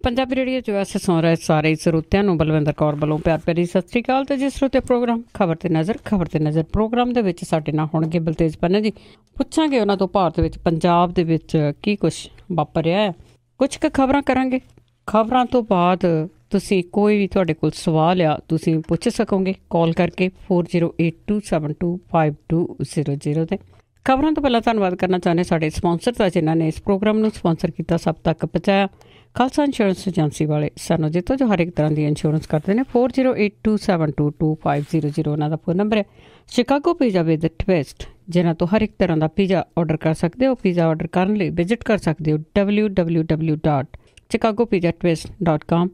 Punjabi radio 'ਚ ਵੈਸੇ ਸੁਣ ਰਹੇ ਸਾਰੇ ਸਰੋਤਿਆਂ ਨੂੰ ਬਲਵਿੰਦਰ ਕੌਰ ਵੱਲੋਂ ਪਿਆਰ ਭਰੀ ਸਤਿ ਸ਼੍ਰੀ ਅਕਾਲ। ਤੇ ਜਿਸ ਸਰੋਤੇ ਪ੍ਰੋਗਰਾਮ ਖਬਰ ਤੇ ਨਜ਼ਰ ਪ੍ਰੋਗਰਾਮ ਦੇ ਵਿੱਚ ਸਾਡੇ ਨਾਲ ਹੋਣਗੇ ਬਲਤੇਜ ਪੰਨਾ ਜੀ। ਪੁੱਛਾਂਗੇ ਉਹਨਾਂ ਤੋਂ ਭਾਰਤ ਵਿੱਚ ਪੰਜਾਬ ਦੇ ਵਿੱਚ ਕੀ ਕੁਛ ਵਾਪਰ ਰਿਹਾ ਹੈ। ਕੁਛ ਕੁ ਖਬਰਾਂ ਕਰਾਂਗੇ। ਖਬਰਾਂ ਤੋਂ ਬਾਅਦ ਤੁਸੀਂ ਕੋਈ ਵੀ ਤੁਹਾਡੇ ਕੋਲ ਸਵਾਲ ਆ ਤੁਸੀਂ ਪੁੱਛ ਸਕੋਗੇ ਕਾਲ ਕਰਕੇ 4082725200 'ਤੇ। ਖਬਰਾਂ ਤੋਂ ਪਹਿਲਾਂ ਧੰਨਵਾਦ ਕਰਨਾ ਚਾਹੁੰਦੇ ਸਾਡੇ ਸਪਾਂਸਰ ਦਾ ਜਿਨ੍ਹਾਂ ਨੇ ਇਸ ਪ੍ਰੋਗਰਾਮ ਨੂੰ ਸਪਾਂਸਰ ਕੀਤਾ, ਸਭ ਤੱਕ ਪਹੁੰਚਾਇਆ। ਖਾਲਸਾ ਇੰਸ਼ੋਰੈਂਸ ਏਜੰਸੀ ਵਾਲੇ ਸਾਨੂੰ ਜਿੱਤੋਂ ਜੋ ਹਰ ਇੱਕ ਤਰ੍ਹਾਂ ਦੀ ਇੰਸ਼ੋਰੈਂਸ ਕਰਦੇ ਨੇ। 4082722500 ਉਹਨਾਂ ਦਾ ਫੋਨ ਨੰਬਰ ਹੈ। ਸ਼ਿਕਾਗੋ ਪੀਜ਼ਾ ਵਿਦ ਟਵਿਸਟ ਜਿਨ੍ਹਾਂ ਤੋਂ ਹਰ ਇੱਕ ਤਰ੍ਹਾਂ ਦਾ ਪੀਜ਼ਾ ਆਰਡਰ ਕਰ ਸਕਦੇ ਹੋ। ਪੀਜ਼ਾ ਆਰਡਰ ਕਰਨ ਲਈ ਵਿਜ਼ਿਟ ਕਰ ਸਕਦੇ ਹੋ www.chicagopizzatwist.com।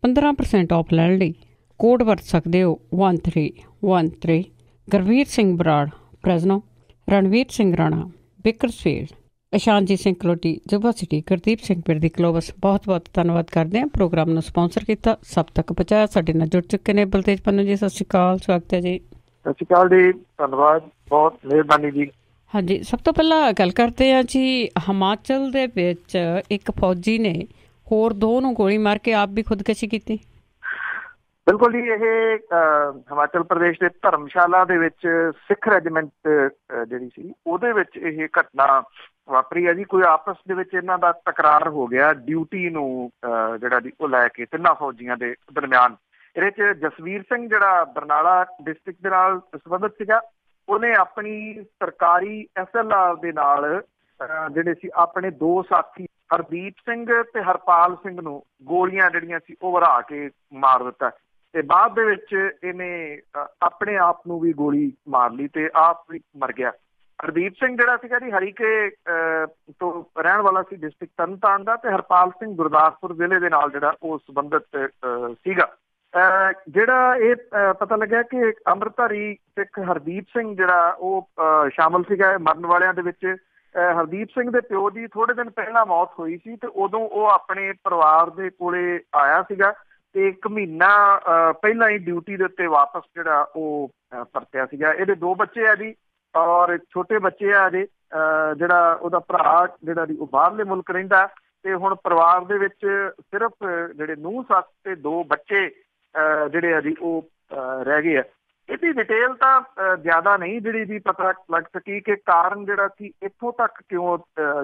15% ਆਫ ਲੈਣ ਲਈ ਕੋਡ ਵਰਤ ਸਕਦੇ ਹੋ 1313। Gurveer Singh Brar Fresno, Ranveer Singh Rana Bakersfield, Ishanjeet Singh Kaloti Yuba City, Gurdeep Singh Pirdi Clovis. ਬਹੁਤ ਬਹੁਤ ਧੰਨਵਾਦ ਕਰਦੇ ਹਾਂ। ਪ੍ਰੋਗਰਾਮ ਨੂੰ ਸਪਾਂਸਰ ਕੀਤਾ, ਸਭ ਤੱਕ ਪਹੁੰਚਾਇਆ। ਸਾਡੇ ਨਾਲ ਜੁੜ ਚੁੱਕੇ ਨੇ ਬਲਤੇਜ ਪੰਨੂ ਜੀ। ਸਤਿ ਸ਼੍ਰੀ ਅਕਾਲ, ਸਵਾਗਤ ਹੈ ਜੀ। ਸਤਿ ਸ਼੍ਰੀ ਅਕਾਲ ਜੀ, ਧੰਨਵਾਦ, ਬਹੁਤ ਮਿਹਰਬਾਨੀ ਜੀ। ਹਾਂਜੀ, ਸਭ ਤੋਂ ਪਹਿਲਾਂ ਗੱਲ ਕਰਦੇ ਹਾਂ ਜੀ। ਹਿਮਾਚਲ ਦੇ ਵਿੱਚ ਇੱਕ ਫੌਜੀ ਨੇ ਹੋਰ ਦੋ ਨੂੰ ਗੋਲੀ ਮਾਰ ਕੇ ਆਪ ਵੀ ਖੁਦਕੁਸ਼ੀ ਕੀਤੀ। ਬਿਲਕੁਲ ਜੀ, ਇਹ ਹਿਮਾਚਲ ਪ੍ਰਦੇਸ਼ ਦੇ ਧਰਮਸ਼ਾਲਾ ਦੇ ਵਿੱਚ ਸਿੱਖ ਰੈਜੀਮੈਂਟ ਜਿਹੜੀ ਸੀ ਉਹਦੇ ਵਿੱਚ ਇਹ ਘਟਨਾ ਵਾਪਰੀ ਹੈ ਜੀ। ਕੋਈ ਆਪਸ ਦੇ ਵਿੱਚ ਇਹਨਾਂ ਦਾ ਤਕਰਾਰ ਹੋ ਗਿਆ ਡਿਊਟੀ ਨੂੰ ਜਿਹੜਾ ਜੀ ਉਹ ਲੈ ਕੇ ਤਿੰਨਾਂ ਫੌਜੀਆਂ ਦੇ ਦਰਮਿਆਨ। ਇਹਦੇ 'ਚ ਜਸਵੀਰ ਸਿੰਘ ਜਿਹੜਾ ਬਰਨਾਲਾ ਡਿਸਟ੍ਰਿਕਟ ਦੇ ਨਾਲ ਸੰਬੰਧਿਤ ਸੀਗਾ, ਉਹਨੇ ਆਪਣੀ ਸਰਕਾਰੀ SLR ਦੇ ਨਾਲ ਜਿਹੜੇ ਸੀ ਆਪਣੇ ਦੋ ਸਾਥੀ ਹਰਦੀਪ ਸਿੰਘ ਤੇ ਹਰਪਾਲ ਸਿੰਘ ਨੂੰ ਗੋਲੀਆਂ ਜਿਹੜੀਆਂ ਸੀ ਉਹ ਵਰਾ ਕੇ ਮਾਰ ਦਿੱਤਾ। ਤੇ ਬਾਅਦ ਦੇ ਵਿੱਚ ਇਹਨੇ ਆਪਣੇ ਆਪ ਨੂੰ ਵੀ ਗੋਲੀ ਮਾਰ ਲਈ ਤੇ ਆਪ ਵੀ ਮਰ ਗਿਆ। ਹਰਦੀਪ ਸਿੰਘ ਜਿਹੜਾ ਸੀਗਾ ਜੀ ਹਰੀਕੇ ਤੋਂ ਰਹਿਣ ਵਾਲਾ ਸੀ, ਡਿਸਟ੍ਰਿਕਟ ਤਰਨਤਾਰਨ ਦਾ, ਤੇ ਹਰਪਾਲ ਸਿੰਘ ਗੁਰਦਾਸਪੁਰ ਜ਼ਿਲ੍ਹੇ ਦੇ ਨਾਲ ਜਿਹੜਾ ਉਹ ਸੰਬੰਧਿਤ ਸੀਗਾ। ਜਿਹੜਾ ਇਹ ਪਤਾ ਲੱਗਿਆ ਕਿ ਅੰਮ੍ਰਿਤਧਾਰੀ ਸਿੱਖ ਹਰਦੀਪ ਸਿੰਘ ਜਿਹੜਾ ਉਹ ਸ਼ਾਮਲ ਸੀਗਾ ਮਰਨ ਵਾਲਿਆਂ ਦੇ ਵਿੱਚ। ਹਰਦੀਪ ਸਿੰਘ ਦੇ ਪਿਓ ਦੀ ਥੋੜ੍ਹੇ ਦਿਨ ਪਹਿਲਾਂ ਮੌਤ ਹੋਈ ਸੀ ਤੇ ਉਦੋਂ ਉਹ ਆਪਣੇ ਪਰਿਵਾਰ ਦੇ ਕੋਲੇ ਆਇਆ ਸੀਗਾ ਤੇ 1 ਮਹੀਨਾ ਪਹਿਲਾਂ ਹੀ ਡਿਊਟੀ ਦੇ ਉੱਤੇ ਵਾਪਸ ਜਿਹੜਾ ਉਹ ਪਰਤਿਆ ਸੀਗਾ। ਇਹਦੇ 2 ਬੱਚੇ ਆ ਜੀ ਔਰ ਛੋਟੇ ਬੱਚੇ ਆ ਅਜੇ। ਜਿਹੜਾ ਉਹਦਾ ਭਰਾ ਜਿਹੜਾ ਜੀ ਉਹ ਬਾਹਰਲੇ ਮੁਲਕ ਰਹਿੰਦਾ ਤੇ ਹੁਣ ਪਰਿਵਾਰ ਦੇ ਵਿੱਚ ਸਿਰਫ ਜਿਹੜੇ ਨੂੰਹ ਸੱਸ ਤੇ 2 ਬੱਚੇ ਜਿਹੜੇ ਆ ਜੀ ਉਹ ਰਹਿ ਗਏ ਆ। ਇਹਦੀ ਡਿਟੇਲ ਤਾਂ ਜ਼ਿਆਦਾ ਨਹੀਂ ਜਿਹੜੀ ਜੀ ਪਤਾ ਲੱਗ ਸਕੀ ਕਿ ਕਾਰਨ ਜਿਹੜਾ ਸੀ ਇੱਥੋਂ ਤੱਕ ਕਿਉਂ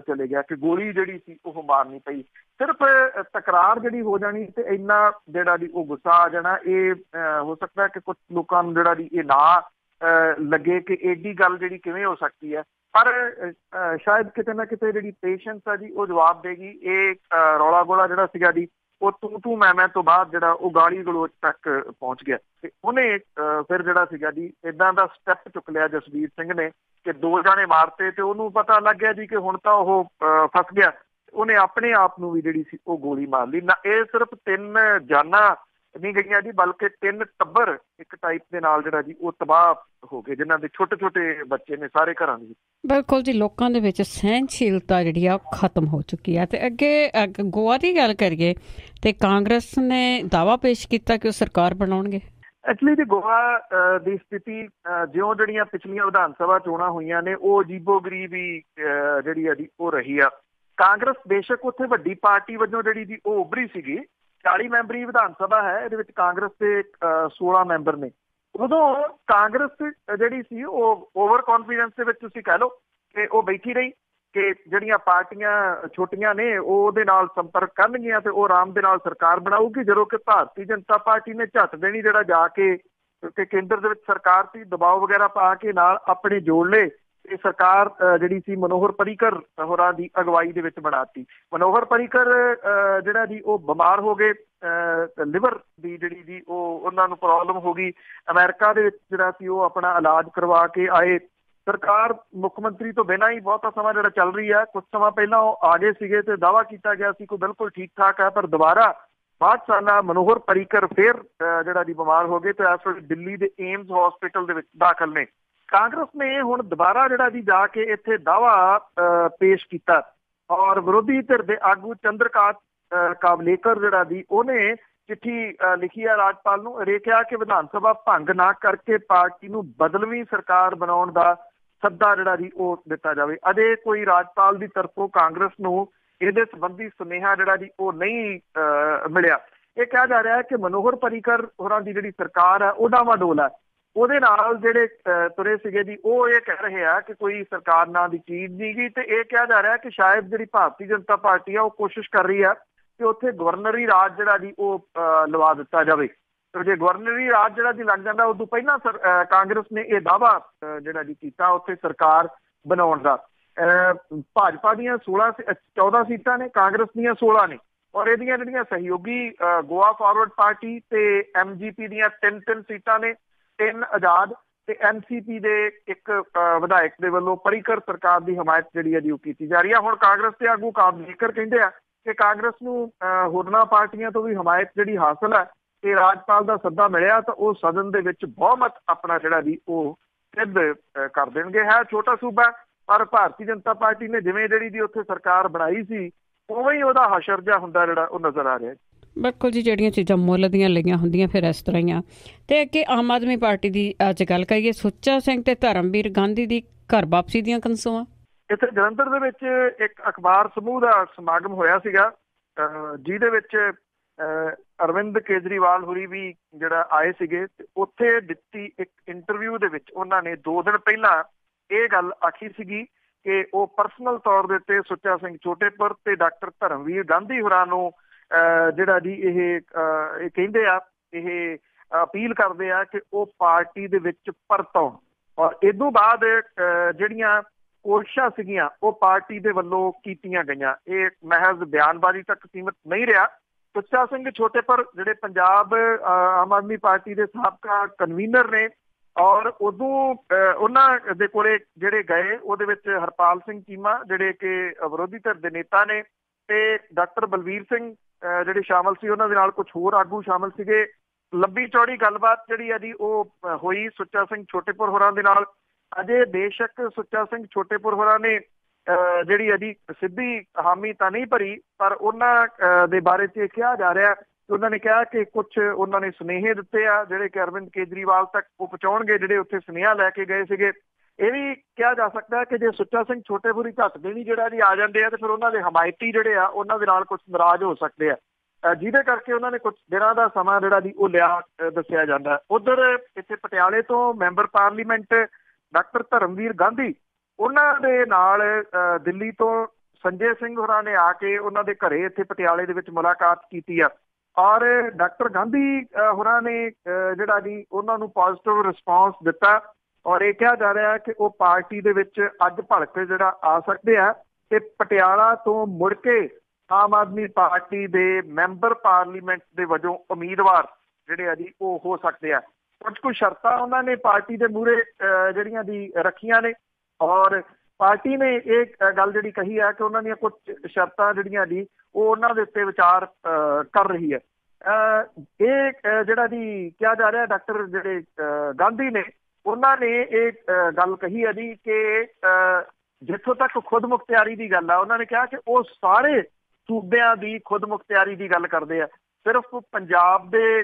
ਚਲੇ ਗਿਆ ਕਿ ਗੋਲੀ ਜਿਹੜੀ ਸੀ ਉਹ ਮਾਰਨੀ ਪਈ। ਸਿਰਫ ਤਕਰਾਰ ਜਿਹੜੀ ਹੋ ਜਾਣੀ ਤੇ ਇੰਨਾ ਜਿਹੜਾ ਜੀ ਉਹ ਗੁੱਸਾ ਆ ਜਾਣਾ। ਇਹ ਹੋ ਸਕਦਾ ਕਿ ਕੁਝ ਲੋਕਾਂ ਨੂੰ ਜਿਹੜਾ ਜੀ ਇਹ ਨਾ ਲੱਗੇ ਕਿ ਏਡੀ ਗੱਲ ਜਿਹੜੀ ਕਿਵੇਂ ਹੋ ਸਕਦੀ ਹੈ, ਪਰ ਸ਼ਾਇਦ ਕਿਤੇ ਨਾ ਕਿਤੇ ਜਿਹੜੀ ਪੇਸ਼ੈਂਸ ਆ ਜੀ ਉਹ ਜਵਾਬ ਦੇਗੀ। ਇਹ ਰੌਲਾ ਗੋਲਾ ਜਿਹੜਾ ਸੀਗਾ ਜੀ ਉਹ ਤੂੰ ਮੈਂ ਤੋਂ ਬਾਅਦ ਜਿਹੜਾ ਉਹ ਗਾਲੀ ਗਲੋਚ ਤੱਕ ਪਹੁੰਚ ਗਿਆ ਤੇ ਉਹਨੇ ਫਿਰ ਜਿਹੜਾ ਸੀਗਾ ਜੀ ਏਦਾਂ ਦਾ ਸਟੈਪ ਚੁੱਕ ਲਿਆ ਜਸਵੀਰ ਸਿੰਘ ਨੇ ਕਿ 2 ਜਾਣੇ ਮਾਰਤੇ ਤੇ ਉਹਨੂੰ ਪਤਾ ਲੱਗ ਗਿਆ ਜੀ ਕਿ ਹੁਣ ਤਾਂ ਉਹ ਫਸ ਗਿਆ। ਉਹਨੇ ਆਪਣੇ ਆਪ ਨੂੰ ਵੀ ਜਿਹੜੀ ਸੀ ਉਹ ਗੋਲੀ ਮਾਰ ਲਈ। ਨਾ ਇਹ ਸਿਰਫ 3 ਜਾਨਾਂ ਨਹੀਂ ਗਈਆਂ ਜੀ, ਬਲਕਿ 3 ਟੱਬਰ ਇੱਕ ਟਾਈਪ ਦੇ ਨਾਲ ਜਿਹੜਾ ਜੀ ਉਹ ਤਬਾਹ ਹੋ ਗਏ, ਜਿਨ੍ਹਾਂ ਦੇ ਛੋਟੇ ਛੋਟੇ ਬੱਚੇ ਨੇ ਸਾਰੇ ਘਰਾਂ ਦੇ। ਬਿਲਕੁਲ ਜੀ, ਲੋਕਾਂ ਦੇ ਵਿੱਚ ਸਹਿਣਸ਼ੀਲਤਾ ਜਿਹੜੀ ਆ ਖਤਮ ਹੋ ਚੁੱਕੀ ਆ। ਤੇ ਅੱਗੇ ਗੋਆ ਦੀ ਗੱਲ ਕਰੀਏ ਤੇ ਕਾਂਗਰਸ ਨੇ ਦਾਅਵਾ ਪੇਸ਼ ਕੀਤਾ ਕਿ ਉਹ ਸਰਕਾਰ ਬਣਾਉਣਗੇ। ਐਕਚੁਅਲੀ ਜੀ ਗੋਆ ਦੀ ਸਥਿਤੀ ਜਿਉਂ ਜਿਹੜੀਆਂ ਪਿਛਲੀਆਂ ਵਿਧਾਨ ਸਭਾ ਚੋਣਾਂ ਹੋਈਆਂ ਨੇ ਉਹ ਅਜੀਬੋ-ਗਰੀਬ ਹੀ ਜਿਹੜੀ ਆ ਜੀ ਉਹ ਰਹੀ ਆ। ਕਾਂਗਰਸ ਬੇਸ਼ੱਕ ਉੱਥੇ ਵੱਡੀ ਪਾਰਟੀ ਵਜੋਂ ਜਿਹੜੀ ਜੀ ਉਹ ਉੱਭਰੀ ਸੀਗੀ। 40 ਮੈਂਬਰੀ ਵਿਧਾਨ ਸਭਾ ਹੈ, ਇਹਦੇ ਵਿੱਚ ਕਾਂਗਰਸ ਦੇ 16 ਮੈਂਬਰ ਨੇ। ਉਦੋਂ ਕਾਂਗਰਸ ਜਿਹੜੀ ਸੀ ਉਹ ਓਵਰ ਕੌਨਫੀਡੈਂਸ ਦੇ ਵਿੱਚ ਤੁਸੀਂ ਕਹਿ ਲਓ ਕਿ ਉਹ ਬੈਠੀ ਰਹੀ ਕਿ ਜਿਹੜੀਆਂ ਪਾਰਟੀਆਂ ਛੋਟੀਆਂ ਨੇ ਉਹ ਉਹਦੇ ਨਾਲ ਸੰਪਰਕ ਕਰਨਗੀਆਂ ਤੇ ਉਹ ਆਰਾਮ ਦੇ ਨਾਲ ਸਰਕਾਰ ਬਣਾਊਗੀ। ਜਦੋਂ ਕਿ ਭਾਰਤੀ ਜਨਤਾ ਪਾਰਟੀ ਨੇ ਝੱਟ ਦੇਣੀ ਜਿਹੜਾ ਜਾ ਕੇ ਕੇਂਦਰ ਦੇ ਵਿੱਚ ਸਰਕਾਰ ਸੀ ਦਬਾਅ ਵਗੈਰਾ ਪਾ ਕੇ ਨਾਲ ਆਪਣੇ ਜੋੜ ਲਏ ਤੇ ਸਰਕਾਰ ਜਿਹੜੀ ਸੀ ਮਨੋਹਰ ਪਰੀਕਰ ਹੋਰਾਂ ਦੀ ਅਗਵਾਈ ਦੇ ਵਿੱਚ ਬਣਾਤੀ। ਮਨੋਹਰ ਪਰੀਕਰ ਜਿਹੜਾ ਜੀ ਉਹ ਬਿਮਾਰ ਹੋ ਗਏ, ਲਿਵਰ ਦੀ ਜਿਹੜੀ ਜੀ ਉਹ ਉਹਨਾਂ ਨੂੰ ਪ੍ਰੋਬਲਮ ਹੋ ਗਈ। ਅਮਰੀਕਾ ਦੇ ਵਿੱਚ ਜਿਹੜਾ ਸੀ ਉਹ ਆਪਣਾ ਇਲਾਜ ਕਰਵਾ ਕੇ ਆਏ। ਸਰਕਾਰ ਮੁੱਖ ਮੰਤਰੀ ਤੋਂ ਬਿਨਾਂ ਹੀ ਬਹੁਤਾ ਸਮਾਂ ਜਿਹੜਾ ਚੱਲ ਰਹੀ ਹੈ। ਕੁਛ ਸਮਾਂ ਪਹਿਲਾਂ ਉਹ ਆ ਗਏ ਸੀਗੇ ਤੇ ਦਾਅਵਾ ਕੀਤਾ ਗਿਆ ਸੀ ਕਿ ਬਿਲਕੁਲ ਠੀਕ ਠਾਕ ਹੈ, ਪਰ ਦੁਬਾਰਾ 5 ਸਾਲਾ ਮਨੋਹਰ ਪਰੀਕਰ ਫਿਰ ਜਿਹੜਾ ਜੀ ਬਿਮਾਰ ਹੋ ਗਏ ਤੇ ਇਸ ਵੇਲੇ ਦਿੱਲੀ ਦੇ ਏਮਸ ਹਸਪੀਟਲ ਦੇ ਵਿੱਚ ਦਾਖਲ ਨੇ। ਕਾਂਗਰਸ ਨੇ ਹੁਣ ਦੁਬਾਰਾ ਜਿਹੜਾ ਜੀ ਜਾ ਕੇ ਇੱਥੇ ਦਾਅਵਾ ਪੇਸ਼ ਕੀਤਾ ਔਰ ਵਿਰੋਧੀ ਧਿਰ ਦੇ ਆਗੂ ਚੰਦਰਕਾਂਤ ਕਾਵਲੇਕਰ ਜਿਹੜਾ ਜੀ ਉਹਨੇ ਚਿੱਠੀ ਲਿਖੀ ਹੈ ਰਾਜਪਾਲ ਨੂੰ। ਇਹ ਕਿਹਾ ਕਿ ਵਿਧਾਨ ਸਭਾ ਭੰਗ ਨਾ ਕਰਕੇ ਪਾਰਟੀ ਨੂੰ ਬਦਲਵੀਂ ਸਰਕਾਰ ਬਣਾਉਣ ਦਾ ਸੱਦਾ ਜਿਹੜਾ ਜੀ ਉਹ ਦਿੱਤਾ ਜਾਵੇ। ਅਜੇ ਕੋਈ ਰਾਜਪਾਲ ਦੀ ਤਰਫੋਂ ਕਾਂਗਰਸ ਨੂੰ ਇਹਦੇ ਸੰਬੰਧੀ ਸੁਨੇਹਾ ਜਿਹੜਾ ਜੀ ਉਹ ਨਹੀਂ ਮਿਲਿਆ। ਇਹ ਕਿਹਾ ਜਾ ਰਿਹਾ ਹੈ ਕਿ ਮਨੋਹਰ ਪਰੀਕਰ ਹੋਰਾਂ ਦੀ ਜਿਹੜੀ ਸਰਕਾਰ ਹੈ ਉਹ ਡਾਵਾਡੋਲ ਹੈ, ਉਹਦੇ ਨਾਲ ਜਿਹੜੇ ਤੁਰੇ ਸੀਗੇ ਜੀ ਉਹ ਇਹ ਕਹਿ ਰਹੇ ਆ ਕਿ ਕੋਈ ਸਰਕਾਰ ਨਾਂ ਦੀ ਚੀਜ਼ ਨਹੀਂ ਗੀ। ਤੇ ਇਹ ਕਿਹਾ ਜਾ ਰਿਹਾ ਕਿ ਸ਼ਾਇਦ ਜਿਹੜੀ ਭਾਰਤੀ ਜਨਤਾ ਪਾਰਟੀ ਆ ਉਹ ਕੋਸ਼ਿਸ਼ ਕਰ ਰਹੀ ਆ ਕਿ ਉੱਥੇ ਗਵਰਨਰੀ ਰਾਜ ਜਿਹੜਾ ਜੀ ਉਹ ਲਵਾ ਦਿੱਤਾ ਜਾਵੇ। ਤੇ ਜੇ ਗਵਰਨਰੀ ਰਾਜ ਜਿਹੜਾ ਜੀ ਲੱਗ ਜਾਂਦਾ, ਉਦੋਂ ਪਹਿਲਾਂ ਕਾਂਗਰਸ ਨੇ ਇਹ ਦਾਅਵਾ ਜਿਹੜਾ ਜੀ ਕੀਤਾ ਉੱਥੇ ਸਰਕਾਰ ਬਣਾਉਣ ਦਾ। ਭਾਜਪਾ ਦੀਆਂ 14 ਸੀਟਾਂ ਨੇ, ਕਾਂਗਰਸ ਦੀਆਂ 16 ਨੇ, ਔਰ ਇਹਦੀਆਂ ਜਿਹੜੀਆਂ ਸਹਿਯੋਗੀ ਗੋਆ ਫਾਰਵਰਡ ਪਾਰਟੀ ਤੇ MGP ਦੀਆਂ 3 ਸੀਟਾਂ ਨੇ, 3 ਆਜ਼ਾਦ ਤੇ NCP ਦੇ ਇੱਕ ਵਿਧਾਇਕ ਦੇ ਵੱਲੋਂ ਪਰੀਕਰ ਸਰਕਾਰ ਦੀ ਹਮਾਇਤ ਜਿਹੜੀ ਹੈ ਜੀ ਉਹ ਕੀਤੀ ਜਾ ਰਹੀ ਹੈ। ਹੁਣ ਕਾਂਗਰਸ ਦੇ ਆਗੂ ਕਾਬਲੀਕਰ ਕਹਿੰਦੇ ਆ ਕਿ ਕਾਂਗਰਸ ਨੂੰ ਹੋਰਨਾਂ ਪਾਰਟੀਆਂ ਤੋਂ ਵੀ ਹਮਾਇਤ ਜਿਹੜੀ ਹਾਸਲ ਹੈ ਤੇ ਰਾਜਪਾਲ ਦਾ ਸੱਦਾ ਮਿਲਿਆ ਤਾਂ ਉਹ ਸਦਨ ਦੇ ਵਿੱਚ ਬਹੁਮਤ ਆਪਣਾ ਜਿਹੜਾ ਜੀ ਉਹ ਸਿੱਧ ਕਰ ਦੇਣਗੇ। ਹੈ ਛੋਟਾ ਸੂਬਾ, ਪਰ ਭਾਰਤੀ ਜਨਤਾ ਪਾਰਟੀ ਨੇ ਜਿਵੇਂ ਜਿਹੜੀ ਜੀ ਉੱਥੇ ਸਰਕਾਰ ਬਣਾਈ ਸੀ ਉਵੇਂ ਹੀ ਉਹਦਾ ਹਸ਼ਰ ਜਿਹਾ ਹੁੰਦਾ ਜਿਹੜਾ ਉਹ ਨਜ਼ਰ ਆ ਰਿਹਾ। ਬਿਲਕੁਲ ਜੀ, ਜਿਹੜੀਆਂ ਚੀਜ਼ਾਂ ਮੁੱਲ ਦੀਆਂ ਲਈਆਂ ਹੁੰਦੀਆਂ ਫਿਰ ਇਸ ਤਰ੍ਹਾਂ ਹੀ ਆ। ਤੇ ਅੱਗੇ ਆਮ ਆਦਮੀ ਪਾਰਟੀ ਦੀ ਅੱਜ ਗੱਲ ਕਰੀਏ, ਸੁੱਚਾ ਸਿੰਘ ਤੇ ਧਰਮਵੀਰ ਗਾਂਧੀ ਦੀ ਘਰ ਵਾਪਸੀ ਦੀਆਂ ਕਨਸੂਆਂ। ਇੱਥੇ ਜਲੰਧਰ ਦੇ ਵਿੱਚ ਇੱਕ ਅਖਬਾਰ ਸਮੂਹ ਦਾ ਸਮਾਗਮ ਹੋਇਆ ਸੀਗਾ, ਜਿਹਦੇ ਵਿੱਚ ਅਰਵਿੰਦ ਕੇਜਰੀਵਾਲ ਹੋਰੀ ਵੀ ਜਿਹੜਾ ਆਏ ਸੀਗੇ। ਤੇ ਉੱਥੇ ਦਿੱਤੀ ਇੱਕ ਇੰਟਰਵਿਊ ਦੇ ਵਿੱਚ ਉਹਨਾਂ ਨੇ 2 ਦਿਨ ਪਹਿਲਾਂ ਇਹ ਗੱਲ ਆਖੀ ਸੀਗੀ ਕਿ ਉਹ ਪਰਸਨਲ ਤੌਰ ਦੇ ਉੱਤੇ ਸੁੱਚਾ ਸਿੰਘ ਛੋਟੇਪੁਰ ਤੇ ਡਾਕਟਰ ਧਰਮਵੀਰ ਗਾਂਧੀ ਹੋਰਾਂ ਨੂੰ ਜਿਹੜਾ ਜੀ ਇਹ ਕਹਿੰਦੇ ਆ, ਇਹ ਅਪੀਲ ਕਰਦੇ ਆ ਕਿ ਉਹ ਪਾਰਟੀ ਦੇ ਵਿੱਚ ਪਰਤ ਆਉਣ। ਔਰ ਇਸ ਤੋਂ ਬਾਅਦ ਜਿਹੜੀਆਂ ਕੋਸ਼ਿਸ਼ਾਂ ਸੀਗੀਆਂ ਉਹ ਪਾਰਟੀ ਦੇ ਵੱਲੋਂ ਕੀਤੀਆਂ ਗਈਆਂ। ਇਹ ਮਹਿਜ਼ ਬਿਆਨਬਾਜ਼ੀ ਤੱਕ ਸੀਮਿਤ ਨਹੀਂ ਰਿਹਾ। ਸੁੱਚਾ ਸਿੰਘ ਛੋਟੇਪੁਰ ਜਿਹੜੇ ਪੰਜਾਬ ਆਮ ਆਦਮੀ ਪਾਰਟੀ ਦੇ ਸਾਬਕਾ ਕਨਵੀਨਰ ਨੇ, ਔਰ ਉਦੋਂ ਉਹਨਾਂ ਦੇ ਕੋਲੇ ਜਿਹੜੇ ਗਏ ਉਹਦੇ ਵਿੱਚ ਹਰਪਾਲ ਸਿੰਘ ਚੀਮਾ ਜਿਹੜੇ ਕਿ ਵਿਰੋਧੀ ਧਿਰ ਦੇ ਨੇਤਾ ਨੇ, ਤੇ ਡਾਕਟਰ ਬਲਵੀਰ ਸਿੰਘ ਜਿਹੜੇ ਸ਼ਾਮਲ ਸੀ, ਉਹਨਾਂ ਦੇ ਨਾਲ ਕੁਝ ਹੋਰ ਆਗੂ ਸ਼ਾਮਲ ਸੀਗੇ। ਲੰਬੀ ਚੌੜੀ ਗੱਲਬਾਤ ਜਿਹੜੀ ਹੈ ਜੀ ਉਹ ਹੋਈ ਸੁੱਚਾ ਸਿੰਘ ਛੋਟੇਪੁਰ ਹੋਰਾਂ ਦੇ ਨਾਲ। ਅਜੇ ਬੇਸ਼ੱਕ ਸੁੱਚਾ ਸਿੰਘ ਛੋਟੇਪੁਰ ਹੋਰਾਂ ਨੇ ਜਿਹੜੀ ਹੈ ਜੀ ਸਿੱਧੀ ਹਾਮੀ ਤਾਂ ਨਹੀਂ ਭਰੀ, ਪਰ ਉਹਨਾਂ ਦੇ ਬਾਰੇ 'ਚ ਕਿਹਾ ਜਾ ਰਿਹਾ ਕਿ ਉਹਨਾਂ ਨੇ ਕਿਹਾ ਕਿ ਕੁਝ ਉਹਨਾਂ ਨੇ ਸੁਨੇਹੇ ਦਿੱਤੇ ਆ ਜਿਹੜੇ ਕਿ ਅਰਵਿੰਦ ਕੇਜਰੀਵਾਲ ਤੱਕ ਉਹ ਪਹੁੰਚਾਉਣਗੇ, ਜਿਹੜੇ ਉੱਥੇ ਸੁਨੇਹਾ ਲੈ ਕੇ ਗਏ ਸੀਗੇ। ਇਹ ਵੀ ਕਿਹਾ ਜਾ ਸਕਦਾ ਹੈ ਕਿ ਜੇ ਸੁੱਚਾ ਸਿੰਘ ਛੋਟੇਪੁਰ ਹੀ ਝੱਟ ਦੇਣੀ ਜਿਹੜਾ ਜੀ ਆ ਜਾਂਦੇ ਆ ਤੇ ਫਿਰ ਉਹਨਾਂ ਦੇ ਹਮਾਇਤੀ ਜਿਹੜੇ ਆ ਉਹਨਾਂ ਦੇ ਨਾਲ ਕੁਝ ਨਾਰਾਜ਼ ਹੋ ਸਕਦੇ ਆ, ਜਿਹਦੇ ਕਰਕੇ ਉਹਨਾਂ ਨੇ ਕੁਝ ਦਿਨਾਂ ਦਾ ਸਮਾਂ ਜਿਹੜਾ ਜੀ ਉਹ ਲਿਆ ਦੱਸਿਆ ਜਾਂਦਾ। ਉਧਰ ਇੱਥੇ ਪਟਿਆਲੇ ਤੋਂ member parliament doctor Dharamvir Gandhi, ਉਹਨਾਂ ਦੇ ਨਾਲ ਦਿੱਲੀ ਤੋਂ ਸੰਜੇ ਸਿੰਘ ਹੋਰਾਂ ਨੇ ਆ ਕੇ ਉਹਨਾਂ ਦੇ ਘਰੇ ਇੱਥੇ ਪਟਿਆਲੇ ਦੇ ਵਿੱਚ ਮੁਲਾਕਾਤ ਕੀਤੀ ਆ। ਔਰ ਡਾਕਟਰ ਗਾਂਧੀ ਹੋਰਾਂ ਨੇ ਜਿਹੜਾ ਜੀ ਉਹਨਾਂ ਨੂੰ ਪੋਜ਼ਿਟਿਵ ਰਿਸਪੌਂਸ ਦਿੱਤਾ। ਔਰ ਇਹ ਕਿਹਾ ਜਾ ਰਿਹਾ ਕਿ ਉਹ ਪਾਰਟੀ ਦੇ ਵਿੱਚ ਅੱਜ ਭਲਕ ਜਿਹੜਾ ਆ ਸਕਦੇ ਆ ਤੇ ਪਟਿਆਲਾ ਤੋਂ ਮੁੜ ਕੇ ਆਮ ਆਦਮੀ ਪਾਰਟੀ ਦੇ ਮੈਂਬਰ ਪਾਰਲੀਮੈਂਟ ਦੇ ਵਜੋਂ ਉਮੀਦਵਾਰ ਜਿਹੜੇ ਆ ਜੀ ਉਹ ਹੋ ਸਕਦੇ ਆ। ਕੁਝ ਸ਼ਰਤਾਂ ਉਹਨਾਂ ਨੇ ਪਾਰਟੀ ਦੇ ਮੂਹਰੇ ਜਿਹੜੀਆਂ ਦੀ ਰੱਖੀਆਂ ਨੇ, ਔਰ ਪਾਰਟੀ ਨੇ ਇਹ ਗੱਲ ਜਿਹੜੀ ਕਹੀ ਹੈ ਕਿ ਉਹਨਾਂ ਦੀਆਂ ਕੁਝ ਸ਼ਰਤਾਂ ਜਿਹੜੀਆਂ ਜੀ ਉਹ ਉਹਨਾਂ ਦੇ ਉੱਤੇ ਵਿਚਾਰ ਕਰ ਰਹੀ ਹੈ। ਇਹ ਜਿਹੜਾ ਜੀ ਕਿਹਾ ਜਾ ਰਿਹਾ ਡਾਕਟਰ ਜਿਹੜੇ ਗਾਂਧੀ ਨੇ, ਉਹਨਾਂ ਨੇ ਇਹ ਗੱਲ ਕਹੀ ਹੈ ਜੀ ਕਿ ਜਿੱਥੋਂ ਤੱਕ ਖੁਦ ਮੁਖਤਿਆਰੀ ਦੀ ਗੱਲ ਆ, ਉਹਨਾਂ ਨੇ ਕਿਹਾ ਕਿ ਉਹ ਸਾਰੇ ਸੂਬਿਆਂ ਦੀ ਖੁਦ ਮੁਖਤਿਆਰੀ ਦੀ ਗੱਲ ਕਰਦੇ ਆ, ਸਿਰਫ ਪੰਜਾਬ ਦੇ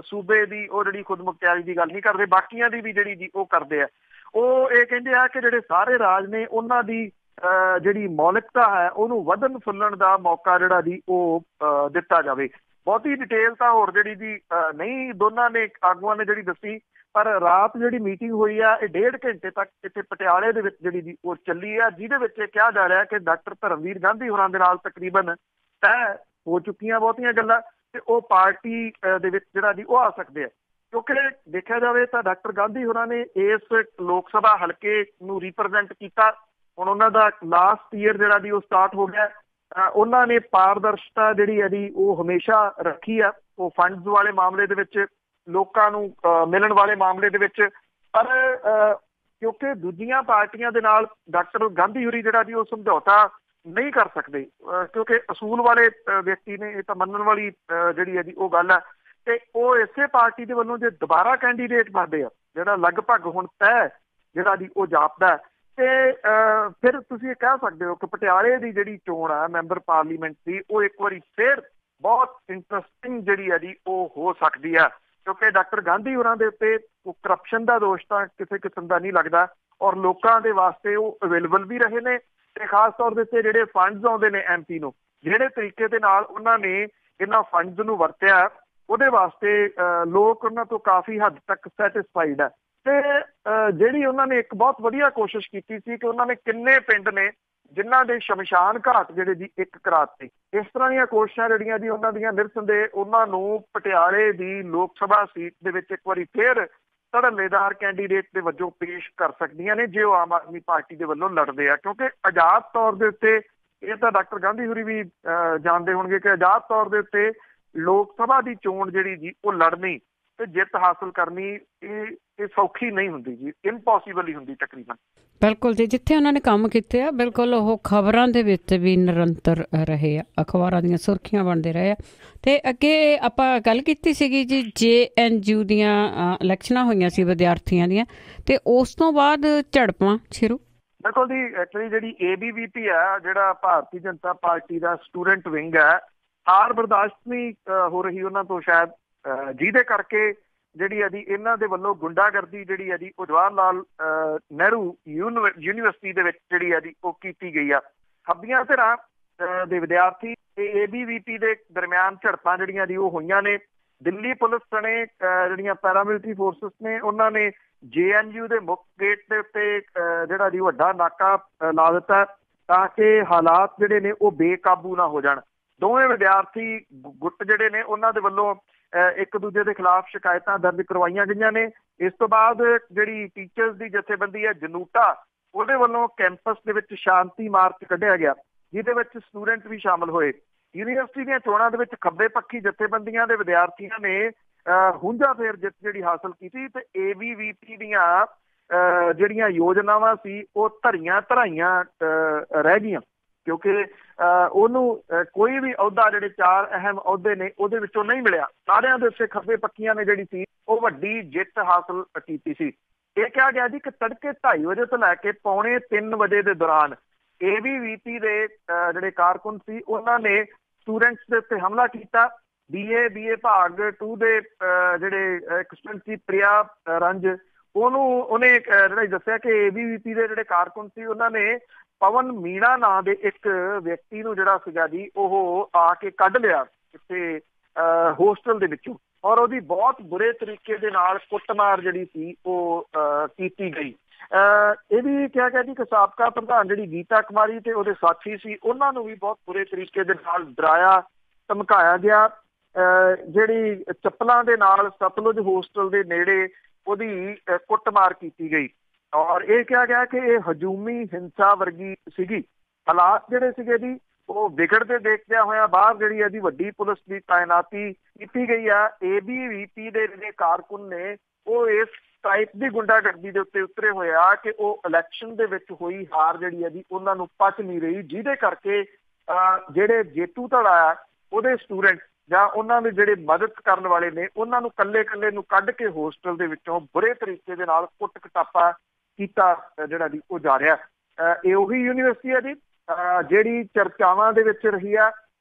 ਸੂਬੇ ਦੀ ਉਹ ਜਿਹੜੀ ਖੁਦ ਮੁਖਤਿਆਰੀ ਦੀ ਗੱਲ ਨਹੀਂ ਕਰਦੇ, ਬਾਕੀਆਂ ਦੀ ਵੀ ਜਿਹੜੀ ਜੀ ਉਹ ਕਰਦੇ ਆ। ਉਹ ਇਹ ਕਹਿੰਦੇ ਆ ਕਿ ਜਿਹੜੇ ਸਾਰੇ ਰਾਜ ਨੇ ਉਹਨਾਂ ਦੀ ਜਿਹੜੀ ਮੌਲਿਕਤਾ ਹੈ ਉਹਨੂੰ ਵਧਣ ਫੁੱਲਣ ਦਾ ਮੌਕਾ ਜਿਹੜਾ ਜੀ ਉਹ ਦਿੱਤਾ ਜਾਵੇ। ਬਹੁਤੀ ਡਿਟੇਲ ਤਾਂ ਹੋਰ ਜਿਹੜੀ ਜੀ ਨਹੀਂ ਦੋਨਾਂ ਨੇ ਆਗੂਆਂ ਨੇ ਜਿਹੜੀ ਦੱਸੀ, ਪਰ ਰਾਤ ਜਿਹੜੀ ਮੀਟਿੰਗ ਹੋਈ ਆ ਇਹ 1.5 ਘੰਟੇ ਤੱਕ ਇੱਥੇ ਪਟਿਆਲੇ ਦੇ ਵਿੱਚ ਜਿਹੜੀ ਜੀ ਉਹ ਚੱਲੀ ਆ, ਜਿਹਦੇ ਵਿੱਚ ਇਹ ਕਿਹਾ ਜਾ ਰਿਹਾ ਕਿ ਡਾਕਟਰ ਧਰਮਵੀਰ ਗਾਂਧੀ ਹੋਰਾਂ ਦੇ ਨਾਲ ਤਕਰੀਬਨ ਤੈਅ ਹੋ ਚੁੱਕੀਆਂ ਬਹੁਤੀਆਂ ਗੱਲਾਂ ਤੇ ਉਹ ਪਾਰਟੀ ਦੇ ਵਿੱਚ ਜਿਹੜਾ ਜੀ ਉਹ ਆ ਸਕਦੇ ਆ। ਕਿਉਂਕਿ ਦੇਖਿਆ ਜਾਵੇ ਤਾਂ ਡਾਕਟਰ ਗਾਂਧੀ ਹੋਰਾਂ ਨੇ ਇਸ ਲੋਕ ਸਭਾ ਹਲਕੇ ਨੂੰ ਰਿਪਰੈਜ਼ੈਂਟ ਕੀਤਾ। ਹੁਣ ਉਹਨਾਂ ਦਾ ਲਾਸਟ ਈਅਰ ਜਿਹੜਾ ਜੀ ਉਹ ਸਟਾਰਟ ਹੋ ਗਿਆ। ਉਹਨਾਂ ਨੇ ਪਾਰਦਰਸ਼ਤਾ ਜਿਹੜੀ ਹੈ ਜੀ ਉਹ ਹਮੇਸ਼ਾ ਰੱਖੀ ਆ, ਉਹ ਫੰਡਸ ਵਾਲੇ ਮਾਮਲੇ ਦੇ ਵਿੱਚ, ਲੋਕਾਂ ਨੂੰ ਮਿਲਣ ਵਾਲੇ ਮਾਮਲੇ ਦੇ ਵਿੱਚ। ਪਰ ਕਿਉਂਕਿ ਦੂਜੀਆਂ ਪਾਰਟੀਆਂ ਦੇ ਨਾਲ ਡਾਕਟਰ ਗਾਂਧੀ ਹੋਰੀ ਜਿਹੜਾ ਜੀ ਉਹ ਸਮਝੌਤਾ ਨਹੀਂ ਕਰ ਸਕਦੇ, ਕਿਉਂਕਿ ਅਸੂਲ ਵਾਲੇ ਵਿਅਕਤੀ ਨੇ, ਇਹ ਤਾਂ ਮੰਨਣ ਵਾਲੀ ਜਿਹੜੀ ਹੈ ਜੀ ਉਹ ਗੱਲ ਹੈ। ਤੇ ਉਹ ਇਸੇ ਪਾਰਟੀ ਦੇ ਵੱਲੋਂ ਜੇ ਦੁਬਾਰਾ ਕੈਂਡੀਡੇਟ ਬਣਦੇ ਆ, ਜਿਹੜਾ ਲਗਭਗ ਹੁਣ ਤੈਅ ਜਿਹੜਾ ਜੀ ਉਹ ਜਾਪਦਾ, ਤੇ ਫਿਰ ਤੁਸੀਂ ਇਹ ਕਹਿ ਸਕਦੇ ਹੋ ਕਿ ਪਟਿਆਲੇ ਦੀ ਜਿਹੜੀ ਚੋਣ ਆ ਮੈਂਬਰ ਪਾਰਲੀਮੈਂਟ ਦੀ, ਉਹ ਇੱਕ ਵਾਰੀ ਫਿਰ ਬਹੁਤ ਇੰਟਰਸਟਿੰਗ ਜਿਹੜੀ ਹੈ ਜੀ ਉਹ ਹੋ ਸਕਦੀ ਆ। ਕਿਉਂਕਿ ਡਾਕਟਰ ਗਾਂਧੀ ਹੋਰਾਂ ਦੇ ਉੱਤੇ ਕਰਪਸ਼ਨ ਦਾ ਦੋਸ਼ ਤਾਂ ਕਿਸੇ ਕਿਸਮ ਦਾ ਨਹੀਂ ਲੱਗਦਾ। ਔਰ ਲੋਕਾਂ ਦੇ ਵਾਸਤੇ ਉਹ ਅਵੇਲੇਬਲ ਵੀ ਰਹੇ ਨੇ। ਤੇ ਖਾਸ ਤੌਰ ਦੇ ਉੱਤੇ ਜਿਹੜੇ ਫੰਡਸ ਆਉਂਦੇ ਨੇ MP ਨੂੰ, ਜਿਹੜੇ ਤਰੀਕੇ ਦੇ ਨਾਲ ਉਹਨਾਂ ਨੇ ਇਹਨਾਂ ਫੰਡਸ ਨੂੰ ਵਰਤਿਆ, ਉਹਦੇ ਵਾਸਤੇ ਲੋਕ ਉਹਨਾਂ ਤੋਂ ਕਾਫੀ ਹੱਦ ਤੱਕ ਸੈਟਿਸਫਾਈਡ ਹੈ। ਤੇ ਜਿਹੜੀ ਉਹਨਾਂ ਨੇ ਇੱਕ ਬਹੁਤ ਵਧੀਆ ਕੋਸ਼ਿਸ਼ ਕੀਤੀ ਸੀ ਕਿ ਉਹਨਾਂ ਨੇ ਕਿੰਨੇ ਪਿੰਡ ਨੇ ਜਿਨ੍ਹਾਂ ਦੇ ਸ਼ਮਸ਼ਾਨ ਘਾਟ ਜਿਹੜੇ ਜੀ ਇੱਕ ਕਰਾਤੇ। ਇਸ ਤਰ੍ਹਾਂ ਦੀਆਂ ਕੋਸ਼ਿਸ਼ਾਂ ਜਿਹੜੀਆਂ ਜੀ ਉਹਨਾਂ ਦੀਆਂ ਨਿਰਸੰਦੇਹ ਉਹਨਾਂ ਨੂੰ ਪਟਿਆਲੇ ਦੀ ਲੋਕ ਸਭਾ ਸੀਟ ਦੇ ਵਿੱਚ ਇੱਕ ਵਾਰੀ ਫੇਰ ਧੜੱਲੇਦਾਰ ਕੈਂਡੀਡੇਟ ਦੇ ਵਜੋਂ ਪੇਸ਼ ਕਰ ਸਕਦੀਆਂ ਨੇ ਜੇ ਉਹ ਆਮ ਆਦਮੀ ਪਾਰਟੀ ਦੇ ਵੱਲੋਂ ਲੜਦੇ ਆ। ਕਿਉਂਕਿ ਆਜ਼ਾਦ ਤੌਰ ਦੇ ਉੱਤੇ, ਇਹ ਤਾਂ ਡਾਕਟਰ ਗਾਂਧੀ ਹੋਰੀ ਵੀ ਜਾਣਦੇ ਹੋਣਗੇ ਕਿ ਆਜ਼ਾਦ ਤੌਰ ਦੇ ਉੱਤੇ ਲੋਕ ਸਭਾ ਦੀ ਚੋਣ ਜਿਹੜੀ ਜੀ ਉਹ ਲੜਨੀ ਤੇ ਜਿੱਤ ਹਾਸਲ ਕਰਨੀ ਇਹ ਸੌਖੀ ਨਹੀਂ ਹੁੰਦੀ ਜੀ, ਇੰਪੋਸੀਬਲ ਹੀ ਹੁੰਦੀ ਤਕਰੀਬਨ। ਬਿਲਕੁਲ ਜੀ, ਜਿੱਥੇ ਉਹਨਾਂ ਨੇ ਕੰਮ ਕੀਤੇ ਆ ਬਿਲਕੁਲ ਉਹ ਖਬਰਾਂ ਦੇ ਵਿੱਚ ਵੀ ਨਿਰੰਤਰ ਰਹੇ ਆ, ਅਖਬਾਰਾਂ ਦੀਆਂ ਸੁਰਖੀਆਂ ਬਣਦੇ ਰਹੇ ਆ। ਤੇ ਅੱਗੇ ਆਪਾਂ ਗੱਲ ਕੀਤੀ ਸੀਗੀ ਜੀ JNU ਦੀਆਂ ਇਲੈਕਸ਼ਨਾਂ ਹੋਈਆਂ ਸੀ ਵਿਦਿਆਰਥੀਆਂ ਦੀਆਂ, ਤੇ ਉਸ ਤੋਂ ਬਾਅਦ ਝੜਪਾਂ ਸ਼ੁਰੂ। ਬਿਲਕੁਲ ਜੀ, ਐਕਚੁਅਲੀ ਜਿਹੜੀ ABVP ਆ, ਜਿਹੜਾ ਭਾਰਤੀ ਜਨਤਾ ਪਾਰਟੀ ਦਾ ਸਟੂਡੈਂਟ ਵਿੰਗ ਹੈ, ਹਾਰ ਬਰਦਾਸ਼ਤ ਨਹੀਂ ਹੋ ਰਹੀ ਉਹਨਾਂ ਤੋਂ ਸ਼ਾਇਦ, ਜਿਹਦੇ ਕਰਕੇ ਜਿਹੜੀ ਹੈ ਜੀ ਇਹਨਾਂ ਦੇ ਵੱਲੋਂ ਗੁੰਡਾਗਰਦੀ ਜਿਹੜੀ ਹੈ ਜੀ ਉਹ ਜਵਾਹਰ ਲਾਲ ਨਹਿਰੂ ਯੂਨੀਵਰਸਿਟੀ ਦੇ ਵਿੱਚ ਜਿਹੜੀ ਹੈ ਜੀ ਉਹ ਕੀਤੀ ਗਈ ਆ। ਖੱਬੀਆਂ ਧਿਰਾਂ ਦੇ ਵਿਦਿਆਰਥੀ ਤੇ ABVP ਦੇ ਦਰਮਿਆਨ ਝੜਪਾਂ ਜਿਹੜੀਆਂ ਜੀ ਉਹ ਹੋਈਆਂ ਨੇ। ਦਿੱਲੀ ਪੁਲਿਸ ਸਣੇ ਜਿਹੜੀਆਂ ਪੈਰਾਮਿਲਟਰੀ ਫੋਰਸਿਸ ਨੇ ਉਹਨਾਂ ਨੇ JNU ਦੇ ਮੁੱਖ ਗੇਟ ਦੇ ਉੱਤੇ ਜਿਹੜਾ ਜੀ ਵੱਡਾ ਨਾਕਾ ਲਾ ਦਿੱਤਾ ਤਾਂ ਕਿ ਹਾਲਾਤ ਜਿਹੜੇ ਨੇ ਉਹ ਬੇਕਾਬੂ ਨਾ ਹੋ ਜਾਣ। ਦੋਵੇਂ ਵਿਦਿਆਰਥੀ ਗੁੱਟ ਜਿਹੜੇ ਨੇ ਉਹਨਾਂ ਦੇ ਵੱਲੋਂ ਇੱਕ ਦੂਜੇ ਦੇ ਖਿਲਾਫ ਸ਼ਿਕਾਇਤਾਂ ਦਰਜ ਕਰਵਾਈਆਂ ਗਈਆਂ ਨੇ। ਇਸ ਤੋਂ ਬਾਅਦ ਜਿਹੜੀ ਟੀਚਰਸ ਦੀ ਜਥੇਬੰਦੀ ਹੈ ਜਨੂਟਾ, ਉਹਦੇ ਵੱਲੋਂ ਕੈਂਪਸ ਦੇ ਵਿੱਚ ਸ਼ਾਂਤੀ ਮਾਰਚ ਕੱਢਿਆ ਗਿਆ, ਜਿਹਦੇ ਵਿੱਚ ਸਟੂਡੈਂਟ ਵੀ ਸ਼ਾਮਲ ਹੋਏ। ਯੂਨੀਵਰਸਿਟੀ ਦੀਆਂ ਚੋਣਾਂ ਦੇ ਵਿੱਚ ਖੱਬੇ ਪੱਖੀ ਜਥੇਬੰਦੀਆਂ ਦੇ ਵਿਦਿਆਰਥੀਆਂ ਨੇ ਹੁੰਝਾ ਫੇਰ ਜਿੱਤ ਜਿਹੜੀ ਹਾਸਲ ਕੀਤੀ ਤੇ ABVP ਦੀਆਂ ਜਿਹੜੀਆਂ ਯੋਜਨਾਵਾਂ ਸੀ ਉਹ ਧਰੀਆਂ ਧਰਾਈਆਂ ਰਹਿ ਗਈਆਂ, ਕਿਉਂਕਿ ਉਹਨੂੰ ਕੋਈ ਵੀ ਅਹੁਦਾ, ਜਿਹੜੇ 4 ਅਹਿਮ ਅਹੁਦੇ ਨੇ ਉਹਦੇ ਵਿੱਚੋਂ ਨਹੀਂ ਮਿਲਿਆ। ਸਾਰਿਆਂ ਦੇ ਉੱਤੇ ਖੱਬੇ ਪੱਖੀਆਂ ਨੇ ਜਿਹੜੀ ਸੀ ਉਹ ਵੱਡੀ ਜਿੱਤ ਹਾਸਲ ਕੀਤੀ ਸੀ। ਇਹ ਕਿਹਾ ਗਿਆ ਜੀ ਕਿ ਤੜਕੇ 2:30 ਵਜੇ ਤੋਂ ਲੈ ਕੇ ਪੌਣੇ 3 ਵਜੇ ਦੇ ਦੌਰਾਨ ABVP ਦੇ ਜਿਹੜੇ ਕਾਰਕੁਨ ਸੀ ਉਹਨਾਂ ਨੇ ਸਟੂਡੈਂਟਸ ਦੇ ਉੱਤੇ ਹਮਲਾ ਕੀਤਾ। BA ਭਾਗ 2 ਦੇ ਜਿਹੜੇ ਇੱਕ ਸਟੂਡੈਂਟ ਸੀ ਪ੍ਰਿਆ ਰੰਜ, ਉਹਨੇ ਜਿਹੜਾ ਦੱਸਿਆ ਕਿ ABVP ਦੇ ਜਿਹੜੇ ਕਾਰਕੁਨ ਸੀ ਉਹਨਾਂ ਨੇ ਪਵਨ ਮੀਣਾ ਨਾਂ ਦੇ ਇੱਕ ਵਿਅਕਤੀ ਨੂੰ ਜਿਹੜਾ ਸੀਗਾ ਜੀ ਉਹ ਆ ਕੇ ਕੱਢ ਲਿਆ ਕਿਸੇ ਹੋਸਟਲ ਦੇ ਵਿੱਚੋਂ, ਔਰ ਉਹਦੀ ਬਹੁਤ ਬੁਰੇ ਤਰੀਕੇ ਦੇ ਨਾਲ ਕੁੱਟਮਾਰ ਜਿਹੜੀ ਸੀ ਉਹ ਕੀਤੀ ਗਈ। ਇਹ ਵੀ ਕਿਹਾ ਗਿਆ ਜੀ ਕਿ ਸਾਬਕਾ ਪ੍ਰਧਾਨ ਜਿਹੜੀ ਗੀਤਾ ਕੁਮਾਰੀ ਤੇ ਉਹਦੇ ਸਾਥੀ ਸੀ ਉਹਨਾਂ ਨੂੰ ਵੀ ਬਹੁਤ ਬੁਰੇ ਤਰੀਕੇ ਦੇ ਨਾਲ ਡਰਾਇਆ ਧਮਕਾਇਆ ਗਿਆ। ਜਿਹੜੀ ਚੱਪਲਾਂ ਦੇ ਨਾਲ ਸਤਲੁਜ ਹੋਸਟਲ ਦੇ ਨੇੜੇ ਉਹਦੀ ਕੁੱਟਮਾਰ ਕੀਤੀ ਗਈ, ਔਰ ਇਹ ਕਿਹਾ ਗਿਆ ਕਿ ਇਹ ਹਜੂਮੀ ਹਿੰਸਾ ਵਰਗੀ ਸੀਗੀ। ਹਾਲਾਤ ਜਿਹੜੇ ਸੀਗੇ ਜੀ ਉਹ ਵਿਗੜਦੇ ਦੇਖਦਿਆਂ ਹੋਇਆ ਬਾਹਰ ਜਿਹੜੀ ਹੈ ਜੀ ਵੱਡੀ ਪੁਲਿਸ ਦੀ ਤਾਇਨਾਤੀ ਕੀਤੀ ਗਈ ਆ। ABVP ਦੇ ਜਿਹੜੇ ਕਾਰਕੁਨ ਨੇ ਉਹ ਇਸ ਟਾਈਪ ਦੀ ਗੁੰਡਾਗਰਦੀ ਦੇ ਉੱਤੇ ਉਤਰੇ ਹੋਏ ਆ ਕਿ ਉਹ ਇਲੈਕਸ਼ਨ ਦੇ ਵਿੱਚ ਹੋਈ ਹਾਰ ਜਿਹੜੀ ਹੈ ਜੀ ਉਹਨਾਂ ਨੂੰ ਪਚ ਨਹੀਂ ਰਹੀ, ਜਿਹਦੇ ਕਰਕੇ ਜਿਹੜੇ ਜੇਤੂ ਧੜਾ ਆ ਉਹਦੇ ਸਟੂਡੈਂਟ ਜਾਂ ਉਹਨਾਂ ਦੇ ਜਿਹੜੇ ਮਦਦ ਕਰਨ ਵਾਲੇ ਨੇ ਉਹਨਾਂ ਨੂੰ ਕੱਲੇ ਨੂੰ ਕੱਢ ਕੇ ਹੋਸਟਲ ਦੇ ਵਿੱਚੋਂ ਬੁਰੇ ਤਰੀਕੇ ਦੇ ਨਾਲ ਕੁੱਟ ਕਟਾਪਾ ਕੀਤਾ ਜਿਹੜਾ ਜੀ ਉਹ ਜਾ ਰਿਹਾ। ਇਹ ਉਹੀ ਯੂਨੀਵਰਸਿਟੀ ਹੈ ਜੀ ਜਿਹੜੀ ਚਰਚਾਵਾਂ ਦੇ ਵਿੱਚ ਰਹੀ ਆ,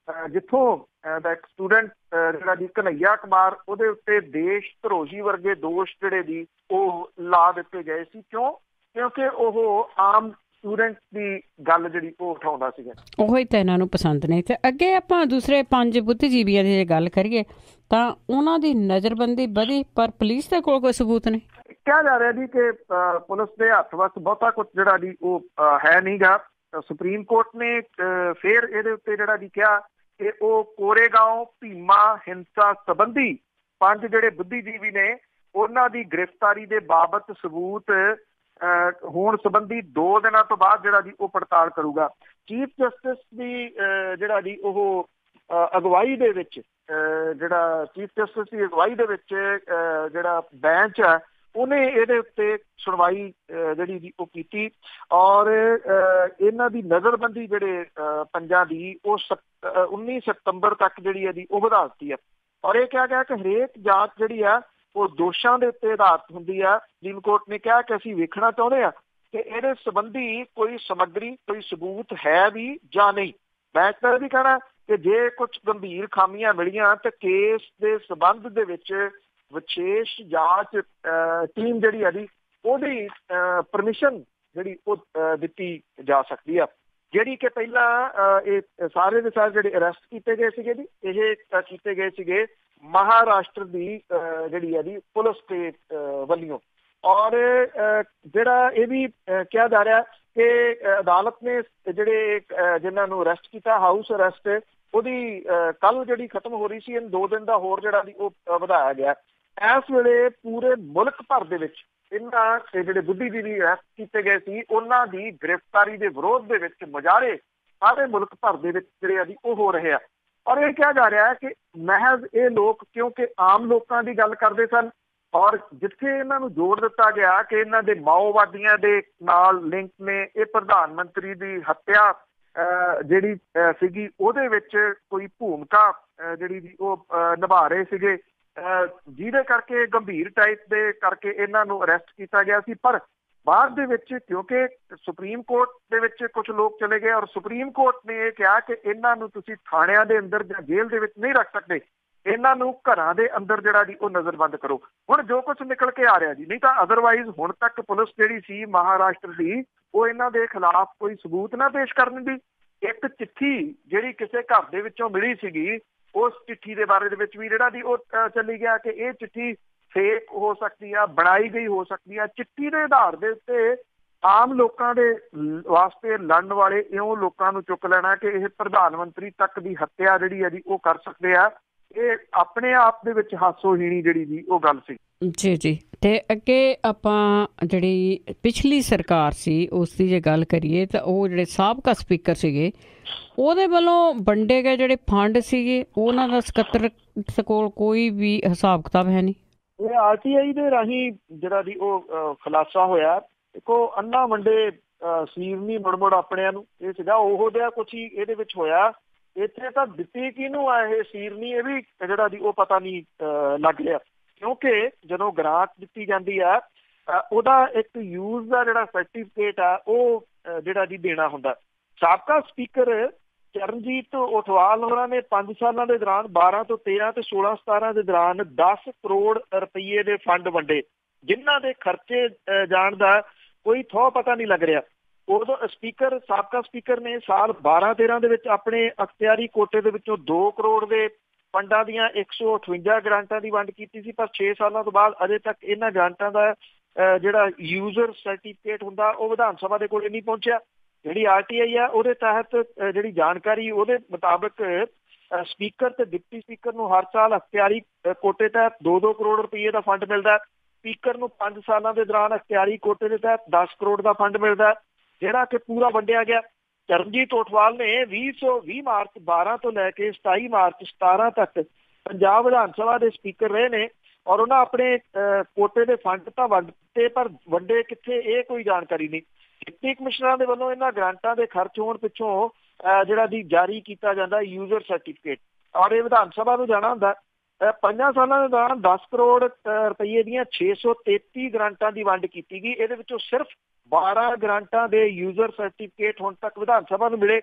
ਜਿੱਥੋਂ ਦਾ ਇੱਕ ਸਟੂਡੈਂਟ ਜਿਹੜਾ ਜੀ ਕਨਈਆ ਕੁਮਾਰ, ਉਹਦੇ ਉੱਤੇ ਦੇਸ਼ ਧਰੋਹੀ ਵਰਗੇ ਦੋਸ਼ ਜਿਹੜੇ ਜੀ ਉਹ ਲਾ ਦਿੱਤੇ ਗਏ ਸੀ। ਕਿਉਂਕਿ ਉਹ ਆਮ ਸਟੂਡੈਂਟ ਦੀ ਗੱਲ ਜਿਹੜੀ ਉਹ ਉਠਾਉਂਦਾ ਸੀਗਾ। ਉਹੀ ਤਾਂ ਇਹਨਾਂ ਨੂੰ ਪਸੰਦ ਨਹੀਂ। ਤੇ ਅੱਗੇ ਆਪਾਂ ਦੂਸਰੇ 5 ਬੁੱਧੀਜੀਵੀਆਂ ਦੀ ਜੇ ਗੱਲ ਕਰੀਏ ਤਾਂ ਉਹਨਾਂ ਦੀ ਨਜ਼ਰਬੰਦੀ ਵਧੀ, ਪਰ ਪੁਲਿਸ ਦੇ ਕੋਲ ਕੋਈ ਸਬੂਤ ਨਹੀਂ। ਕਿਹਾ ਜਾ ਰਿਹਾ ਜੀ ਕਿ ਪੁਲਿਸ ਦੇ ਹੱਥ ਵਿੱਚ ਬਹੁਤਾ ਕੁਝ ਜਿਹੜਾ ਜੀ ਉਹ ਹੈ ਨਹੀਂ ਗਾ। ਸੁਪਰੀਮ ਕੋਰਟ ਨੇ ਫਿਰ ਇਹਦੇ ਉੱਤੇ ਜਿਹੜਾ ਜੀ ਕਿਹਾ ਕਿ ਉਹ ਕੋਰੇਗਾਂਵ ਭੀਮਾ ਹਿੰਸਾ ਸੰਬੰਧੀ 5 ਜਿਹੜੇ ਬੁੱਧੀਜੀਵੀ ਨੇ ਉਹਨਾਂ ਦੀ ਗ੍ਰਿਫਤਾਰੀ ਦੇ ਬਾਬਤ ਸਬੂਤ ਹੋਣ ਸੰਬੰਧੀ 2 ਦਿਨਾਂ ਤੋਂ ਬਾਅਦ ਜਿਹੜਾ ਜੀ ਉਹ ਪੜਤਾਲ ਕਰੂਗਾ। ਚੀਫ ਜਸਟਿਸ ਦੀ ਜਿਹੜਾ ਜੀ ਉਹ ਅਗਵਾਈ ਦੇ ਵਿੱਚ ਜਿਹੜਾ ਚੀਫ ਜਸਟਿਸ ਦੀ ਅਗਵਾਈ ਦੇ ਵਿੱਚ ਜਿਹੜਾ ਬੈਂਚ ਹੈ ਉਹਨੇ ਇਹਦੇ ਉੱਤੇ ਸੁਣਵਾਈ ਜਿਹੜੀ ਜੀ ਉਹ ਕੀਤੀ, ਔਰ ਇਹਨਾਂ ਦੀ ਨਜ਼ਰਬੰਦੀ ਜਿਹੜੇ 5 ਦੀ ਉਹ 19 ਸਤੰਬਰ ਤੱਕ ਜਿਹੜੀ ਹੈ ਜੀ ਉਹ ਵਧਾ ਦਿੱਤੀ ਹੈ। ਔਰ ਇਹ ਕਿਹਾ ਗਿਆ ਕਿ ਹਰੇਕ ਜਾਂਚ ਜਿਹੜੀ ਆ ਉਹ ਦੋਸ਼ਾਂ ਦੇ ਉੱਤੇ ਆਧਾਰਿਤ ਹੁੰਦੀ ਆ। ਸੁਪਰੀਮ ਕੋਰਟ ਨੇ ਕਿਹਾ ਕਿ ਅਸੀਂ ਵੇਖਣਾ ਚਾਹੁੰਦੇ ਹਾਂ ਕਿ ਇਹਦੇ ਸੰਬੰਧੀ ਕੋਈ ਸਮੱਗਰੀ, ਕੋਈ ਸਬੂਤ ਹੈ ਵੀ ਜਾਂ ਨਹੀਂ। ਬੈਂਚ ਦਾ ਵੀ ਕਹਿਣਾ ਕਿ ਜੇ ਕੁਝ ਗੰਭੀਰ ਖਾਮੀਆਂ ਮਿਲੀਆਂ ਤੇ ਕੇਸ ਦੇ ਸੰਬੰਧ ਦੇ ਵਿੱਚ ਵਿਸ਼ੇਸ਼ ਜਾਂਚ ਟੀਮ ਜਿਹੜੀ ਹੈ ਜੀ ਉਹਦੀ ਪਰਮਿਸ਼ਨ ਜਿਹੜੀ ਉਹ ਦਿੱਤੀ ਜਾ ਸਕਦੀ ਆ। ਜਿਹੜੀ ਕਿ ਪਹਿਲਾਂ ਇਹ ਸਾਰੇ ਦੇ ਸਾਰੇ ਜਿਹੜੇ ਅਰੈਸਟ ਕੀਤੇ ਗਏ ਸੀਗੇ ਜੀ, ਇਹ ਕੀਤੇ ਗਏ ਸੀਗੇ ਮਹਾਰਾਸ਼ਟਰ ਦੀ ਜਿਹੜੀ ਹੈ ਜੀ ਪੁਲਿਸ ਦੇ ਵੱਲੋਂ। ਔਰ ਜਿਹੜਾ ਇਹ ਵੀ ਕਿਹਾ ਜਾ ਰਿਹਾ ਕਿ ਅਦਾਲਤ ਨੇ ਜਿਹੜੇ ਜਿਨ੍ਹਾਂ ਨੂੰ ਅਰੈਸਟ ਕੀਤਾ, ਹਾਊਸ ਅਰੈਸਟ, ਉਹਦੀ ਕੱਲ ਜਿਹੜੀ ਖਤਮ ਹੋ ਰਹੀ ਸੀ, ਇਹਨੂੰ 2 ਦਿਨ ਦਾ ਹੋਰ ਜਿਹੜਾ ਉਹ ਵਧਾਇਆ ਗਿਆ। ਇਸ ਵੇਲੇ ਪੂਰੇ ਮੁਲਕ ਭਰ ਦੇ ਵਿੱਚ ਇਹਨਾਂ ਜਿਹੜੇ ਬੁੱਧੀਜੀਵੀ ਅਰੈਸਟ ਕੀਤੇ ਗਏ ਸੀ, ਉਹਨਾਂ ਦੀ ਗ੍ਰਿਫਤਾਰੀ ਦੇ ਵਿਰੋਧ ਦੇ ਵਿੱਚ ਮੁਜ਼ਾਹਰੇ ਸਾਰੇ ਮੁਲਕ ਭਰ ਦੇ ਵਿੱਚ ਜਿਹੜੇ ਆ ਜੀ ਉਹ ਹੋ ਰਹੇ ਆ। ਔਰ ਇਹ ਕਿਹਾ ਜਾ ਰਿਹਾ ਹੈ ਕਿ ਮਹਿਜ਼ ਇਹ ਲੋਕ ਕਿਉਂਕਿ ਆਮ ਲੋਕਾਂ ਦੀ ਗੱਲ ਕਰਦੇ ਸਨ, ਔਰ ਜਿੱਥੇ ਇਹਨਾਂ ਨੂੰ ਜੋੜ ਦਿੱਤਾ ਗਿਆ ਕਿ ਇਹਨਾਂ ਦੇ ਮਾਓਵਾਦੀਆਂ ਦੇ ਨਾਲ ਲਿੰਕ ਨੇ, ਇਹ ਪ੍ਰਧਾਨ ਮੰਤਰੀ ਦੀ ਹੱਤਿਆ ਜਿਹੜੀ ਸੀਗੀ ਉਹਦੇ ਵਿੱਚ ਕੋਈ ਭੂਮਿਕਾ ਜਿਹੜੀ ਉਹ ਨਿਭਾ ਰਹੇ ਸੀਗੇ, ਜਿਹਦੇ ਕਰਕੇ ਗੰਭੀਰ ਟਾਈਪ ਦੇ ਕਰਕੇ ਇਹਨਾਂ ਨੂੰ ਅਰੈਸਟ ਕੀਤਾ ਗਿਆ ਸੀ। ਪਰ ਬਾਅਦ ਦੇ ਵਿੱਚ ਕਿਉਂਕਿ ਸੁਪਰੀਮ ਕੋਰਟ ਦੇ ਵਿੱਚ ਕੁਝ ਲੋਕ ਚਲੇ ਗਏ, ਔਰ ਸੁਪਰੀਮ ਕੋਰਟ ਨੇ ਇਹ ਕਿਹਾ ਕਿ ਇਹਨਾਂ ਨੂੰ ਤੁਸੀਂ ਥਾਣਿਆਂ ਦੇ ਅੰਦਰ ਜਾਂ ਜੇਲ੍ਹ ਦੇ ਵਿੱਚ ਨਹੀਂ ਰੱਖ ਸਕਦੇ, ਇਹਨਾਂ ਨੂੰ ਘਰਾਂ ਦੇ ਅੰਦਰ ਜਿਹੜਾ ਜੀ ਉਹ ਨਜ਼ਰਬੰਦ ਕਰੋ। ਹੁਣ ਜੋ ਕੁਝ ਨਿਕਲ ਕੇ ਆ ਰਿਹਾ ਜੀ, ਨਹੀਂ ਤਾਂ ਅਦਰਵਾਈਜ਼ ਹੁਣ ਤੱਕ ਪੁਲਿਸ ਜਿਹੜੀ ਸੀ ਮਹਾਰਾਸ਼ਟਰ ਦੀ, ਉਹ ਇਹਨਾਂ ਦੇ ਖਿਲਾਫ ਕੋਈ ਸਬੂਤ ਨਾ ਪੇਸ਼ ਕਰਨ ਦੀ। ਇੱਕ ਚਿੱਠੀ ਜਿਹੜੀ ਕਿਸੇ ਘਰ ਦੇ ਵਿੱਚੋਂ ਮਿਲੀ ਸੀਗੀ, ਉਸ ਚਿੱਠੀ ਦੇ ਬਾਰੇ ਦੇ ਵਿੱਚ ਵੀ ਜਿਹੜਾ ਦੀ ਉਹ ਚੱਲੀ ਗਿਆ ਕਿ ਇਹ ਚਿੱਠੀ ਫੇਕ ਹੋ ਸਕਦੀ ਆ, ਬਣਾਈ ਗਈ ਹੋ ਸਕਦੀ ਆ। ਚਿੱਠੀ ਦੇ ਆਧਾਰ ਦੇ ਉੱਤੇ ਆਮ ਲੋਕਾਂ ਦੇ ਵਾਸਤੇ ਲੜਨ ਵਾਲੇ ਇਉਂ ਲੋਕਾਂ ਨੂੰ ਚੁੱਕ ਲੈਣਾ ਕਿ ਇਹ ਪ੍ਰਧਾਨ ਮੰਤਰੀ ਤੱਕ ਦੀ ਹੱਤਿਆ ਜਿਹੜੀ ਹੈ ਜੀ ਉਹ ਕਰ ਸਕਦੇ ਆ, ਇਹ ਆਪਣੇ ਆਪ ਦੇ ਵਿੱਚ ਹਾਸੋਹੀਣੀ ਜਿਹੜੀ ਜੀ ਉਹ ਗੱਲ ਸੀ। ਜੀ ਜੀ। ਤੇ ਅੱਗੇ ਆਪਾਂ ਜਿਹੜੀ ਪਿਛਲੀ ਸਰਕਾਰ ਸੀ ਉਸ ਦੀ ਜੇ ਗੱਲ ਕਰੀਏ ਤਾਂ ਉਹ ਜਿਹੜੇ ਸਾਬਕਾ ਸਪੀਕਰ ਸੀਗੇ ਉਹਦੇ ਵੱਲੋਂ ਵੰਡੇ ਗਏ ਜਿਹੜੇ ਫੰਡ ਸੀਗੇ ਉਹਨਾਂ ਦਾ ਸਕੱਤਰ ਕੋਲ ਕੋਈ ਵੀ ਹਿਸਾਬ ਕਿਤਾਬ ਹੈ ਨਹੀਂ। ਇਹ RTI ਦੇ ਰਾਹੀਂ ਜਿਹੜਾ ਜੀ ਉਹ ਖੁਲਾਸਾ ਹੋਇਆ। ਦੇਖੋ ਅੰਨਾ ਵੰਡੇ ਸੀਰ ਨਹੀਂ ਮੁੜ ਆਪਣਿਆਂ ਨੂੰ, ਇਹ ਸੀਗਾ ਉਹੋ ਜਿਹਾ ਕੁਛ ਹੀ ਇਹਦੇ ਵਿੱਚ ਹੋਇਆ। ਇੱਥੇ ਤਾਂ ਦਿੱਤੀ ਕਿਹਨੂੰ ਆ ਇਹ ਸੀਰਨੀ, ਇਹ ਵੀ ਜਿਹੜਾ ਜੀ ਉਹ ਪਤਾ ਨਹੀਂ ਲੱਗ ਰਿਹਾ, ਕਿਉਂਕਿ ਜਦੋਂ ਗ੍ਰਾਂਟ ਦਿੱਤੀ ਜਾਂਦੀ ਆ ਉਹਦਾ ਇੱਕ ਯੂਜ਼ ਦਾ ਜਿਹੜਾ ਸਰਟੀਫਿਕੇਟ ਆ ਉਹ ਜਿਹੜਾ ਜੀ ਦੇਣਾ ਹੁੰਦਾ। ਸਾਬਕਾ ਸਪੀਕਰ ਚਰਨਜੀਤ ਓਠਵਾਲ ਹੋਰਾਂ ਨੇ 5 ਸਾਲਾਂ ਦੇ ਦੌਰਾਨ 12 ਤੋਂ 13 ਤੇ 16-17 ਦੇ ਦੌਰਾਨ 10 ਕਰੋੜ ਰੁਪਈਏ ਦੇ ਫੰਡ ਵੰਡੇ, ਜਿਨ੍ਹਾਂ ਦੇ ਖਰਚੇ ਜਾਣ ਦਾ ਕੋਈ ਥੋਹ ਪਤਾ ਨਹੀਂ ਲੱਗ ਰਿਹਾ। ਉਦੋਂ ਸਾਬਕਾ ਸਪੀਕਰ ਨੇ ਸਾਲ 12-13 ਦੇ ਵਿੱਚ ਆਪਣੇ ਅਖਤਿਆਰੀ ਕੋਟੇ ਦੇ ਵਿੱਚੋਂ 2 ਕਰੋੜ ਦੇ ਫੰਡਾਂ ਦੀਆਂ 158 ਗ੍ਰਾਂਟਾਂ ਦੀ ਵੰਡ ਕੀਤੀ ਸੀ। ਪਰ 6 ਸਾਲਾਂ ਤੋਂ ਬਾਅਦ ਅਜੇ ਤੱਕ ਇਹਨਾਂ ਗ੍ਰਾਂਟਾਂ ਦਾ ਜਿਹੜਾ ਯੂਜ਼ਰ ਸਰਟੀਫਿਕੇਟ ਹੁੰਦਾ ਉਹ ਵਿਧਾਨ ਸਭਾ ਦੇ ਕੋਲ ਨਹੀਂ ਪਹੁੰਚਿਆ। ਜਿਹੜੀ RTI ਆ ਉਹਦੇ ਤਹਿਤ ਜਿਹੜੀ ਜਾਣਕਾਰੀ ਉਹਦੇ ਮੁਤਾਬਕ ਸਪੀਕਰ ਤੇ ਡਿਪਟੀ ਸਪੀਕਰ ਨੂੰ ਹਰ ਸਾਲ ਅਖਤਿਆਰੀ ਕੋਟੇ ਤਹਿਤ 2-2 ਕਰੋੜ ਰੁਪਈਏ ਦਾ ਫੰਡ ਮਿਲਦਾ। ਸਪੀਕਰ ਨੂੰ 5 ਸਾਲਾਂ ਦੇ ਦੌਰਾਨ ਅਖਤਿਆਰੀ ਕੋਟੇ ਦੇ ਤਹਿਤ 10 ਕਰੋੜ ਦਾ ਫੰਡ ਮਿਲਦਾ, ਜਿਹੜਾ ਕਿ ਪੂਰਾ ਵੰਡਿਆ ਗਿਆ। ਚਰਨਜੀਤ ਓਠਵਾਲ ਨੇ 20 ਮਾਰਚ 12 ਤੋਂ ਲੈ ਕੇ 27 ਮਾਰਚ 17 ਤੱਕ ਪੰਜਾਬ ਵਿਧਾਨ ਸਭਾ ਦੇ ਸਪੀਕਰ ਰਹੇ ਨੇ, ਔਰ ਉਹਨਾਂ ਆਪਣੇ ਕੋਟੇ ਦੇ ਫੰਡ ਤਾਂ ਵੰਡੇ, ਪਰ ਵੰਡੇ ਕਿੱਥੇ ਇਹ ਕੋਈ ਜਾਣਕਾਰੀ ਨਹੀਂ। ਡਿਪਟੀ ਕਮਿਸ਼ਨਰਾਂ ਦੇ ਵੱਲੋਂ ਇਹਨਾਂ ਗ੍ਰਾਂਟਾਂ ਦੇ ਖਰਚ ਹੋਣ ਪਿੱਛੋਂ ਜਿਹੜਾ ਦੀ ਜਾਰੀ ਕੀਤਾ ਜਾਂਦਾ ਯੂਜ਼ਰ ਸਰਟੀਫਿਕੇਟ, ਔਰ ਇਹ ਵਿਧਾਨ ਸਭਾ ਨੂੰ ਜਾਣਾ ਹੁੰਦਾ। 5 ਸਾਲਾਂ ਦੇ ਦੌਰਾਨ 10 ਕਰੋੜ ਰੁਪਈਏ ਦੀਆਂ 633 ਗ੍ਰਾਂਟਾਂ ਦੀ ਵੰਡ ਕੀਤੀ ਗਈ। ਇਹਦੇ ਵਿੱਚੋਂ ਸਿਰਫ 12 ਗ੍ਰਾਂਟਾਂ ਦੇ ਯੂਜ਼ਰ ਸਰਟੀਫਿਕੇਟ ਹੁਣ ਤੱਕ ਵਿਧਾਨ ਸਭਾ ਨੂੰ ਮਿਲੇ।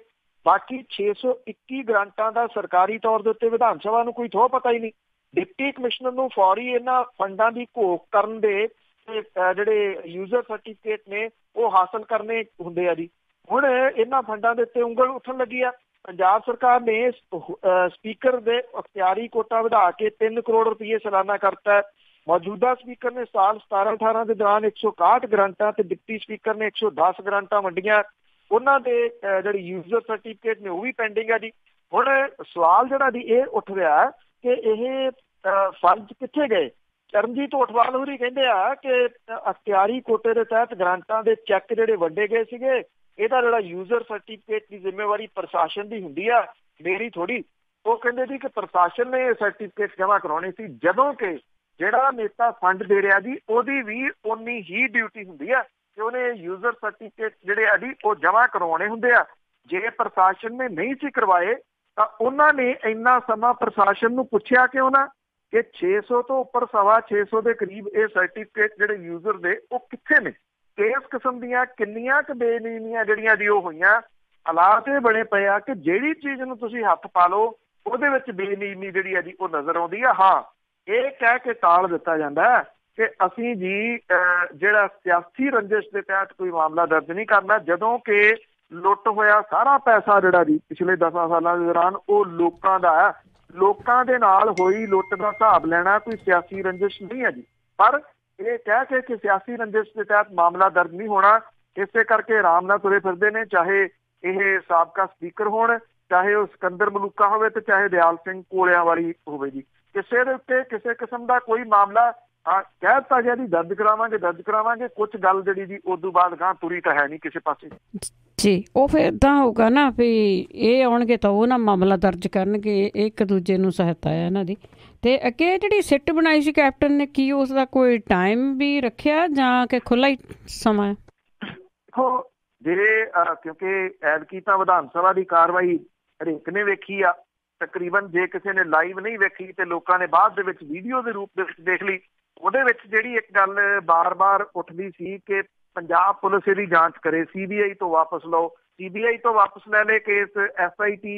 ਬਾਕੀ 621 ਗ੍ਰਾਂਟਾਂ ਦਾ ਸਰਕਾਰੀ ਤੌਰ ਦੇ ਉੱਤੇ ਵਿਧਾਨ ਸਭਾ ਨੂੰ ਕੋਈ ਥੋਹ ਪਤਾ ਹੀ ਨਹੀਂ। ਡਿਪਟੀ ਕਮਿਸ਼ਨਰ ਨੂੰ ਫੌਰੀ ਇਹਨਾਂ ਫੰਡਾਂ ਦੀ ਘੋਖ ਕਰਨ ਦੇ ਜਿਹੜੇ ਯੂਜ਼ਰ ਸਰਟੀਫਿਕੇਟ ਨੇ ਉਹ ਹਾਸਲ ਕਰਨੇ ਹੁੰਦੇ ਆ ਜੀ। ਹੁਣ ਇਹਨਾਂ ਫੰਡਾਂ ਦੇ ਉੱਤੇ ਉਂਗਲ ਉੱਠਣ ਲੱਗੀ ਆ। ਪੰਜਾਬ ਸਰਕਾਰ ਨੇ ਸਪੀਕਰ ਦੇ ਅਖਤਿਆਰੀ ਕੋਟਾ ਵਧਾ ਕੇ 3 ਕਰੋੜ ਰੁਪਈਏ ਸਾਲਾਨਾ ਕਰਤਾ। ਮੌਜੂਦਾ ਸਪੀਕਰ ਨੇ ਸਾਲ 17-18 ਦੇ ਦੌਰਾਨ 161 ਗ੍ਰਾਂਟਾਂ ਤੇ ਡਿਪਟੀ ਸਪੀਕਰ ਨੇ 110 ਗ੍ਰਾਂਟਾਂ ਵੰਡੀਆਂ। ਉਹਨਾਂ ਦੇ ਜਿਹੜੇ ਯੂਜ਼ਰ ਸਰਟੀਫਿਕੇਟ ਨੇ ਉਹ ਵੀ ਪੈਂਡਿੰਗ ਆ ਜੀ। ਹੁਣ ਸਵਾਲ ਜਿਹੜਾ ਜੀ ਇਹ ਉੱਠ ਰਿਹਾ ਕਿ ਇਹ ਫੰਡ ਕਿੱਥੇ ਗਏ। ਚਰਨਜੀਤ ਓਠਵਾਲ ਹੋਰੀ ਕਹਿੰਦੇ ਆ ਕਿ ਅਖਤਿਆਰੀ ਕੋਟੇ ਦੇ ਤਹਿਤ ਗ੍ਰਾਂਟਾਂ ਦੇ ਚੈੱਕ ਜਿਹੜੇ ਵੰਡੇ ਗਏ ਸੀਗੇ, ਇਹਦਾ ਜਿਹੜਾ ਯੂਜ਼ਰ ਸਰਟੀਫਿਕੇਟ ਦੀ ਜ਼ਿੰਮੇਵਾਰੀ ਪ੍ਰਸ਼ਾਸਨ ਦੀ ਹੁੰਦੀ ਆ, ਮੇਰੀ ਥੋੜੀ। ਉਹ ਕਹਿੰਦੇ ਸੀ ਕਿ ਪ੍ਰਸ਼ਾਸਨ ਨੇ ਇਹ ਸਰਟੀਫਿਕੇਟ ਜਮ੍ਹਾਂ ਕਰਾਉਣੇ ਸੀ, ਜਦੋਂ ਕਿ ਜਿਹੜਾ ਨੇਤਾ ਫੰਡ ਦੇ ਰਿਹਾ ਜੀ ਉਹਦੀ ਵੀ ਓਨੀ ਹੀ ਡਿਊਟੀ ਹੁੰਦੀ ਆ ਕਿ ਉਹਨੇ ਯੂਜ਼ਰ ਸਰਟੀਫਿਕੇਟ ਜਿਹੜੇ ਆ ਜੀ ਉਹ ਜਮ੍ਹਾਂ ਕਰਵਾਉਣੇ ਹੁੰਦੇ ਆ। ਜੇ ਪ੍ਰਸ਼ਾਸਨ ਨੇ ਨਹੀਂ ਸੀ ਕਰਵਾਏ ਤਾਂ ਉਹਨਾਂ ਨੇ ਇੰਨਾ ਸਮਾਂ ਪ੍ਰਸ਼ਾਸਨ ਨੂੰ ਪੁੱਛਿਆ ਕਿਉਂ ਨਾ ਕਿ 600 ਤੋਂ ਉੱਪਰ 625 ਦੇ ਕਰੀਬ ਇਹ ਸਰਟੀਫਿਕੇਟ ਜਿਹੜੇ ਯੂਜ਼ਰ ਦੇ ਉਹ ਕਿੱਥੇ ਨੇ। ਇਸ ਕਿਸਮ ਦੀਆਂ ਕਿੰਨੀਆਂ ਕੁ ਬੇਨੀਮੀਆਂ ਜਿਹੜੀਆਂ ਦੀ ਉਹ ਹੋਈਆਂ। ਹਾਲਾਤ ਇਹ ਬਣੇ ਪਏ ਆ ਕਿ ਜਿਹੜੀ ਚੀਜ਼ ਨੂੰ ਤੁਸੀਂ ਹੱਥ ਪਾ ਲਓ ਉਹਦੇ ਵਿੱਚ ਬੇਨੀਮੀ ਜਿਹੜੀ ਆ ਜੀ ਉਹ ਨਜ਼ਰ ਆਉਂਦੀ ਆ। ਹਾਂ, ਇਹ ਕਹਿ ਕੇ ਟਾਲ ਦਿੱਤਾ ਜਾਂਦਾ ਕਿ ਅਸੀਂ ਜੀ ਜਿਹੜਾ ਸਿਆਸੀ ਰੰਜਿਸ਼ ਦੇ ਤਹਿਤ ਕੋਈ ਮਾਮਲਾ ਦਰਜ ਨਹੀਂ ਕਰਨਾ, ਜਦੋਂ ਕਿ ਲੁੱਟ ਹੋਇਆ ਸਾਰਾ ਪੈਸਾ ਜਿਹੜਾ ਜੀ ਪਿਛਲੇ 10 ਸਾਲਾਂ ਦੇ ਦੌਰਾਨ ਉਹ ਲੋਕਾਂ ਦਾ ਹੈ। ਲੋਕਾਂ ਦੇ ਨਾਲ ਹੋਈ ਲੁੱਟ ਦਾ ਹਿਸਾਬ ਲੈਣਾ ਕੋਈ ਸਿਆਸੀ ਰੰਜਿਸ਼ ਨਹੀਂ ਹੈ ਜੀ। ਪਰ ਇਹ ਕਹਿ ਕੇ ਕਿ ਸਿਆਸੀ ਰੰਜਿਸ਼ ਦੇ ਤਹਿਤ ਮਾਮਲਾ ਦਰਜ ਨਹੀਂ ਹੋਣਾ, ਇਸੇ ਕਰਕੇ ਆਰਾਮ ਨਾਲ ਤੁਰੇ ਫਿਰਦੇ ਨੇ, ਚਾਹੇ ਇਹ ਸਾਬਕਾ ਸਪੀਕਰ ਹੋਣ, ਚਾਹੇ ਉਹ ਸਿਕੰਦਰ ਮਲੂਕਾ ਹੋਵੇ ਤੇ ਚਾਹੇ ਦਿਆਲ ਸਿੰਘ ਕੋਲਿਆਂ ਵਾਲੀ ਹੋਵੇ ਜੀ। ਕਿਸੇ ਦੇ ਉੱਤੇ ਕਿਸੇ ਕਿਸਮ ਦਾ ਕੋਈ ਮਾਮਲਾ ਕਹਿ ਦਿੱਤਾ ਗਿਆ ਜੀ ਦਰਜ ਕਰਾਵਾਂਗੇ, ਕੁਛ ਗੱਲ ਜਿਹੜੀ ਜੀ ਉਦੋਂ ਬਾਅਦ ਗਾਂ ਤੁਰੀ ਤਾਂ ਹੈ ਨਹੀਂ ਕਿਸੇ ਪਾਸੇ ਜੀ। ਉਹ ਫਿਰ ਇੱਦਾਂ ਹੋਊਗਾ ਨਾ ਵੀ ਇਹ ਆਉਣਗੇ ਤਾਂ ਉਹ ਨਾ ਮਾਮਲਾ ਦਰਜ ਕਰਨਗੇ, ਇੱਕ ਦੂਜੇ ਨੂੰ ਸਹਾਇਤਾ ਹੈ ਇਹਨਾਂ ਦੀ। ਤੇ ਅੱਗੇ ਜਿਹੜੀ ਸਿੱਟ ਬਣਾਈ ਸੀ ਕੈਪਟਨ ਨੇ, ਕੀ ਉਸ ਦਾ ਕੋਈ ਟਾਈਮ ਵੀ ਰੱਖਿਆ ਜਾਂ ਕਿ ਖੁੱਲਾ ਹੀ ਸਮਾਂ ਹੈ? ਜੇ ਕਿਉਂਕਿ ਐਤਕੀ ਤਾਂ ਵਿਧਾਨ ਸਭਾ ਦੀ ਕਾਰਵਾਈ ਹਰੇਕ ਨੇ ਵੇਖੀ ਆ ਤਕਰੀਬਨ, ਜੇ ਕਿਸੇ ਨੇ ਲਾਈਵ ਨਹੀਂ ਵੇਖੀ ਤੇ ਲੋਕਾਂ ਨੇ ਬਾਅਦ ਦੇ ਵਿੱਚ ਵੀਡੀਓ ਦੇ ਰੂਪ ਦੇ ਵਿੱਚ ਦੇਖ ਲਈ। ਉਹਦੇ ਵਿੱਚ ਜਿਹੜੀ ਇੱਕ ਗੱਲ ਬਾਰ-ਬਾਰ ਉੱਠਦੀ ਸੀ ਕਿ ਪੰਜਾਬ ਪੁਲਿਸ ਇਹਦੀ ਜਾਂਚ ਕਰੇ, CBI ਤੋਂ ਵਾਪਸ ਲਓ। CBI ਤੋਂ ਵਾਪਸ ਲੈ ਲਏ ਕੇਸ, SIT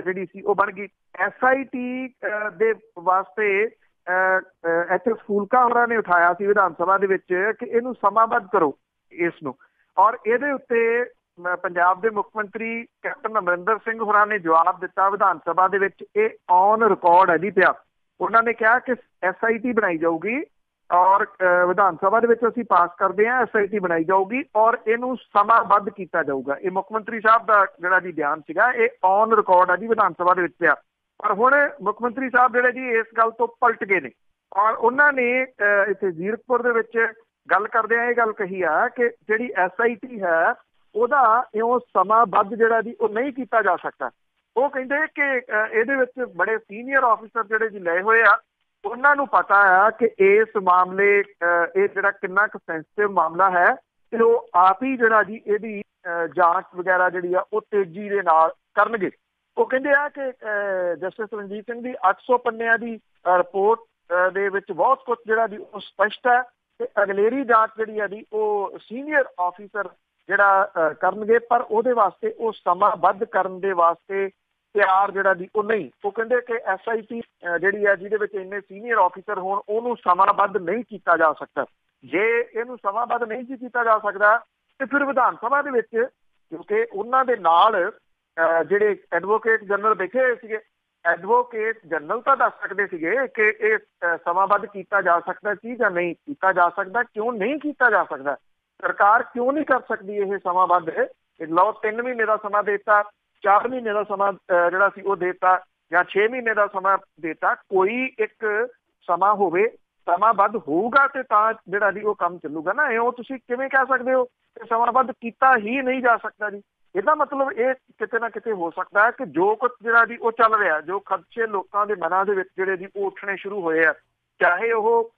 ਜਿਹੜੀ ਸੀ ਉਹ ਬਣ ਗਈ। SIT ਦੇ ਵਾਸਤੇ HS ਫੂਲਕਾ ਹੋਰਾਂ ਨੇ ਉਠਾਇਆ ਸੀ ਵਿਧਾਨ ਸਭਾ ਦੇ ਵਿੱਚ ਕਿ ਇਹਨੂੰ ਸਮਾਬੱਧ ਕਰੋ ਇਸ ਨੂੰ, ਔਰ ਇਹਦੇ ਉੱਤੇ ਪੰਜਾਬ ਦੇ ਮੁੱਖ ਮੰਤਰੀ ਕੈਪਟਨ ਅਮਰਿੰਦਰ ਸਿੰਘ ਹੋਰਾਂ ਨੇ ਜਵਾਬ ਦਿੱਤਾ ਵਿਧਾਨ ਸਭਾ ਦੇ ਵਿੱਚ। ਇਹ ਔਨ ਰਿਕਾਰਡ ਹੈ ਜੀ ਪਿਆ। ਉਹਨਾਂ ਨੇ ਕਿਹਾ ਕਿ SIT ਬਣਾਈ ਜਾਊਗੀ ਔਰ ਵਿਧਾਨ ਸਭਾ ਦੇ ਵਿੱਚ ਅਸੀਂ ਪਾਸ ਕਰਦੇ ਹਾਂ, SIT ਬਣਾਈ ਜਾਊਗੀ ਔਰ ਇਹਨੂੰ ਸਮਾਬੱਧ ਕੀਤਾ ਜਾਊਗਾ। ਇਹ ਮੁੱਖ ਮੰਤਰੀ ਸਾਹਿਬ ਦਾ ਜਿਹੜਾ ਜੀ ਬਿਆਨ ਸੀਗਾ, ਇਹ ਔਨ ਰਿਕਾਰਡ ਹੈ ਜੀ ਵਿਧਾਨ ਸਭਾ ਦੇ ਵਿੱਚ ਪਿਆ। ਪਰ ਹੁਣ ਮੁੱਖ ਮੰਤਰੀ ਸਾਹਿਬ ਜਿਹੜੇ ਜੀ ਇਸ ਗੱਲ ਤੋਂ ਪਲਟ ਗਏ ਨੇ ਔਰ ਉਹਨਾਂ ਨੇ ਇੱਥੇ ਜ਼ੀਰਕਪੁਰ ਦੇ ਵਿੱਚ ਗੱਲ ਕਰਦਿਆਂ ਇਹ ਗੱਲ ਕਹੀ ਆ ਕਿ ਜਿਹੜੀ SIT ਹੈ ਉਹਦਾ ਇਉਂ ਸਮਾਬੱਧ ਜਿਹੜਾ ਜੀ ਉਹ ਨਹੀਂ ਕੀਤਾ ਜਾ ਸਕਦਾ। ਉਹ ਕਹਿੰਦੇ ਕਿ ਇਹਦੇ ਵਿੱਚ ਬੜੇ ਸੀਨੀਅਰ ਆਫਿਸਰ ਜਿਹੜੇ ਜੀ ਲਏ ਹੋਏ ਆ, ਉਹਨਾਂ ਨੂੰ ਪਤਾ ਆ ਕਿ ਇਸ ਮਾਮਲੇ ਇਹ ਜਿਹੜਾ ਕਿੰਨਾ ਕੁ ਸੈਂਸਿਟਿਵ ਮਾਮਲਾ ਹੈ ਤੇ ਉਹ ਆਪ ਹੀ ਜਿਹੜਾ ਜੀ ਇਹਦੀ ਜਾਂਚ ਵਗੈਰਾ ਜਿਹੜੀ ਆ ਉਹ ਤੇਜ਼ੀ ਦੇ ਨਾਲ ਕਰਨਗੇ। ਉਹ ਕਹਿੰਦੇ ਆ ਕਿ ਜਸਟਿਸ ਰਣਜੀਤ ਸਿੰਘ ਦੀ 800 ਪੰਨਿਆਂ ਦੀ ਰਿਪੋਰਟ ਦੇ ਵਿੱਚ ਬਹੁਤ ਕੁਝ ਜਿਹੜਾ ਜੀ ਉਹ ਸਪਸ਼ਟ ਹੈ ਤੇ ਅਗਲੇਰੀ ਜਾਂਚ ਜਿਹੜੀ ਆ ਜੀ ਉਹ ਸੀਨੀਅਰ ਆਫਿਸਰ ਜਿਹੜਾ ਕਰਨਗੇ, ਪਰ ਉਹਦੇ ਵਾਸਤੇ ਉਹ ਸਮਾਬੱਧ ਕਰਨ ਦੇ ਵਾਸਤੇ ਤਿਆਰ ਜਿਹੜਾ ਜੀ ਉਹ ਨਹੀਂ। ਉਹ ਕਹਿੰਦੇ ਕਿ SIT ਜਿਹੜੀ ਹੈ ਜਿਹਦੇ ਵਿੱਚ ਇੰਨੇ ਸੀਨੀਅਰ ਆਫਿਸਰ ਹੋਣ ਉਹਨੂੰ ਸਮਾਬੱਧ ਨਹੀਂ ਕੀਤਾ ਜਾ ਸਕਦਾ। ਜੇ ਇਹਨੂੰ ਸਮਾਬੱਧ ਨਹੀਂ ਕੀਤਾ ਜਾ ਸਕਦਾ ਤੇ ਫਿਰ ਵਿਧਾਨ ਸਭਾ ਦੇ ਵਿੱਚ, ਕਿਉਂਕਿ ਉਹਨਾਂ ਦੇ ਨਾਲ ਜਿਹੜੇ ਐਡਵੋਕੇਟ ਜਨਰਲ ਬੈਠੇ ਹੋਏ ਸੀਗੇ, ਐਡਵੋਕੇਟ ਜਨਰਲ ਤਾਂ ਦੱਸ ਸਕਦੇ ਸੀਗੇ ਕਿ ਇਹ ਸਮਾਬੱਧ ਕੀਤਾ ਜਾ ਸਕਦਾ ਸੀ ਜਾਂ ਨਹੀਂ ਕੀਤਾ ਜਾ ਸਕਦਾ, ਕਿਉਂ ਨਹੀਂ ਕੀਤਾ ਜਾ ਸਕਦਾ, ਸਰਕਾਰ ਕਿਉਂ ਨਹੀਂ ਕਰ ਸਕਦੀ ਇਹ ਸਮਾਬੱਧ। ਲਓ 3 ਮਹੀਨੇ ਦਾ ਸਮਾਂ ਦੇਤਾ, 4 ਮਹੀਨੇ ਦਾ ਸਮਾਂ ਜਿਹੜਾ ਸੀ ਉਹ ਦੇਤਾ ਜਾਂ 6 ਮਹੀਨੇ ਦਾ ਸਮਾਂ ਦੇਤਾ, ਕੋਈ ਇੱਕ ਸਮਾਂ ਹੋਵੇ, ਸਮਾਬੱਧ ਹੋਊਗਾ ਤੇ ਤਾਂ ਜਿਹੜਾ ਜੀ ਉਹ ਕੰਮ ਚੱਲੂਗਾ ਨਾ। ਇਹ ਤੁਸੀਂ ਕਿਵੇਂ ਕਹਿ ਸਕਦੇ ਹੋ ਕਿ ਸਮਾਬੱਧ ਕੀਤਾ ਹੀ ਨਹੀਂ ਜਾ ਸਕਦਾ ਜੀ? ਇਹਦਾ ਮਤਲਬ ਇਹ ਕਿਤੇ ਨਾ ਕਿਤੇ ਹੋ ਸਕਦਾ ਹੈ ਕਿ ਜੋ ਕੁਝ ਜਿਹੜਾ ਜੀ ਉਹ ਚੱਲ ਰਿਹਾ, ਜੋ ਖਦਸ਼ੇ ਲੋਕਾਂ ਦੇ ਮਨਾਂ ਦੇ ਵਿੱਚ ਜਿਹੜੇ ਜੀ ਉਹ ਉੱਠਣੇ ਸ਼ੁਰੂ ਹੋਏ ਆ, ਚਾਹੇ ਉਹ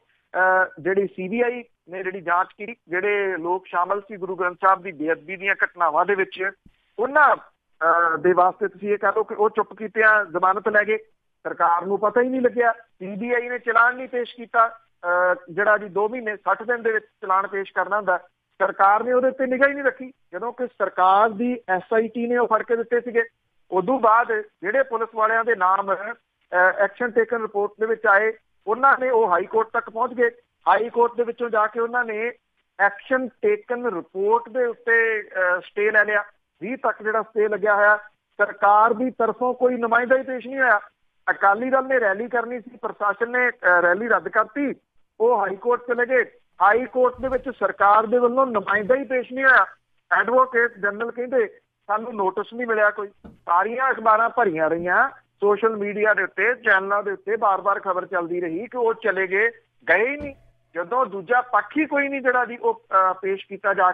ਜਿਹੜੀ CBI ਨੇ ਜਿਹੜੀ ਜਾਂਚ ਕੀਤੀ, ਜਿਹੜੇ ਲੋਕ ਸ਼ਾਮਲ ਸੀ ਗੁਰੂ ਗ੍ਰੰਥ ਸਾਹਿਬ ਦੀ ਬੇਅਦਬੀ ਦੀਆਂ ਘਟਨਾਵਾਂ ਦੇ ਵਿੱਚ, ਉਹਨਾਂ ਦੇ ਵਾਸਤੇ ਤੁਸੀਂ ਇਹ ਕਹਿ ਲਓ ਕਿ ਉਹ ਚੁੱਪ ਕੀਤਿਆਂ ਜ਼ਮਾਨਤ ਲੈ ਗਏ, ਸਰਕਾਰ ਨੂੰ ਪਤਾ ਹੀ ਨਹੀਂ ਲੱਗਿਆ। CBI ਨੇ ਚਲਾਨ ਨਹੀਂ ਪੇਸ਼ ਕੀਤਾ, ਜਿਹੜਾ ਜੀ 2 ਮਹੀਨੇ 60 ਦਿਨ ਦੇ ਵਿੱਚ ਚਲਾਨ ਪੇਸ਼ ਕਰਨਾ ਹੁੰਦਾ, ਸਰਕਾਰ ਨੇ ਉਹਦੇ ਉੱਤੇ ਨਿਗਾਹ ਹੀ ਨਹੀਂ ਰੱਖੀ, ਜਦੋਂ ਕਿ ਸਰਕਾਰ ਦੀ SIT ਨੇ ਉਹ ਫੜ ਕੇ ਦਿੱਤੇ ਸੀਗੇ। ਉਦੋਂ ਬਾਅਦ ਜਿਹੜੇ ਪੁਲਿਸ ਵਾਲਿਆਂ ਦੇ ਨਾਮ ਐਕਸ਼ਨ ਟੇਕਨ ਰਿਪੋਰਟ ਦੇ ਵਿੱਚ ਆਏ, ਉਹਨਾਂ ਨੇ ਉਹ ਹਾਈ ਕੋਰਟ ਤੱਕ ਪਹੁੰਚ ਗਏ। ਹਾਈ ਕੋਰਟ ਦੇ ਵਿੱਚੋਂ ਜਾ ਕੇ ਉਹਨਾਂ ਨੇ ਐਕਸ਼ਨ ਟੇਕਨ ਰਿਪੋਰਟ ਦੇ ਉੱਤੇ ਸਟੇ ਲੈ ਲਿਆ। 20 ਤੱਕ ਜਿਹੜਾ ਸਟੇ ਲੱਗਿਆ ਹੋਇਆ, ਸਰਕਾਰ ਦੀ ਤਰਫੋਂ ਕੋਈ ਨੁਮਾਇੰਦਾ ਹੀ ਪੇਸ਼ ਨਹੀਂ ਹੋਇਆ। ਅਕਾਲੀ ਦਲ ਨੇ ਰੈਲੀ ਕਰਨੀ ਸੀ, ਪ੍ਰਸ਼ਾਸਨ ਨੇ ਰੈਲੀ ਰੱਦ ਕਰਤੀ, ਉਹ ਹਾਈ ਕੋਰਟ ਚਲੇ ਗਏ। ਹਾਈ ਕੋਰਟ ਦੇ ਵਿੱਚ ਸਰਕਾਰ ਦੇ ਵੱਲੋਂ ਨੁਮਾਇੰਦਾ ਹੀ ਪੇਸ਼ ਨਹੀਂ ਹੋਇਆ। ਐਡਵੋਕੇਟ ਜਨਰਲ ਕਹਿੰਦੇ ਸਾਨੂੰ ਨੋਟਿਸ ਨਹੀਂ ਮਿਲਿਆ ਕੋਈ। ਸਾਰੀਆਂ ਅਖਬਾਰਾਂ ਭਰੀਆਂ ਰਹੀਆਂ, ਸੋਸ਼ਲ ਮੀਡੀਆ ਦੇ ਉੱਤੇ, ਚੈਨਲਾਂ ਦੇ ਉੱਤੇ ਬਾਰ-ਬਾਰ ਖਬਰ ਚੱਲਦੀ ਰਹੀ ਕਿ ਉਹ ਚਲੇ ਗਏ, ਗਏ ਹੀ ਨਹੀਂ। ਜਦੋਂ ਦੂਜਾ ਪੱਖ ਹੀ ਕੋਈ ਨਹੀਂ ਜਿਹੜਾ ਜੀ ਉਹ ਪੇਸ਼ ਕੀਤਾ ਜਾ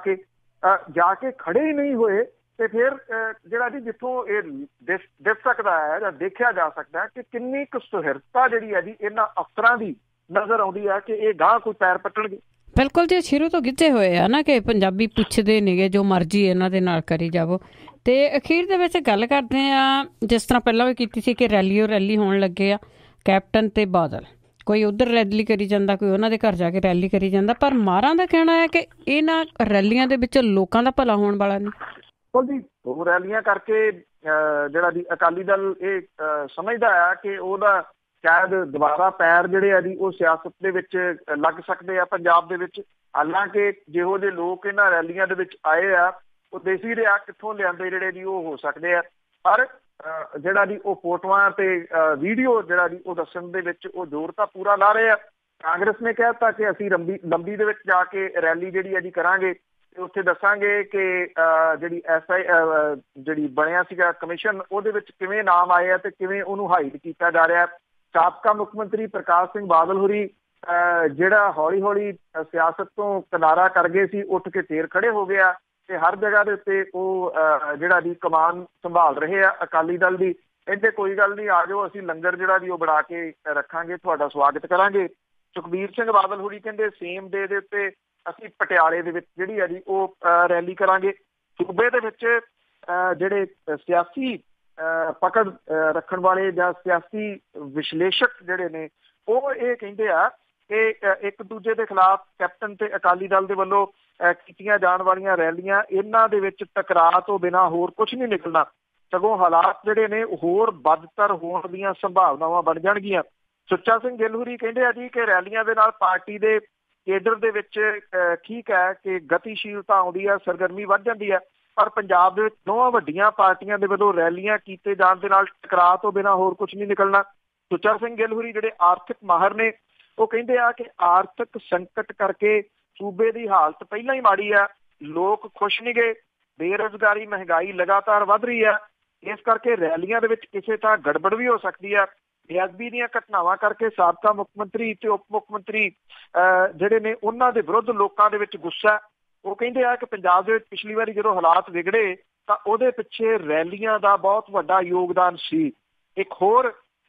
ਕੇ ਖੜੇ ਹੀ ਨਹੀਂ ਹੋਏ, ਤੇ ਫਿਰ ਜਿਹੜਾ ਜੀ ਜਿੱਥੋਂ ਇਹ ਦਿਸ ਸਕਦਾ ਹੈ ਜਾਂ ਦੇਖਿਆ ਜਾ ਸਕਦਾ ਹੈ ਕਿ ਕਿੰਨੀ ਕੁ ਸੁਹਿਰਦਤਾ ਜਿਹੜੀ ਹੈ ਜੀ ਇਹਨਾਂ ਅਫਸਰਾਂ ਦੀ ਨਜ਼ਰ ਆਉਂਦੀ ਹੈ ਕਿ ਇਹ ਗਾਂਹ ਕੋਈ ਪੈਰ ਪੱਟਣਗੇ। ਬਿਲਕੁਲ ਜੀ, ਸ਼ੁਰੂ ਤੋਂ ਗਿੱਝੇ ਹੋਏ ਆ ਨਾ ਕਿ ਪੰਜਾਬੀ ਪੁੱਛਦੇ ਨੇਗੇ ਜੋ ਮਰਜ਼ੀ ਇਹਨਾਂ ਦੇ ਨਾਲ ਕਰੀ ਜਾਵੋ। ਤੇ ਅਖੀਰ ਦੇ ਵਿੱਚ ਗੱਲ ਕਰਦੇ ਆ, ਜਿਸ ਤਰ੍ਹਾਂ ਪਹਿਲਾਂ ਵੀ ਕੀਤੀ ਸੀ ਕਿ ਰੈਲੀ ਹੋਣ ਲੱਗੇ ਆ, ਕੈਪਟਨ ਤੇ ਬਾਦਲ, ਕੋਈ ਉੱਧਰ ਰੈਲੀ ਕਰੀ ਜਾਂਦਾ, ਕੋਈ ਉਹਨਾਂ ਦੇ ਘਰ ਜਾ ਕੇ ਰੈਲੀ ਕਰੀ ਜਾਂਦਾ, ਪਰ ਮਾਰਾਂ ਦਾ ਕਹਿਣਾ ਹੈ ਕਿ ਇਹਨਾਂ ਰੈਲੀਆਂ ਦੇ ਵਿੱਚ ਲੋਕਾਂ ਦਾ ਭਲਾ ਹੋਣ ਵਾਲਾ ਨਹੀਂ। ਜੀ ਉਹ ਰੈਲੀਆਂ ਕਰਕੇ ਜਿਹੜਾ ਜੀ ਅਕਾਲੀ ਦਲ ਇਹ ਸਮਝਦਾ ਆ ਕਿ ਉਹਦਾ ਸ਼ਾਇਦ ਦੁਬਾਰਾ ਪੈਰ ਜਿਹੜੇ ਆ ਜੀ ਉਹ ਸਿਆਸਤ ਦੇ ਵਿੱਚ ਲੱਗ ਸਕਦੇ ਆ ਪੰਜਾਬ ਦੇ ਵਿੱਚ। ਹਾਲਾਂਕਿ ਜਿਹੋ ਜਿਹੇ ਲੋਕ ਇਹਨਾਂ ਰੈਲੀਆਂ ਦੇ ਵਿੱਚ ਆਏ ਆ ਉਹ ਦੇਸੀ ਰਿਹਾ ਕਿੱਥੋਂ ਲਿਆਂਦੇ ਜਿਹੜੇ ਜੀ ਉਹ ਹੋ ਸਕਦੇ ਆ, ਪਰ ਜਿਹੜਾ ਜੀ ਉਹ ਫੋਟੋਆਂ ਤੇ ਵੀਡੀਓ ਜਿਹੜਾ ਜੀ ਉਹ ਦੱਸਣ ਦੇ ਵਿੱਚ ਉਹ ਜ਼ੋਰ ਤਾਂ ਪੂਰਾ ਲਾ ਰਹੇ ਆ। ਕਾਂਗਰਸ ਨੇ ਕਹਿ ਦਿੱਤਾ ਕਿ ਅਸੀਂ ਲੰਬੀ ਦੇ ਵਿੱਚ ਜਾ ਕੇ ਰੈਲੀ ਜਿਹੜੀ ਹੈ ਜੀ ਕਰਾਂਗੇ ਤੇ ਉੱਥੇ ਦੱਸਾਂਗੇ ਕਿ ਜਿਹੜੀ SI ਜਿਹੜੀ ਬਣਿਆ ਸੀਗਾ ਕਮਿਸ਼ਨ ਉਹਦੇ ਵਿੱਚ ਕਿਵੇਂ ਨਾਮ ਆਏ ਆ ਤੇ ਕਿਵੇਂ ਉਹਨੂੰ ਹਾਈਡ ਕੀਤਾ ਜਾ ਰਿਹਾ। ਸਾਬਕਾ ਮੁੱਖ ਮੰਤਰੀ ਪ੍ਰਕਾਸ਼ ਸਿੰਘ ਬਾਦਲ ਹੋਰੀ ਜਿਹੜਾ ਹੌਲੀ ਹੌਲੀ ਸਿਆਸਤ ਤੋਂ ਕਿਨਾਰਾ ਕਰ ਗਏ ਸੀ, ਉੱਠ ਕੇ ਫੇਰ ਖੜੇ ਹੋ ਗਿਆ ਤੇ ਹਰ ਜਗ੍ਹਾ ਦੇ ਉੱਤੇ ਉਹ ਜਿਹੜਾ ਦੀ ਕਮਾਨ ਸੰਭਾਲ ਰਹੇ ਆ ਅਕਾਲੀ ਦਲ ਦੀ। ਕਹਿੰਦੇ ਕੋਈ ਗੱਲ ਨਹੀਂ, ਆ ਜਾਓ, ਅਸੀਂ ਲੰਗਰ ਜਿਹੜਾ ਜੀ ਉਹ ਬਣਾ ਕੇ ਰੱਖਾਂਗੇ, ਤੁਹਾਡਾ ਸਵਾਗਤ ਕਰਾਂਗੇ। ਸੁਖਬੀਰ ਸਿੰਘ ਬਾਦਲ ਹੋਰੀ ਕਹਿੰਦੇ ਸੇਮ ਡੇ ਦੇ ਉੱਤੇ ਅਸੀਂ ਪਟਿਆਲੇ ਦੇ ਵਿੱਚ ਜਿਹੜੀ ਹੈ ਜੀ ਉਹ ਰੈਲੀ ਕਰਾਂਗੇ। ਸੂਬੇ ਦੇ ਵਿੱਚ ਜਿਹੜੇ ਸਿਆਸੀ ਪਕੜ ਰੱਖਣ ਵਾਲੇ ਜਾਂ ਸਿਆਸੀ ਵਿਸ਼ਲੇਸ਼ਕ ਜਿਹੜੇ ਨੇ ਉਹ ਇਹ ਕਹਿੰਦੇ ਆ ਕਿ ਇੱਕ ਦੂਜੇ ਦੇ ਖਿਲਾਫ ਕੈਪਟਨ ਤੇ ਅਕਾਲੀ ਦਲ ਦੇ ਵੱਲੋਂ ਕੀਤੀਆਂ ਜਾਣ ਵਾਲੀਆਂ ਰੈਲੀਆਂ, ਇਹਨਾਂ ਦੇ ਵਿੱਚ ਟਕਰਾਅ ਤੋਂ ਬਿਨਾਂ ਹੋਰ ਕੁਝ ਨਹੀਂ ਨਿਕਲਣਾ, ਸਗੋਂ ਹਾਲਾਤ ਜਿਹੜੇ ਨੇ ਹੋਰ ਬਦਤਰ ਹੋਣ ਦੀਆਂ ਸੰਭਾਵਨਾਵਾਂ ਬਣ ਜਾਣਗੀਆਂ। ਸੁੱਚਾ ਸਿੰਘ ਗਿੱਲ ਹੋਰੀ ਕਹਿੰਦੇ ਆ ਜੀ ਕਿ ਰੈਲੀਆਂ ਦੇ ਨਾਲ ਪਾਰਟੀ ਦੇ ਕੇਡਰ ਦੇ ਵਿੱਚ ਠੀਕ ਹੈ ਕਿ ਗਤੀਸ਼ੀਲਤਾ ਆਉਂਦੀ ਹੈ, ਸਰਗਰਮੀ ਵੱਧ ਜਾਂਦੀ ਹੈ, ਪਰ ਪੰਜਾਬ ਦੇ ਵਿੱਚ ਦੋਵਾਂ ਵੱਡੀਆਂ ਪਾਰਟੀਆਂ ਦੇ ਵੱਲੋਂ ਰੈਲੀਆਂ ਕੀਤੇ ਜਾਣ ਦੇ ਨਾਲ ਟਕਰਾਅ ਤੋਂ ਬਿਨਾਂ ਹੋਰ ਕੁਝ ਨਹੀਂ ਨਿਕਲਣਾ। ਸੁੱਚਾ ਸਿੰਘ ਗਿੱਲ ਹੋਰੀ ਜਿਹੜੇ ਆਰਥਿਕ ਮਾਹਰ ਨੇ ਉਹ ਕਹਿੰਦੇ ਆ ਕਿ ਆਰਥਿਕ ਸੰਕਟ ਕਰਕੇ ਸੂਬੇ ਦੀ ਹਾਲਤ ਪਹਿਲਾਂ ਹੀ ਮਾੜੀ ਆ, ਲੋਕ ਖੁਸ਼ ਨਹੀਂ ਗਏ, ਬੇਰੁਜ਼ਗਾਰੀ ਮਹਿੰਗਾਈ ਲਗਾਤਾਰ ਵੱਧ ਰਹੀ ਆ, ਇਸ ਕਰਕੇ ਰੈਲੀਆਂ ਦੇ ਵਿੱਚ ਕਿਸੇ ਤਰ੍ਹਾਂ ਗੜਬੜ ਵੀ ਹੋ ਸਕਦੀ ਆ। ਬੇਅਦਬੀ ਦੀਆਂ ਘਟਨਾਵਾਂ ਕਰਕੇ ਸਾਬਕਾ ਮੁੱਖ ਮੰਤਰੀ ਤੇ ਉਪ ਮੁੱਖ ਮੰਤਰੀ ਜਿਹੜੇ ਨੇ ਉਹਨਾਂ ਦੇ ਵਿਰੁੱਧ ਲੋਕਾਂ ਦੇ ਵਿੱਚ ਗੁੱਸਾ। ਉਹ ਕਹਿੰਦੇ ਆ ਕਿ ਪੰਜਾਬ ਦੇ ਵਿੱਚ ਪਿਛਲੀ ਵਾਰੀ ਜਦੋਂ ਹਾਲਾਤ ਵਿਗੜੇ ਤਾਂ ਉਹਦੇ ਪਿੱਛੇ ਰੈਲੀਆਂ ਦਾ ਬਹੁਤ ਵੱਡਾ ਯੋਗਦਾਨ ਸੀ। ਇੱਕ ਹੋਰ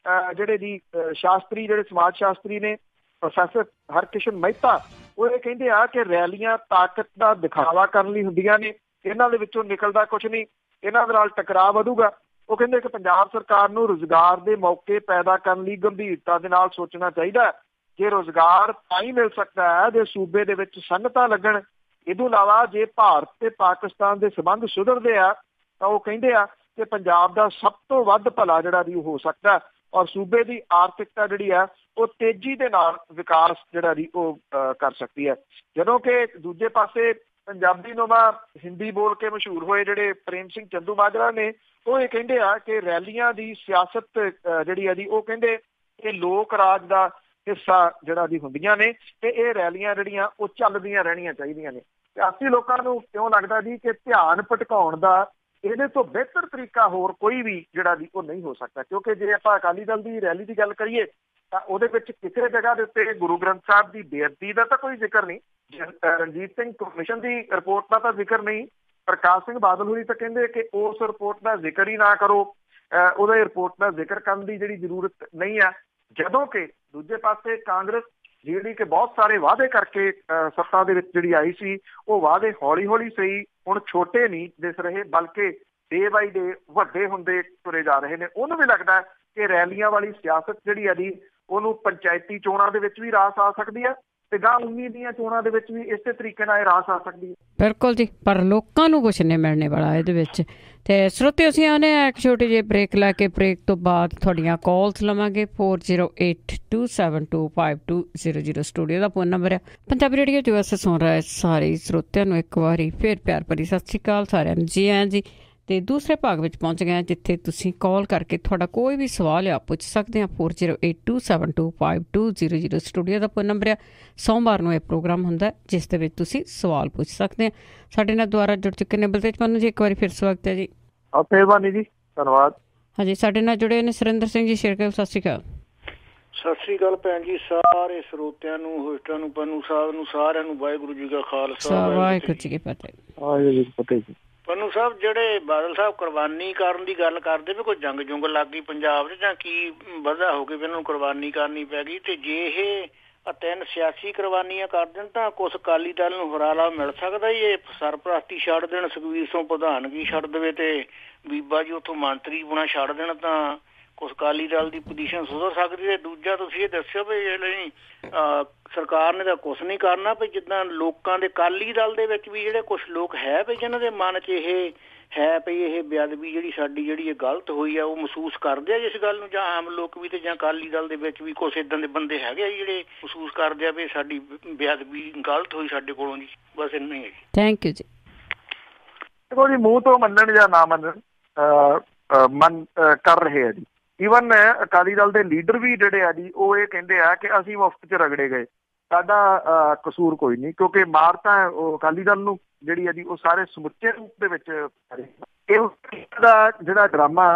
ਜਿਹੜੇ ਜੀ ਸ਼ਾਸਤਰੀ ਜਿਹੜੇ ਸਮਾਜ ਸ਼ਾਸਤਰੀ ਨੇ ਪ੍ਰੋਫੈਸਰ ਹਰਕਿਸ਼ਨ ਮਹਿਤਾ, ਉਹ ਇਹ ਕਹਿੰਦੇ ਆ ਕਿ ਰੈਲੀਆਂ ਤਾਕਤ ਦਾ ਦਿਖਾਵਾ ਕਰਨ ਲਈ ਹੁੰਦੀਆਂ ਨੇ, ਇਹਨਾਂ ਦੇ ਵਿੱਚੋਂ ਨਿਕਲਦਾ ਕੁਝ ਨਹੀਂ, ਇਹਨਾਂ ਦੇ ਨਾਲ ਟਕਰਾਅ ਵਧੂਗਾ। ਉਹ ਕਹਿੰਦੇ ਕਿ ਪੰਜਾਬ ਸਰਕਾਰ ਨੂੰ ਰੁਜ਼ਗਾਰ ਦੇ ਮੌਕੇ ਪੈਦਾ ਕਰਨ ਲਈ ਗੰਭੀਰਤਾ ਦੇ ਨਾਲ ਸੋਚਣਾ ਚਾਹੀਦਾ। ਜੇ ਰੁਜ਼ਗਾਰ ਤਾਂ ਹੀ ਮਿਲ ਸਕਦਾ ਹੈ ਜੇ ਸੂਬੇ ਦੇ ਵਿੱਚ ਸਨਅਤਾਂ ਲੱਗਣ। ਇਹ ਤੋਂ ਇਲਾਵਾ ਜੇ ਭਾਰਤ ਤੇ ਪਾਕਿਸਤਾਨ ਦੇ ਸੰਬੰਧ ਸੁਧਰਦੇ ਆ ਤਾਂ ਉਹ ਕਹਿੰਦੇ ਆ ਕਿ ਪੰਜਾਬ ਦਾ ਸਭ ਤੋਂ ਵੱਧ ਭਲਾ ਜਿਹੜਾ ਵੀ ਹੋ ਸਕਦਾ ਔਰ ਸੂਬੇ ਦੀ ਆਰਥਿਕਤਾ ਜਿਹੜੀ ਆ ਉਹ ਤੇਜ਼ੀ ਦੇ ਨਾਲ ਵਿਕਾਸ ਜਿਹੜਾ ਵੀ ਉਹ ਕਰ ਸਕਦੀ ਹੈ। ਜਦੋਂ ਕਿ ਦੂਜੇ ਪਾਸੇ ਪੰਜਾਬੀ ਨੁਮਾ ਹਿੰਦੀ ਬੋਲ ਕੇ ਮਸ਼ਹੂਰ ਹੋਏ ਜਿਹੜੇ ਪ੍ਰੇਮ ਸਿੰਘ ਚੰਦੂਮਾਜਰਾ ਨੇ, ਉਹ ਇਹ ਕਹਿੰਦੇ ਆ ਕਿ ਰੈਲੀਆਂ ਦੀ ਸਿਆਸਤ ਜਿਹੜੀ ਆ ਜੀ ਉਹ ਕਹਿੰਦੇ ਇਹ ਲੋਕ ਰਾਜ ਦਾ ਹਿੱਸਾ ਜਿਹੜਾ ਦੀ ਹੁੰਦੀਆਂ ਨੇ ਤੇ ਇਹ ਰੈਲੀਆਂ ਜਿਹੜੀਆਂ ਉਹ ਚੱਲਦੀਆਂ ਰਹਿਣੀਆਂ ਚਾਹੀਦੀਆਂ ਨੇ। ਸਿਆਸੀ ਲੋਕਾਂ ਨੂੰ ਕਿਉਂ ਲੱਗਦਾ ਜੀ ਕਿ ਧਿਆਨ ਭਟਕਾਉਣ ਦਾ ਇਹਦੇ ਤੋਂ ਬਿਹਤਰ ਤਰੀਕਾ ਹੋਰ ਕੋਈ ਵੀ ਜਿਹੜਾ ਜੀ ਉਹ ਨਹੀਂ ਹੋ ਸਕਦਾ, ਕਿਉਂਕਿ ਜੇ ਆਪਾਂ ਅਕਾਲੀ ਦਲ ਦੀ ਰੈਲੀ ਦੀ ਗੱਲ ਕਰੀਏ ਤਾਂ ਉਹਦੇ ਵਿੱਚ ਕਿਸੇ ਜਗ੍ਹਾ ਦੇ ਉੱਤੇ ਗੁਰੂ ਗ੍ਰੰਥ ਸਾਹਿਬ ਦੀ ਬੇਅਦਬੀ ਦਾ ਤਾਂ ਕੋਈ ਜ਼ਿਕਰ ਨਹੀਂ, ਰਣਜੀਤ ਸਿੰਘ ਕਮਿਸ਼ਨ ਦੀ ਰਿਪੋਰਟ ਦਾ ਤਾਂ ਜ਼ਿਕਰ ਨਹੀਂ, ਪ੍ਰਕਾਸ਼ ਸਿੰਘ ਬਾਦਲ ਹੋਰੀ ਤਾਂ ਕਹਿੰਦੇ ਕਿ ਉਸ ਰਿਪੋਰਟ ਦਾ ਜ਼ਿਕਰ ਹੀ ਨਾ ਕਰੋ, ਉਹਦਾ ਰਿਪੋਰਟ ਦਾ ਜ਼ਿਕਰ ਕਰਨ ਦੀ ਜਿਹੜੀ ਜ਼ਰੂਰਤ ਨਹੀਂ ਹੈ। ਜਦੋਂ ਕਿ ਦੂਜੇ ਪਾਸੇ ਕਾਂਗਰਸ ਜਿਹੜੀ ਕਿ ਬਹੁਤ ਸਾਰੇ ਵਾਅਦੇ ਕਰਕੇ ਸੱਤਾ ਦੇ ਵਿੱਚ ਜਿਹੜੀ ਆਈ ਸੀ, ਉਹ ਵਾਅਦੇ ਹੌਲੀ ਹੌਲੀ ਸਹੀ ਹੁਣ ਛੋਟੇ ਨਹੀਂ ਦਿਸ ਰਹੇ ਬਲਕਿ ਡੇ ਬਾਈ ਡੇ ਵੱਡੇ ਹੁੰਦੇ ਤੁਰੇ ਜਾ ਰਹੇ ਨੇ। ਉਹਨੂੰ ਵੀ ਲੱਗਦਾ ਕਿ ਰੈਲੀਆਂ ਵਾਲੀ ਸਿਆਸਤ ਜਿਹੜੀ ਹੈ ਜੀ ਉਹਨੂੰ ਪੰਚਾਇਤੀ ਚੋਣਾਂ ਦੇ ਵਿੱਚ ਵੀ ਰਾਸ ਆ ਸਕਦੀ ਹੈ ਤੇ ਗਾਂ 19 ਦੀਆਂ ਚੋਣਾਂ ਦੇ ਵਿੱਚ ਵੀ ਇਸੇ ਤਰੀਕੇ ਨਾਲ ਇਹ ਰਾਸ ਆ ਸਕਦੀ ਹੈ। ਬਿਲਕੁਲ ਜੀ, ਪਰ ਲੋਕਾਂ ਨੂੰ ਕੁਛ ਨਹੀਂ ਮਿਲਣੇ ਵਾਲਾ ਇਹਦੇ ਵਿੱਚ। ਤੇ ਸਰੋਤੇ ਅਸੀਂ ਆਉਂਦੇ ਹਾਂ ਇੱਕ ਛੋਟੀ ਜਿਹੀ ਬ੍ਰੇਕ ਲੈ ਕੇ, ਬ੍ਰੇਕ ਤੋਂ ਬਾਅਦ ਤੁਹਾਡੀਆਂ ਕਾਲਸ ਲਵਾਂਗੇ। 4082725200 ਸਟੂਡੀਓ ਦਾ ਫੋਨ ਨੰਬਰ ਹੈ। ਪੰਜਾਬੀ ਰੇਡੀਓ USA ਸੁਣ ਰਿਹਾ ਸਾਰੇ ਸਰੋਤਿਆਂ ਨੂੰ ਇੱਕ ਵਾਰੀ ਫਿਰ ਪਿਆਰ ਭਰੀ ਸਤਿ ਸ਼੍ਰੀ ਅਕਾਲ ਸਾਰਿਆਂ ਨੂੰ, ਜੀ ਆਇਆਂ ਜੀ। ਤੇ ਦੂਸਰੇ ਭਾਗ ਵਿੱਚ ਪਹੁੰਚ ਗਏ ਜਿੱਥੇ ਤੁਸੀਂ ਕਾਲ ਕਰਕੇ ਤੁਹਾਡਾ ਕੋਈ ਵੀ ਸਵਾਲ ਆ ਪੁੱਛ ਸਕਦੇ ਹਾਂ। 4082725200 ਸਟੂਡੀਓ ਦਾ ਫੋਨ ਨੰਬਰ ਆ। ਸੋਮਵਾਰ ਨੂੰ ਇਹ ਪ੍ਰੋਗਰਾਮ ਹੁੰਦਾ ਜਿਸ ਦੇ ਵਿੱਚ ਤੁਸੀਂ ਸਵਾਲ ਪੁੱਛ ਸਕਦੇ ਹਾਂ। ਸਾਡੇ ਨਾਲ ਦੁਆਰਾ ਜੁੜ ਚੁੱਕੇ ਨੇ ਬਲਤੇਜ ਮੈਨੂੰ ਜੀ, ਇੱਕ ਵਾਰੀ ਫਿਰ ਸਵਾਗਤ ਹੈ ਜੀ। ਮਿਹਰਬਾਨੀ ਜੀ, ਧੰਨਵਾਦ। ਹਾਂਜੀ, ਸਾਡੇ ਨਾਲ ਜੁੜੇ ਨੇ ਸੁਰਿੰਦਰ ਸਿੰਘ ਜੀ ਸ਼ੇਰਗਿੱਲ, ਸਤਿ ਸ਼੍ਰੀ ਅਕਾਲ। ਸਤਿ ਸ਼੍ਰੀ ਅਕਾਲ ਭੈਣ ਜੀ, ਸਾਰੇ ਸਰੋਤਿਆਂ ਨੂੰ, ਹੋਸਟਾਂ ਨੂੰ, ਪੰਨੂ ਸਾਹਿਬ ਨੂੰ, ਸਾਰਿਆਂ ਨੂੰ ਵਾਹਿਗੁਰੂ ਜੀ ਕਾ ਖਾਲਸਾ ਵਾਹਿਗੁਰੂ ਜੀ ਕੀ ਫਤਿਹ। ਪੰਨੂ ਸਾਹਿਬ, ਜਿਹੜੇ ਬਾਦਲ ਸਾਹਿਬ ਕੁਰਬਾਨੀ ਕਰਨ ਦੀ ਗੱਲ ਕਰਦੇ ਵੀ ਕੋਈ ਜੰਗ ਜੁੰਗ ਲੱਗ ਗਈ ਪੰਜਾਬ 'ਚ ਜਾਂ ਕੀ ਵਜ੍ਹਾ ਹੋ ਗਈ ਵੀ ਇਹਨਾਂ ਨੂੰ ਕੁਰਬਾਨੀ ਕਰਨੀ ਪੈ ਗਈ, ਤੇ ਜੇ ਇਹ ਤਿੰਨ ਸਿਆਸੀ ਕੁਰਬਾਨੀਆਂ ਕਰ ਦੇਣ ਤਾਂ ਕੁਛ ਅਕਾਲੀ ਦਲ ਨੂੰ ਹੁਰਾਲਾ ਮਿਲ ਸਕਦਾ ਹੀ, ਇਹ ਸਰਪ੍ਰਸਤੀ ਛੱਡ ਦੇਣ, ਸੁਖਬੀਰ ਸਿੰਘ ਪ੍ਰਧਾਨਗੀ ਛੱਡ ਦੇਵੇ ਤੇ ਬੀਬਾ ਜੀ ਉੱਥੋਂ ਮੰਤਰੀ ਬਣਾ ਛੱਡ ਦੇਣ ਤਾਂ ਕੁਛ ਅਕਾਲੀ ਦਲ ਦੀ ਪੋਜੀਸ਼ਨ ਸੁਧਰ ਸਕਦੀ ਹੈ। ਦੂਜਾ ਤੁਸੀਂ ਇਹ ਦੱਸਿਓ ਵੀ ਇਹ ਲਈ ਸਰਕਾਰ ਨੇ ਤਾਂ ਕੁਛ ਨਹੀਂ ਕਰਨਾ, ਵੀ ਜਿੱਦਾਂ ਲੋਕਾਂ ਦੇ ਅਕਾਲੀ ਦਲ ਦੇ ਵਿੱਚ ਵੀ ਜਿਹੜੇ ਕੁਛ ਲੋਕ ਹੈ ਵੀ ਜਿਹਨਾਂ ਦੇ ਮਨ 'ਚ ਇਹ ਹੈ ਪਈ ਇਹ ਬੇਅਦਬੀ ਜਿਹੜੀ ਇਹ ਗਲਤ ਹੋਈ ਆ ਉਹ ਮਹਿਸੂਸ ਕਰਦੇ ਆ ਇਸ ਗੱਲ ਨੂੰ, ਜਾਂ ਆਮ ਲੋਕ ਵੀ ਤੇ ਜਾਂ ਅਕਾਲੀ ਦਲ ਦੇ ਵਿੱਚ ਵੀ ਕੁਛ ਏਦਾਂ ਦੇ ਬੰਦੇ ਹੈਗੇ ਆ ਜਿਹੜੇ ਮਹਿਸੂਸ ਕਰਦੇ ਆ ਵੀ ਸਾਡੀ ਬੇਅਦਬੀ ਗਲਤ ਹੋਈ ਸਾਡੇ ਕੋਲੋਂ ਜੀ? ਬਸ ਇੰਨਾ ਹੀ ਹੈ ਜੀ। ਥੈਂਕ ਯੂ ਜੀ। ਦੇਖੋ ਜੀ, ਮੂੰਹ ਤੋਂ ਮੰਨਣ ਜਾਂ ਨਾ ਮੰਨਣ ਕਰ ਰਹੇ ਆ ਜੀ। ਈਵਨ ਅਕਾਲੀ ਦਲ ਦੇ ਲੀਡਰ ਵੀ ਜਿਹੜੇ ਆ ਜੀ ਉਹ ਇਹ ਕਹਿੰਦੇ ਆ ਕਿ ਅਸੀਂ ਮੁਫਤ 'ਚ ਰਗੜੇ ਗਏ, ਸਾਡਾ ਕਸੂਰ ਕੋਈ ਨਹੀਂ, ਕਿਉਂਕਿ ਮਾਰ ਤਾਂ ਉਹ ਅਕਾਲੀ ਦਲ ਨੂੰ ਜਿਹੜੀ ਆ ਜੀ ਉਹ ਸਾਰੇ ਸਮੁੱਚੇ ਰੂਪ ਦੇ ਵਿੱਚ ਇਹ ਦਾ ਜਿਹੜਾ ਡਰਾਮਾ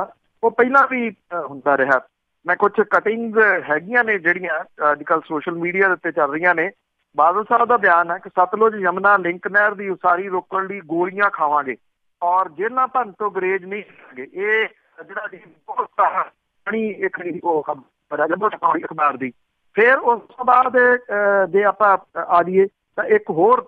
ਉਹ ਪਹਿਲਾਂ ਵੀ ਹੁੰਦਾ ਰਿਹਾ। ਮੈਂ ਕੁਛ ਕਟਿੰਗਸ ਹੈਗੀਆਂ ਨੇ ਜਿਹੜੀਆਂ ਅੱਜ ਕੱਲ੍ਹ ਸੋਸ਼ਲ ਮੀਡੀਆ ਦੇ ਉੱਤੇ ਚੱਲ ਰਹੀਆਂ ਨੇ। ਬਾਦਲ ਸਾਹਿਬ ਦਾ ਬਿਆਨ ਹੈ ਕਿ ਸਤਲੁਜ ਯਮੁਨਾ ਲਿੰਕ ਨਹਿਰ ਦੀ ਉਸਾਰੀ ਰੋਕਣ ਲਈ ਗੋਲੀਆਂ ਖਾਵਾਂਗੇ ਔਰ ਜੇਲ੍ਹਾਂ ਭਰਨ ਤੋਂ ਗੁਰੇਜ਼ ਨਹੀਂ ਕਰਾਂਗੇ। ਇਹ ਜਿਹੜਾ ਜੀ ਬਹੁਤ ਇੱਕ ਉਹ ਖਬਰ ਹੈ ਅਖਬਾਰ ਦੀ। ਫਿਰ ਉਸ ਤੋਂ ਬਾਅਦ ਜੇ ਆਪਾਂ ਆ ਜਾਈਏ ਤਾਂ ਇੱਕ ਹੋਰ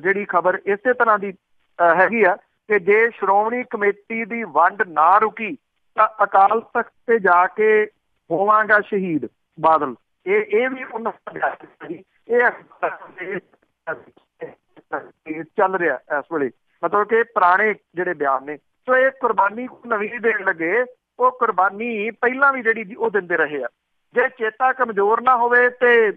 ਜਿਹੜੀ ਖਬਰ ਇਸੇ ਤਰ੍ਹਾਂ ਦੀ ਹੈਗੀ ਆ ਕਿ ਜੇ ਸ਼੍ਰੋਮਣੀ ਕਮੇਟੀ ਦੀ ਵੰਡ ਨਾ ਰੁਕੀ ਤਾਂ ਅਕਾਲ ਤਖਤ ਤੇ ਜਾ ਕੇ ਹੋਵਾਂਗਾ ਸ਼ਹੀਦ ਬਾਦਲ। ਇਹ ਵੀ ਉਹਨਾਂ ਇਹ ਚੱਲ ਰਿਹਾ ਇਸ ਵੇਲੇ, ਮਤਲਬ ਕਿ ਪੁਰਾਣੇ ਜਿਹੜੇ ਬਿਆਨ ਨੇ। ਸੋ ਇਹ ਕੁਰਬਾਨੀ ਨਵੀਂ ਦੇਣ ਲੱਗੇ, ਉਹ ਕੁਰਬਾਨੀ ਪਹਿਲਾਂ ਵੀ ਜਿਹੜੀ ਉਹ ਦਿੰਦੇ ਰਹੇ ਆ। ਜੇ ਚੇਤਾ ਕਮਜ਼ੋਰ ਨਾ ਹੋਵੇ ਤੇ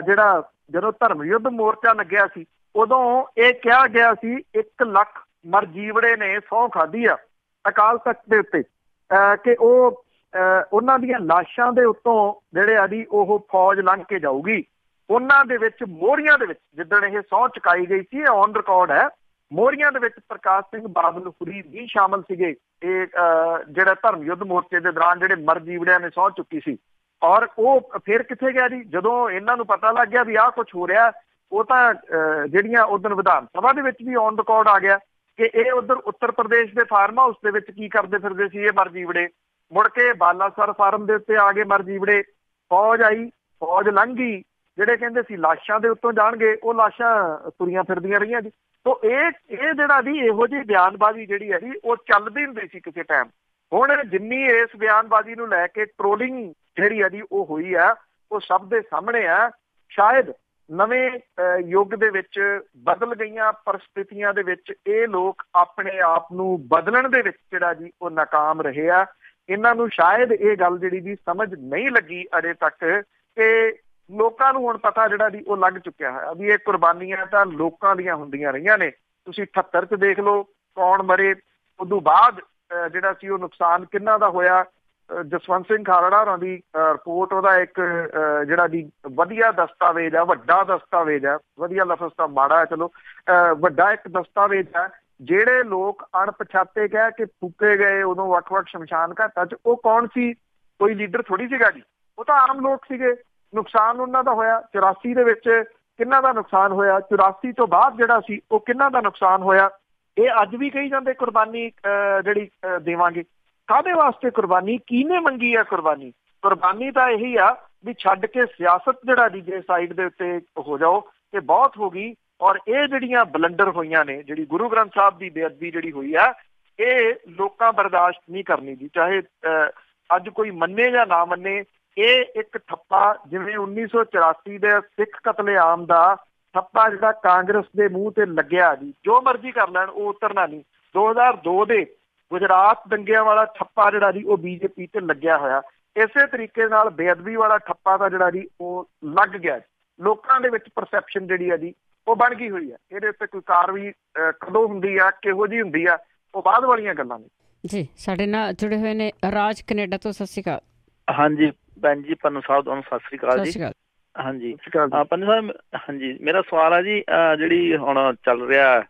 ਜਿਹੜਾ ਜਦੋਂ ਧਰਮ ਯੁੱਧ ਮੋਰਚਾ ਲੱਗਿਆ ਸੀ ਉਦੋਂ ਇਹ ਕਿਹਾ ਗਿਆ ਸੀ 1 ਲੱਖ ਮਰਜੀਵੜੇ ਨੇ ਸਹੁੰ ਖਾਧੀ ਆ ਅਕਾਲ ਤਖਤ ਦੇ ਉੱਤੇ ਕਿ ਉਹ ਉਹਨਾਂ ਦੀਆਂ ਲਾਸ਼ਾਂ ਦੇ ਉੱਤੋਂ ਜਿਹੜੇ ਆ ਜੀ ਉਹ ਫੌਜ ਲੰਘ ਕੇ ਜਾਊਗੀ। ਉਹਨਾਂ ਦੇ ਵਿੱਚ ਮੋਹਰੀਆਂ ਦੇ ਵਿੱਚ ਜਿੱਦਣ ਇਹ ਸਹੁੰ ਚੁਕਾਈ ਗਈ ਸੀ, ਇਹ ਔਨ ਰਿਕਾਰਡ ਹੈ, ਮੋਹਰੀਆਂ ਦੇ ਵਿੱਚ ਪ੍ਰਕਾਸ਼ ਸਿੰਘ ਬਾਦਲ ਹੁਰੀ ਵੀ ਸ਼ਾਮਲ ਸੀਗੇ। ਇਹ ਜਿਹੜਾ ਧਰਮ ਯੁੱਧ ਮੋਰਚੇ ਦੇ ਦੌਰਾਨ ਜਿਹੜੇ ਮਰਜੀਵੜਿਆਂ ਨੇ ਸਹੁੰ ਚੁੱਕੀ ਸੀ। ਔਰ ਉਹ ਫਿਰ ਕਿੱਥੇ ਗਿਆ ਜੀ? ਜਦੋਂ ਇਹਨਾਂ ਨੂੰ ਪਤਾ ਲੱਗ ਗਿਆ ਵੀ ਆਹ ਕੁਛ ਹੋ ਰਿਹਾ, ਉਹ ਤਾਂ ਜਿਹੜੀਆਂ ਉਧਰ ਵਿਧਾਨ ਸਭਾ ਦੇ ਵਿੱਚ ਵੀ ਔਨ ਰਿਕਾਰਡ ਆ ਗਿਆ ਕਿ ਇਹ ਉਧਰ ਉੱਤਰ ਪ੍ਰਦੇਸ਼ ਦੇ ਫਾਰਮ ਹਾਊਸ ਦੇ ਵਿੱਚ ਕੀ ਕਰਦੇ ਫਿਰਦੇ ਸੀ ਇਹ ਮਰਜੀਵੜੇ। ਮੁੜ ਕੇ ਬਾਲਾਸਰ ਫਾਰਮ ਦੇ ਉੱਤੇ ਆ ਗਏ ਮਰਜੀਵੜੇ, ਫੌਜ ਆਈ, ਫੌਜ ਲੰਘ ਗਈ। ਜਿਹੜੇ ਕਹਿੰਦੇ ਸੀ ਲਾਸ਼ਾਂ ਦੇ ਉੱਤੋਂ ਜਾਣਗੇ, ਉਹ ਲਾਸ਼ਾਂ ਤੁਰੀਆਂ ਫਿਰਦੀਆਂ ਰਹੀਆਂ ਜੀ। ਤੋ ਇਹ ਜਿਹੜਾ ਜੀ ਇਹੋ ਜਿਹੀ ਬਿਆਨਬਾਜ਼ੀ ਜਿਹੜੀ ਹੈ ਜੀ ਉਹ ਚੱਲਦੀ ਹੁੰਦੀ ਸੀ ਕਿਸੇ ਟਾਈਮ। ਹੁਣ ਜਿੰਨੀ ਇਸ ਬਿਆਨਬਾਜ਼ੀ ਨੂੰ ਲੈ ਕੇ ਟ੍ਰੋਲਿੰਗ ਜਿਹੜੀ ਆ ਜੀ ਉਹ ਹੋਈ ਆ, ਉਹ ਸਭ ਦੇ ਸਾਹਮਣੇ ਆ। ਸ਼ਾਇਦ ਨਵੇਂ ਯੁੱਗ ਦੇ ਵਿੱਚ ਬਦਲ ਗਈਆਂ ਪਰਿਸਥਿਤੀਆਂ ਦੇ ਵਿੱਚ ਇਹ ਲੋਕ ਆਪਣੇ ਆਪ ਨੂੰ ਬਦਲਣ ਦੇ ਵਿੱਚ ਜਿਹੜਾ ਜੀ ਉਹ ਨਾਕਾਮ ਰਹੇ ਆ। ਇਹਨਾਂ ਨੂੰ ਸ਼ਾਇਦ ਇਹ ਗੱਲ ਜਿਹੜੀ ਜੀ ਸਮਝ ਨਹੀਂ ਲੱਗੀ ਅਜੇ ਤੱਕ ਕਿ ਲੋਕਾਂ ਨੂੰ ਹੁਣ ਪਤਾ ਜਿਹੜਾ ਜੀ ਉਹ ਲੱਗ ਚੁੱਕਿਆ ਹੈ ਵੀ ਇਹ ਕੁਰਬਾਨੀਆਂ ਤਾਂ ਲੋਕਾਂ ਦੀਆਂ ਹੁੰਦੀਆਂ ਰਹੀਆਂ ਨੇ। ਤੁਸੀਂ 78 'ਚ ਦੇਖ ਲਓ ਕੌਣ ਮਰੇ, ਉਦੋਂ ਬਾਅਦ ਜਿਹੜਾ ਸੀ ਉਹ ਨੁਕਸਾਨ ਕਿੰਨਾ ਦਾ ਹੋਇਆ। ਜਸਵੰਤ ਸਿੰਘ ਖਾਲੜਾ ਹੋਰਾਂ ਦੀ ਰਿਪੋਰਟ, ਉਹਦਾ ਇੱਕ ਜਿਹੜਾ ਜੀ ਵਧੀਆ ਦਸਤਾਵੇਜ਼ ਆ, ਵੱਡਾ ਦਸਤਾਵੇਜ਼ ਆ, ਵਧੀਆ ਲਫ਼ਜ਼ ਤਾਂ ਮਾੜਾ ਹੈ ਚਲੋ, ਵੱਡਾ ਇੱਕ ਦਸਤਾਵੇਜ਼ ਆ। ਜਿਹੜੇ ਲੋਕ ਅਣਪਛਾਤੇ ਕਹਿ ਕੇ ਫੂਕੇ ਗਏ ਉਦੋਂ ਵੱਖ-ਵੱਖ ਸ਼ਮਸ਼ਾਨ ਘਾਟਾਂ 'ਚ, ਉਹ ਕੌਣ ਸੀ? ਕੋਈ ਲੀਡਰ ਥੋੜ੍ਹੀ ਸੀਗਾ ਜੀ, ਉਹ ਤਾਂ ਆਮ ਲੋਕ ਸੀਗੇ। ਨੁਕਸਾਨ ਉਹਨਾਂ ਦਾ ਹੋਇਆ 84 ਦੇ ਵਿੱਚ, ਕਿੰਨਾ ਦਾ ਨੁਕਸਾਨ ਹੋਇਆ 84 ਤੋਂ ਬਾਅਦ ਜਿਹੜਾ ਸੀ ਉਹ ਕਿੰਨਾ ਦਾ ਨੁਕਸਾਨ ਹੋਇਆ। ਇਹ ਅੱਜ ਵੀ ਕਹੀ ਜਾਂਦੇ ਕੁਰਬਾਨੀ ਜਿਹੜੀ ਦੇਵਾਂਗੇ। ਕਾਹਦੇ ਵਾਸਤੇ ਕੁਰਬਾਨੀ? ਕਿਹਨੇ ਮੰਗੀ ਆ ਕੁਰਬਾਨੀ? ਕੁਰਬਾਨੀ ਤਾਂ ਇਹੀ ਆ ਵੀ ਛੱਡ ਕੇ ਸਿਆਸਤ ਜਿਹੜਾ ਦੀ ਜੇ ਸਾਈਡ ਦੇ ਉੱਤੇ ਹੋ ਜਾਓ ਕਿ ਬਹੁਤ ਹੋ ਗਈ। ਔਰ ਇਹ ਜਿਹੜੀਆਂ ਬਲੰਡਰ ਹੋਈਆਂ ਨੇ, ਜਿਹੜੀ ਗੁਰੂ ਗ੍ਰੰਥ ਸਾਹਿਬ ਦੀ ਬੇਅਦਬੀ ਜਿਹੜੀ ਹੋਈ ਆ, ਇਹ ਲੋਕਾਂ ਬਰਦਾਸ਼ਤ ਨਹੀਂ ਕਰਨੀ ਜੀ, ਚਾਹੇ ਅੱਜ ਕੋਈ ਮੰਨੇ ਜਾਂ ਨਾ ਮੰਨੇ। ਇਹ ਇੱਕ ਠੱਪਾ ਜਿਵੇਂ 1984 ਦੇ ਸਿੱਖ ਕਤਲੇਆਮ ਦਾ ਠੱਪਾ ਜਿਹੜਾ ਕਾਂਗਰਸ ਦੇ ਮੂੰਹ ਤੇ ਲੱਗਿਆ ਜੀ, ਜੋ ਮਰਜ਼ੀ ਕਰ ਲੈਣ ਉਹ ਉਤਰਨਾ ਨਹੀਂ। 2002 ਦੇ ਗੁਜਰਾਤ ਦੰਗਿਆਂ ਵਾਲਾ ਠੱਪਾ ਜਿਹੜਾ ਜੀ ਉਹ ਬੀਜੇਪੀ ਤੇ ਲੱਗਿਆ ਹੋਇਆ। ਇਸੇ ਤਰੀਕੇ ਨਾਲ ਬੇਅਦਬੀ ਵਾਲਾ ਠੱਪਾ ਦਾ ਜਿਹੜਾ ਜੀ ਉਹ ਲੱਗ ਗਿਆ। ਲੋਕਾਂ ਦੇ ਵਿੱਚ ਪਰਸੈਪਸ਼ਨ ਜਿਹੜੀ ਆ ਜੀ ਉਹ ਬਣ ਗਈ ਹੋਈ ਆ। ਇਹਦੇ ਉੱਤੇ ਕੋਈ ਕਾਰਵਾਈ ਕਦੋਂ ਹੁੰਦੀ ਆ, ਕਿਹੋ ਜਿਹੀ ਹੁੰਦੀ ਆ, ਉਹ ਬਾਅਦ ਵਾਲੀਆਂ ਗੱਲਾਂ ਨੇ ਜੀ। ਸਾਡੇ ਨਾਲ ਜੁੜੇ ਹੋਏ ਨੇ ਰਾਜ ਕੈਨੇਡਾ ਤੋਂ। ਸਤਿ ਸ਼੍ਰੀ ਅਕਾਲ। ਹਾਂਜੀ ਭੈਣ ਜੀ, ਪੰਨੂ ਸਾਹਿਬ ਤੁਹਾਨੂੰ ਸਤਿ ਸ਼੍ਰੀ ਅਕਾਲ ਜੀ। ਹਾਂਜੀ ਪੰਨੂ ਸਾਹਿਬ, ਹਾਂਜੀ ਮੇਰਾ ਸਵਾਲ ਹੈ ਜੀ, ਜਿਹੜੀ ਹੁਣ ਚੱਲ ਰਿਹਾ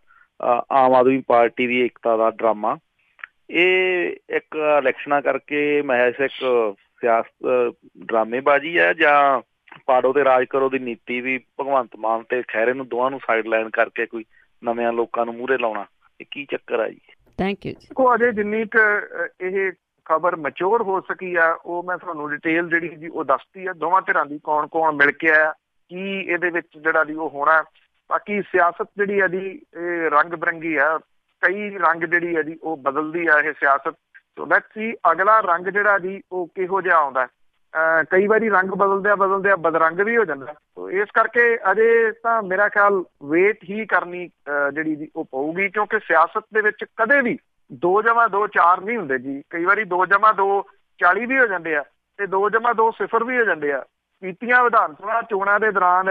ਆਮ ਆਦਮੀ ਪਾਰਟੀ ਦੀ ਏਕਤਾ ਦਾ ਡਰਾਮਾ, ਇਹ ਇੱਕ ਇਲੈਕਸ਼ਨਾਂ ਕਰਕੇ ਮਹਿਜ਼ ਇੱਕ ਸਿਆਸਤ ਡਰਾਮੇਬਾਜ਼ੀ ਹੈ ਜਾਂ ਪਾੜੋ ਤੇ ਰਾਜ ਕਰੋ ਦੀ ਨੀਤੀ ਵੀ ਭਗਵੰਤ ਮਾਨ ਤੇ ਖਹਿਰੇ ਨੂੰ ਦੋਵਾਂ ਨੂੰ ਸਾਈਡ ਲਾਈਨ ਕਰਕੇ ਕੋਈ ਨਵਿਆਂ ਲੋਕਾਂ ਨੂੰ ਮੂਹਰੇ ਲਾਉਣਾ, ਇਹ ਕੀ ਚੱਕਰ ਆ ਜੀ? Thank you. ਦੇਖੋ ਅਜੇ ਜਿੰਨੀ ਕੁ ਇਹ ਖਬਰ ਮੈਚੋਰ ਹੋ ਸਕੀ ਆ ਉਹ ਮੈਂ ਤੁਹਾਨੂੰ ਡਿਟੇਲ ਜਿਹੜੀ ਜੀ ਉਹ ਦੱਸਤੀ ਆ, ਦੋਵਾਂ ਧਿਰਾਂ ਦੀ ਕੌਣ ਕੌਣ ਮਿਲ ਕੇ ਆਇਆ, ਕੀ ਇਹਦੇ ਵਿੱਚ ਜਿਹੜਾ ਜੀ ਉਹ ਹੋਣਾ। ਬਾਕੀ ਸਿਆਸਤ ਜਿਹੜੀ ਆ ਜੀ ਇਹ ਰੰਗ ਬਿਰੰਗੀ ਆ, ਕਈ ਰੰਗ ਜਿਹੜੀ ਆ ਜੀ ਉਹ ਬਦਲਦੀ ਆ ਇਹ ਸਿਆਸਤ। ਸੋ ਲੈਟਸ ਸੀ ਅਗਲਾ ਰੰਗ ਜਿਹੜਾ ਜੀ ਉਹ ਕਿਹੋ ਜਿਹਾ ਆਉਂਦਾ। ਕਈ ਵਾਰੀ ਰੰਗ ਬਦਲਦਿਆਂ ਬਦਰੰਗ ਵੀ ਹੋ ਜਾਂਦਾ। ਸੋ ਇਸ ਕਰਕੇ ਅਜੇ ਤਾਂ ਮੇਰਾ ਖਿਆਲ ਵੇਟ ਹੀ ਕਰਨੀ ਜਿਹੜੀ ਜੀ ਉਹ ਪਊਗੀ, ਕਿਉਂਕਿ ਸਿਆਸਤ ਦੇ ਵਿੱਚ ਕਦੇ ਵੀ 2+2 4 ਨਹੀਂ ਹੁੰਦੇ ਜੀ। ਕਈ ਵਾਰੀ 2+2 40 ਵੀ ਹੋ ਜਾਂਦੇ ਆ ਤੇ 2+2 0 ਵੀ ਹੋ ਜਾਂਦੇ ਆ। ਕੀਤੀਆਂ ਵਿਧਾਨ ਸਭਾ ਚੋਣਾਂ ਦੇ ਦੌਰਾਨ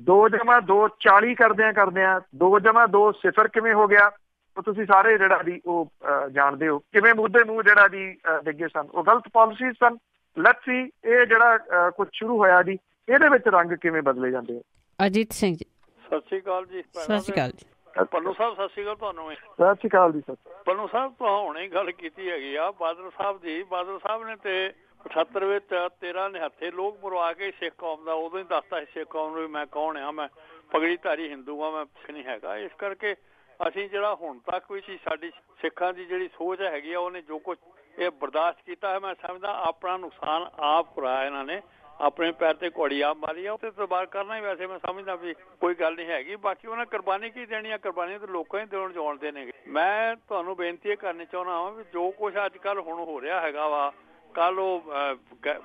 2+2 40 ਕਰਦਿਆਂ 2+2 0 ਕਿਵੇਂ ਹੋ ਗਿਆ, ਉਹ ਤੁਸੀਂ ਸਾਰੇ ਜਿਹੜਾ ਜੀ ਉਹ ਜਾਣਦੇ ਹੋ। ਕਿਵੇਂ ਮੂਧੇ ਮੂੰਹ ਜਿਹੜਾ ਜੀ ਡਿੱਗੇ ਸਨ, ਉਹ ਗਲਤ ਪਾਲਿਸੀਜ਼ ਸਨ। ਲੈਟਸ ਸੀ ਇਹ ਜਿਹੜਾ ਕੁਝ ਸ਼ੁਰੂ ਹੋਇਆ ਜੀ, ਇਹਦੇ ਵਿੱਚ ਰੰਗ ਕਿਵੇਂ ਬਦਲੇ ਜਾਂਦੇ ਆ। ਅਜੀਤ ਸਿੰਘ ਜੀ ਸਤਿ ਸ਼੍ਰੀ ਅਕਾਲ ਜੀ। ਸਤਿ ਸ਼੍ਰੀ ਅਕਾਲ ਜੀ। ਪੰਨੂ ਸਾਹਿਬ ਸਤਿ ਸ਼੍ਰੀ ਅਕਾਲ ਤੁਹਾਨੂੰ। ਸਤਿ ਸ਼੍ਰੀ ਅਕਾਲ ਜੀ। ਸਰ ਪੰਨੂ ਸਾਹਿਬ ਤੋਂ ਹੁਣੇ ਗੱਲ ਕੀਤੀ ਹੈਗੀ ਆ ਬਾਦਲ ਸਾਹਿਬ ਦੀ। ਬਾਦਲ ਸਾਹਿਬ ਨੇ ਤੇ 78 ਵਿੱਚ 13 ਨਿਹੱਥੇ ਲੋਕ ਮਰਵਾ ਕੇ ਸਿੱਖ ਕੌਮ ਦਾ ਉਦੋਂ ਹੀ ਦੱਸਤਾ ਸੀ ਸਿੱਖ ਕੌਮ ਨੂੰ ਵੀ ਮੈਂ ਕੌਣ ਆ, ਮੈਂ ਪਗੜੀਧਾਰੀ ਹਿੰਦੂ ਆ, ਮੈਂ ਸਿੱਖ ਨਹੀਂ ਹੈਗਾ। ਇਸ ਕਰਕੇ ਅਸੀਂ ਜਿਹੜਾ ਹੁਣ ਤੱਕ ਵੀ ਸੀ ਸਾਡੀ ਸਿੱਖਾਂ ਦੀ ਜਿਹੜੀ ਸੋਚ ਹੈਗੀ ਆ, ਉਹਨੇ ਜੋ ਕੁਛ ਇਹ ਬਰਦਾਸ਼ਤ ਕੀਤਾ ਹੈ, ਮੈਂ ਸਮਝਦਾ ਆਪਣਾ ਨੁਕਸਾਨ ਆਪ ਕਰਾਇਆ ਇਹਨਾਂ ਨੇ, ਆਪਣੇ ਪੈਰ ਤੇ ਘੋੜੀ ਆਪ ਮਾਰੀ ਆ। ਉਹ ਤੇ ਤਬਾਰ ਕਰਨਾ ਹੀ ਵੈਸੇ ਮੈਂ ਸਮਝਦਾ ਵੀ ਕੋਈ ਗੱਲ ਨਹੀਂ ਹੈਗੀ। ਬਾਕੀ ਉਹਨਾਂ ਕੁਰਬਾਨੀ ਕੀ ਦੇਣੀ ਆ, ਕੁਰਬਾਨੀ ਤਾਂ ਲੋਕਾਂ ਹੀ ਦੇਣ ਜਾਣਦੇ ਨੇ। ਮੈਂ ਤੁਹਾਨੂੰ ਬੇਨਤੀ ਇਹ ਕਰਨੀ ਚਾਹੁੰਦਾ ਹਾਂ ਵੀ ਜੋ ਕੁਛ ਅੱਜ ਕੱਲ੍ਹ ਹੁਣ ਹੋ ਰਿਹਾ ਹੈਗਾ ਵਾ, ਕੱਲ ਉਹ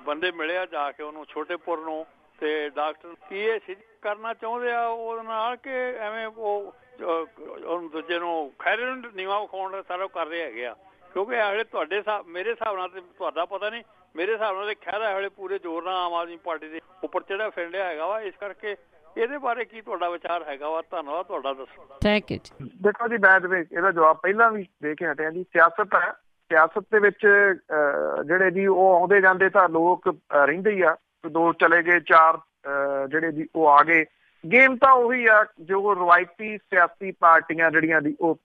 ਬੰਦੇ ਮਿਲਿਆ ਜਾ ਕੇ ਉਹਨੂੰ ਛੋਟੇਪੁਰ ਨੂੰ ਤੇ ਡਾਕਟਰ ਕੀ ਇਹ ਕਰਨਾ ਚਾਹੁੰਦੇ ਆ ਉਹਦੇ ਨਾਲ ਕਿ ਐਵੇਂ ਉਹ ਉਹਨੂੰ ਦੂਜੇ ਨੂੰ ਖੈਰੇ ਨੂੰ ਨੀਵਾਂ ਵਿਖਾਉਣ ਦਾ ਸਾਰਾ ਕਰ ਰਹੇ ਹੈਗੇ ਆ। ਕਿਉਂਕਿ ਇਹ ਵੇਲੇ ਤੁਹਾਡੇ ਮੇਰੇ ਹਿਸਾਬ ਨਾਲ ਤੇ ਤੁਹਾਡਾ ਪਤਾ ਨਹੀਂ, ਮੇਰੇ ਹਿਸਾਬ ਨਾਲ ਖਹਿਰਾ ਵੇਲੇ ਪੂਰੇ ਜ਼ੋਰ ਨਾਲ ਆਮ ਆਦਮੀ ਪਾਰਟੀ ਦੇ ਉੱਪਰ ਚੜ੍ਹਿਆ ਫਿਰਦਿਆ ਹੈਗਾ ਵਾ। ਇਸ ਕਰਕੇ ਇਹਦੇ ਬਾਰੇ ਕੀ ਤੁਹਾਡਾ ਵਿਚਾਰ ਹੈਗਾ ਵਾ? ਧੰਨਵਾਦ ਤੁਹਾਡਾ, ਦੱਸੋ। Thank you. ਦੇਖੋ ਜੀ, ਮੈਂ ਇਹਦਾ ਜਵਾਬ ਪਹਿਲਾਂ ਵੀ ਦੇ ਕੇ ਹਟਿਆ ਜੀ। ਸਿਆਸਤ ਹੈ, ਸਿਆਸਤ ਦੇ ਵਿੱਚ ਜਿਹੜੇ ਜੀ ਉਹ ਆਉਂਦੇ ਜਾਂਦੇ ਤਾਂ ਲੋਕ ਰਹਿੰਦੇ ਹੀ ਆ। 2 ਚਲੇ ਗਏ, 4 ਜਿਹੜੇ ਜੀ ਉਹ ਆ ਗਏ। ਗੇਮ ਤਾਂ ਉਹੀ ਆ ਜੋ ਰਵਾਇਤੀ ਸਿਆਸੀ ਪਾਰਟੀਆਂ ਜਿਹੜੀਆਂ ਦੀ ਉਹ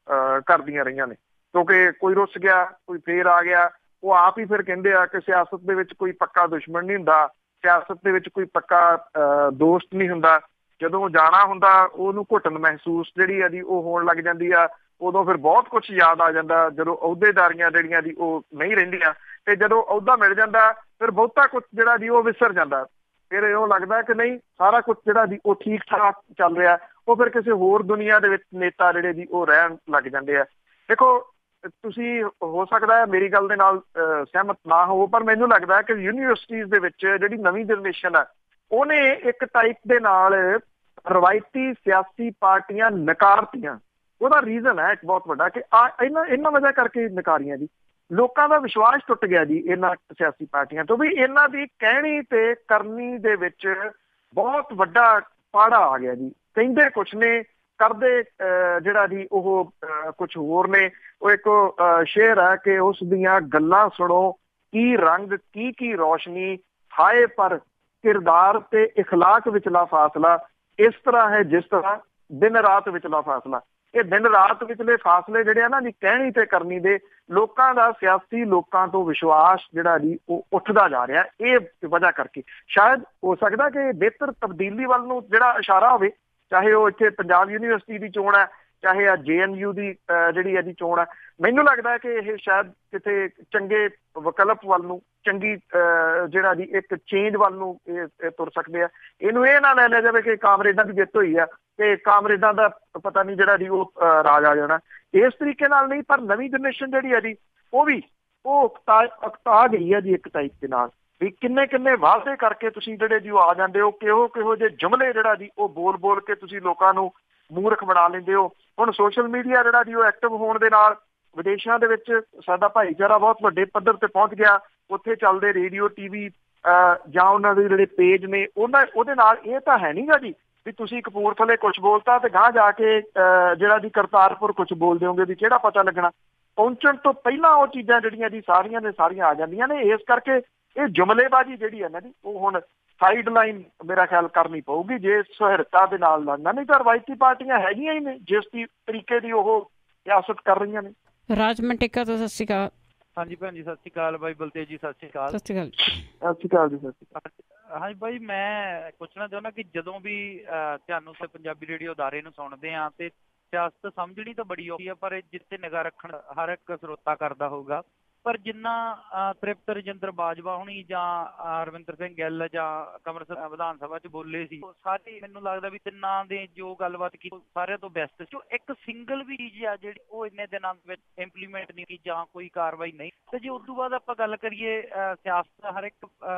ਕਰਦੀਆਂ ਰਹੀਆਂ ਨੇ। ਕਿਉਂਕਿ ਕੋਈ ਰੁੱਸ ਗਿਆ, ਕੋਈ ਫੇਰ ਆ ਗਿਆ। ਉਹ ਆਪ ਹੀ ਫਿਰ ਕਹਿੰਦੇ ਆ ਕਿ ਸਿਆਸਤ ਦੇ ਵਿੱਚ ਕੋਈ ਪੱਕਾ ਦੁਸ਼ਮਣ ਨਹੀਂ ਹੁੰਦਾ, ਸਿਆਸਤ ਦੇ ਵਿੱਚ ਕੋਈ ਪੱਕਾ ਦੋਸਤ ਨਹੀਂ ਹੁੰਦਾ। ਜਦੋਂ ਜਾਣਾ ਹੁੰਦਾ ਉਹਨੂੰ ਘੁੱਟਣ ਮਹਿਸੂਸ ਜਿਹੜੀ ਆ ਜੀ ਉਹ ਹੋਣ ਲੱਗ ਜਾਂਦੀ ਆ। ਉਦੋਂ ਫਿਰ ਬਹੁਤ ਕੁਛ ਯਾਦ ਆ ਜਾਂਦਾ ਜਦੋਂ ਅਹੁਦੇਦਾਰੀਆਂ ਜਿਹੜੀਆਂ ਦੀ ਉਹ ਨਹੀਂ ਰਹਿੰਦੀਆਂ, ਤੇ ਜਦੋਂ ਅਹੁਦਾ ਮਿਲ ਜਾਂਦਾ ਫਿਰ ਬਹੁਤਾ ਕੁਛ ਜਿਹੜਾ ਜੀ ਉਹ ਵਿਸਰ ਜਾਂਦਾ। ਫਿਰ ਇਉਂ ਲੱਗਦਾ ਕਿ ਨਹੀਂ, ਸਾਰਾ ਕੁਛ ਜਿਹੜਾ ਜੀ ਉਹ ਠੀਕ ਠਾਕ ਚੱਲ ਰਿਹਾ। ਉਹ ਫਿਰ ਕਿਸੇ ਹੋਰ ਦੁਨੀਆ ਦੇ ਵਿੱਚ ਨੇਤਾ ਜਿਹੜੇ ਜੀ ਉਹ ਰਹਿਣ ਲੱਗ ਜਾਂਦੇ ਆ। ਦੇਖੋ, ਤੁਸੀਂ ਹੋ ਸਕਦਾ ਹੈ ਮੇਰੀ ਗੱਲ ਦੇ ਨਾਲ ਸਹਿਮਤ ਨਾ ਹੋ, ਪਰ ਮੈਨੂੰ ਲੱਗਦਾ ਕਿ ਯੂਨੀਵਰਸਿਟੀਜ਼ ਦੇ ਵਿੱਚ ਜਿਹੜੀ ਨਵੀਂ ਜਨਰੇਸ਼ਨ ਹੈ ਉਹਨੇ ਇੱਕ ਟਾਈਪ ਦੇ ਨਾਲ ਰਵਾਇਤੀ ਸਿਆਸੀ ਪਾਰਟੀਆਂ ਨਕਾਰਤੀਆਂ। ਉਹਦਾ ਰੀਜ਼ਨ ਹੈ ਇੱਕ ਬਹੁਤ ਵੱਡਾ ਕਿ ਇਹਨਾਂ ਵਜ੍ਹਾ ਕਰਕੇ ਨਕਾਰੀਆਂ ਜੀ। ਲੋਕਾਂ ਦਾ ਵਿਸ਼ਵਾਸ ਟੁੱਟ ਗਿਆ ਜੀ ਇਹਨਾਂ ਸਿਆਸੀ ਪਾਰਟੀਆਂ ਤੋਂ, ਵੀ ਇਹਨਾਂ ਦੀ ਕਹਿਣੀ ਤੇ ਕਰਨੀ ਦੇ ਵਿੱਚ ਬਹੁਤ ਵੱਡਾ ਪਾੜਾ ਆ ਗਿਆ ਜੀ। ਕਹਿੰਦੇ ਕੁਛ ਨੇ, ਕਰਦੇ ਜਿਹੜਾ ਜੀ ਉਹ ਕੁਛ ਹੋਰ ਨੇ। ਉਹ ਇੱਕ ਸ਼ੇਰ ਹੈ ਕਿ ਉਸ ਦੀਆਂ ਗੱਲਾਂ ਸੁਣੋ, ਕੀ ਰੰਗ ਕੀ ਰੌਸ਼ਨੀ, ਹਾਏ ਪਰ ਕਿਰਦਾਰ ਤੇ ਇਖਲਾਕ ਵਿਚਲਾ ਫਾਸਲਾ ਇਸ ਤਰ੍ਹਾਂ ਹੈ ਜਿਸ ਤਰ੍ਹਾਂ ਦਿਨ ਰਾਤ ਵਿਚਲਾ ਫਾਸਲਾ। ਇਹ ਦਿਨ ਰਾਤ ਵਿਚਲੇ ਫਾਸਲੇ ਜਿਹੜੇ ਆ ਨਾ ਜੀ ਕਹਿਣੀ ਤੇ ਕਰਨੀ ਦੇ, ਲੋਕਾਂ ਦਾ ਸਿਆਸੀ ਲੋਕਾਂ ਤੋਂ ਵਿਸ਼ਵਾਸ ਜਿਹੜਾ ਜੀ ਉਹ ਉੱਠਦਾ ਜਾ ਰਿਹਾ। ਇਹ ਵਜ੍ਹਾ ਕਰਕੇ ਸ਼ਾਇਦ ਹੋ ਸਕਦਾ ਕਿ ਬਿਹਤਰ ਤਬਦੀਲੀ ਵੱਲ ਨੂੰ ਜਿਹੜਾ ਇਸ਼ਾਰਾ ਹੋਵੇ, ਚਾਹੇ ਉਹ ਇੱਥੇ ਪੰਜਾਬ ਯੂਨੀਵਰਸਿਟੀ ਦੀ ਚੋਣ ਹੈ, ਚਾਹੇ ਆ JNU ਦੀ ਜਿਹੜੀ ਇਹਦੀ ਚੋਣ ਹੈ। ਮੈਨੂੰ ਲੱਗਦਾ ਕਿ ਇਹ ਸ਼ਾਇਦ ਕਿਤੇ ਚੰਗੇ ਵਿਕਲਪ ਵੱਲ ਨੂੰ, ਚੰਗੀ ਜਿਹੜਾ ਜੀ ਇੱਕ ਚੇਂਜ ਵੱਲ ਨੂੰ ਇਹ ਤੁਰ ਸਕਦੇ ਆ। ਇਹਨੂੰ ਇਹ ਨਾ ਲੈ ਲਿਆ ਜਾਵੇ ਕਿ ਕਾਮਰੇਡਾਂ ਦੀ ਜਿੱਤ ਹੋਈ ਆ ਤੇ ਕਾਮਰੇਡਾਂ ਦਾ ਪਤਾ ਨਹੀਂ ਜਿਹੜਾ ਜੀ ਉਹ ਰਾਜ ਆ ਜਾਣਾ। ਇਸ ਤਰੀਕੇ ਨਾਲ ਨਹੀਂ, ਪਰ ਨਵੀਂ ਜਨਰੇਸ਼ਨ ਜਿਹੜੀ ਹੈ ਜੀ ਉਹ ਅਕਤਾ ਗਈ ਹੈ ਜੀ ਇੱਕ ਟਾਈਪ ਦੇ ਨਾਲ, ਵੀ ਕਿੰਨੇ ਵਾਅਦੇ ਕਰਕੇ ਤੁਸੀਂ ਜਿਹੜੇ ਜੀ ਉਹ ਆ ਜਾਂਦੇ ਹੋ, ਕਿਹੋ ਜਿਹੇ ਜੁਮਲੇ ਜਿਹੜਾ ਜੀ ਉਹ ਬੋਲ ਕੇ ਤੁਸੀਂ ਲੋਕਾਂ ਨੂੰ ਮੂਰਖ ਬਣਾ ਲੈਂਦੇ ਹੋ। ਹੁਣ ਸੋਸ਼ਲ ਮੀਡੀਆ ਜਿਹੜਾ ਜੀ ਉਹ ਐਕਟਿਵ ਹੋਣ ਦੇ ਨਾਲ ਵਿਦੇਸ਼ਾਂ ਦੇ ਵਿੱਚ ਸਾਡਾ ਭਾਈਚਾਰਾ ਬਹੁਤ ਵੱਡੇ ਪੱਧਰ ਤੇ ਪਹੁੰਚ ਗਿਆ। ਉੱਥੇ ਚੱਲਦੇ ਰੇਡੀਓ TV ਜਾਂ ਉਹਨਾਂ ਦੇ ਜਿਹੜੇ ਪੇਜ ਨੇ ਉਹਦੇ ਨਾਲ ਇਹ ਤਾਂ ਹੈ ਨੀ ਗਾ ਜੀ ਵੀ ਤੁਸੀਂ ਕਪੂਰਥਲੇ ਕੁਛ ਬੋਲਤਾ ਤੇ ਗਾਂਹ ਜਾ ਕੇ ਜਿਹੜਾ ਜੀ ਕਰਤਾਰਪੁਰ ਕੁਛ ਬੋਲ ਦਿਓਗੇ, ਵੀ ਕਿਹੜਾ ਪਤਾ ਲੱਗਣਾ। ਪਹੁੰਚਣ ਤੋਂ ਪਹਿਲਾਂ ਉਹ ਚੀਜ਼ਾਂ ਜਿਹੜੀਆਂ ਜੀ ਸਾਰੀਆਂ ਦੇ ਸਾਰੀਆਂ ਆ ਜਾਂਦੀਆਂ ਨੇ। ਇਸ ਕਰਕੇ ਇਹ ਜੁਮਲੇਬਾਜ਼ੀ ਜਿਹੜੀ ਹੈ ਨਾ ਜੀ ਉਹ ਹੁਣ ਸਾਈਡ ਲਾਈਨ ਮੇਰਾ ਖਿਆਲ ਕਰਨੀ ਪਊਗੀ ਜੇ ਸੁਹਿਰਤਾ ਦੇ ਨਾਲ ਲੜਨਾ। ਨਹੀਂ ਤਾਂ ਰਵਾਇਤੀ ਪਾਰਟੀਆਂ ਹੈਗੀਆਂ ਹੀ ਨੇ ਜਿਸ ਦੀ ਤਰੀਕੇ ਦੀ ਉਹ ਸਿਆਸਤ ਕਰ ਰਹੀਆਂ ਨੇ। ਰਾਜਮੰਟਿਕਾ ਤੋਂ ਸਤਿ ਸ਼੍ਰੀ ਅਕਾਲ। ਹਾਂਜੀ ਭੈਣ ਜੀ, ਸਤਿ ਸ਼੍ਰੀ ਅਕਾਲ। ਬਾਈ ਬਲਤੇਜ ਜੀ, ਸਤਿ ਸ਼੍ਰੀ ਅਕਾਲ। ਸਤਿ ਸ਼੍ਰੀ ਅਕਾਲ। ਸਤਿ ਸ਼੍ਰੀ ਅਕਾਲ ਜੀ। ਸਤਿ ਸ਼੍ਰੀ ਅਕਾਲ। ਹਾਂਜੀ ਬਾਈ, ਮੈਂ ਪੁੱਛਣਾ ਚਾਹੁੰਦਾ ਕਿ ਜਦੋਂ ਵੀ ਤੁਹਾਨੂੰ ਪੰਜਾਬੀ ਰੇਡੀਓ ਅਦਾਰੇ ਨੂੰ ਸੁਣਦੇ ਆ ਤੇ ਸਿਆਸਤ ਸਮਝਣੀ ਤਾਂ ਬੜੀ ਔਖੀ ਆ, ਪਰ ਜਿੱਥੇ ਨਿਗਾਹ ਰੱਖਣ ਹਰ ਇੱਕ ਸਰੋਤਾ ਕਰਦਾ ਹੋਊਗਾ। ਪਰ ਜਿੰਨਾ ਤ੍ਰਿਪਤ ਰਜਿੰਦਰ ਬਾਜਵਾ ਹੋਣੀ ਜਾਂ ਰਵਿੰਦਰ ਸਿੰਘ ਗਿੱਲ ਜਾਂ ਕਮਰ ਵਿਧਾਨ ਸਭਾ 'ਚ ਬੋਲੇ ਸੀ, ਸਾਰੇ ਮੈਨੂੰ ਲੱਗਦਾ ਵੀ ਤਿੰਨਾਂ ਦੇ ਜੋ ਗੱਲਬਾਤ ਕੀਤੀ ਸਾਰਿਆਂ ਤੋਂ ਬੈਸਟ। ਜੋ ਇੱਕ ਸਿੰਗਲ ਵੀ ਚੀਜ਼ ਆ ਜਿਹੜੀ ਉਹ ਇੰਨੇ ਦਿਨਾਂ ਵਿੱਚ ਇੰਪਲੀਮੈਂਟ ਨਹੀਂ ਕੀਤੀ ਜਾਂ ਕੋਈ ਕਾਰਵਾਈ ਨਹੀਂ। ਤੇ ਜੇ ਉਸ ਤੋਂ ਬਾਅਦ ਆਪਾਂ ਗੱਲ ਕਰੀਏ ਸਿਆਸਤ ਹਰ ਇੱਕ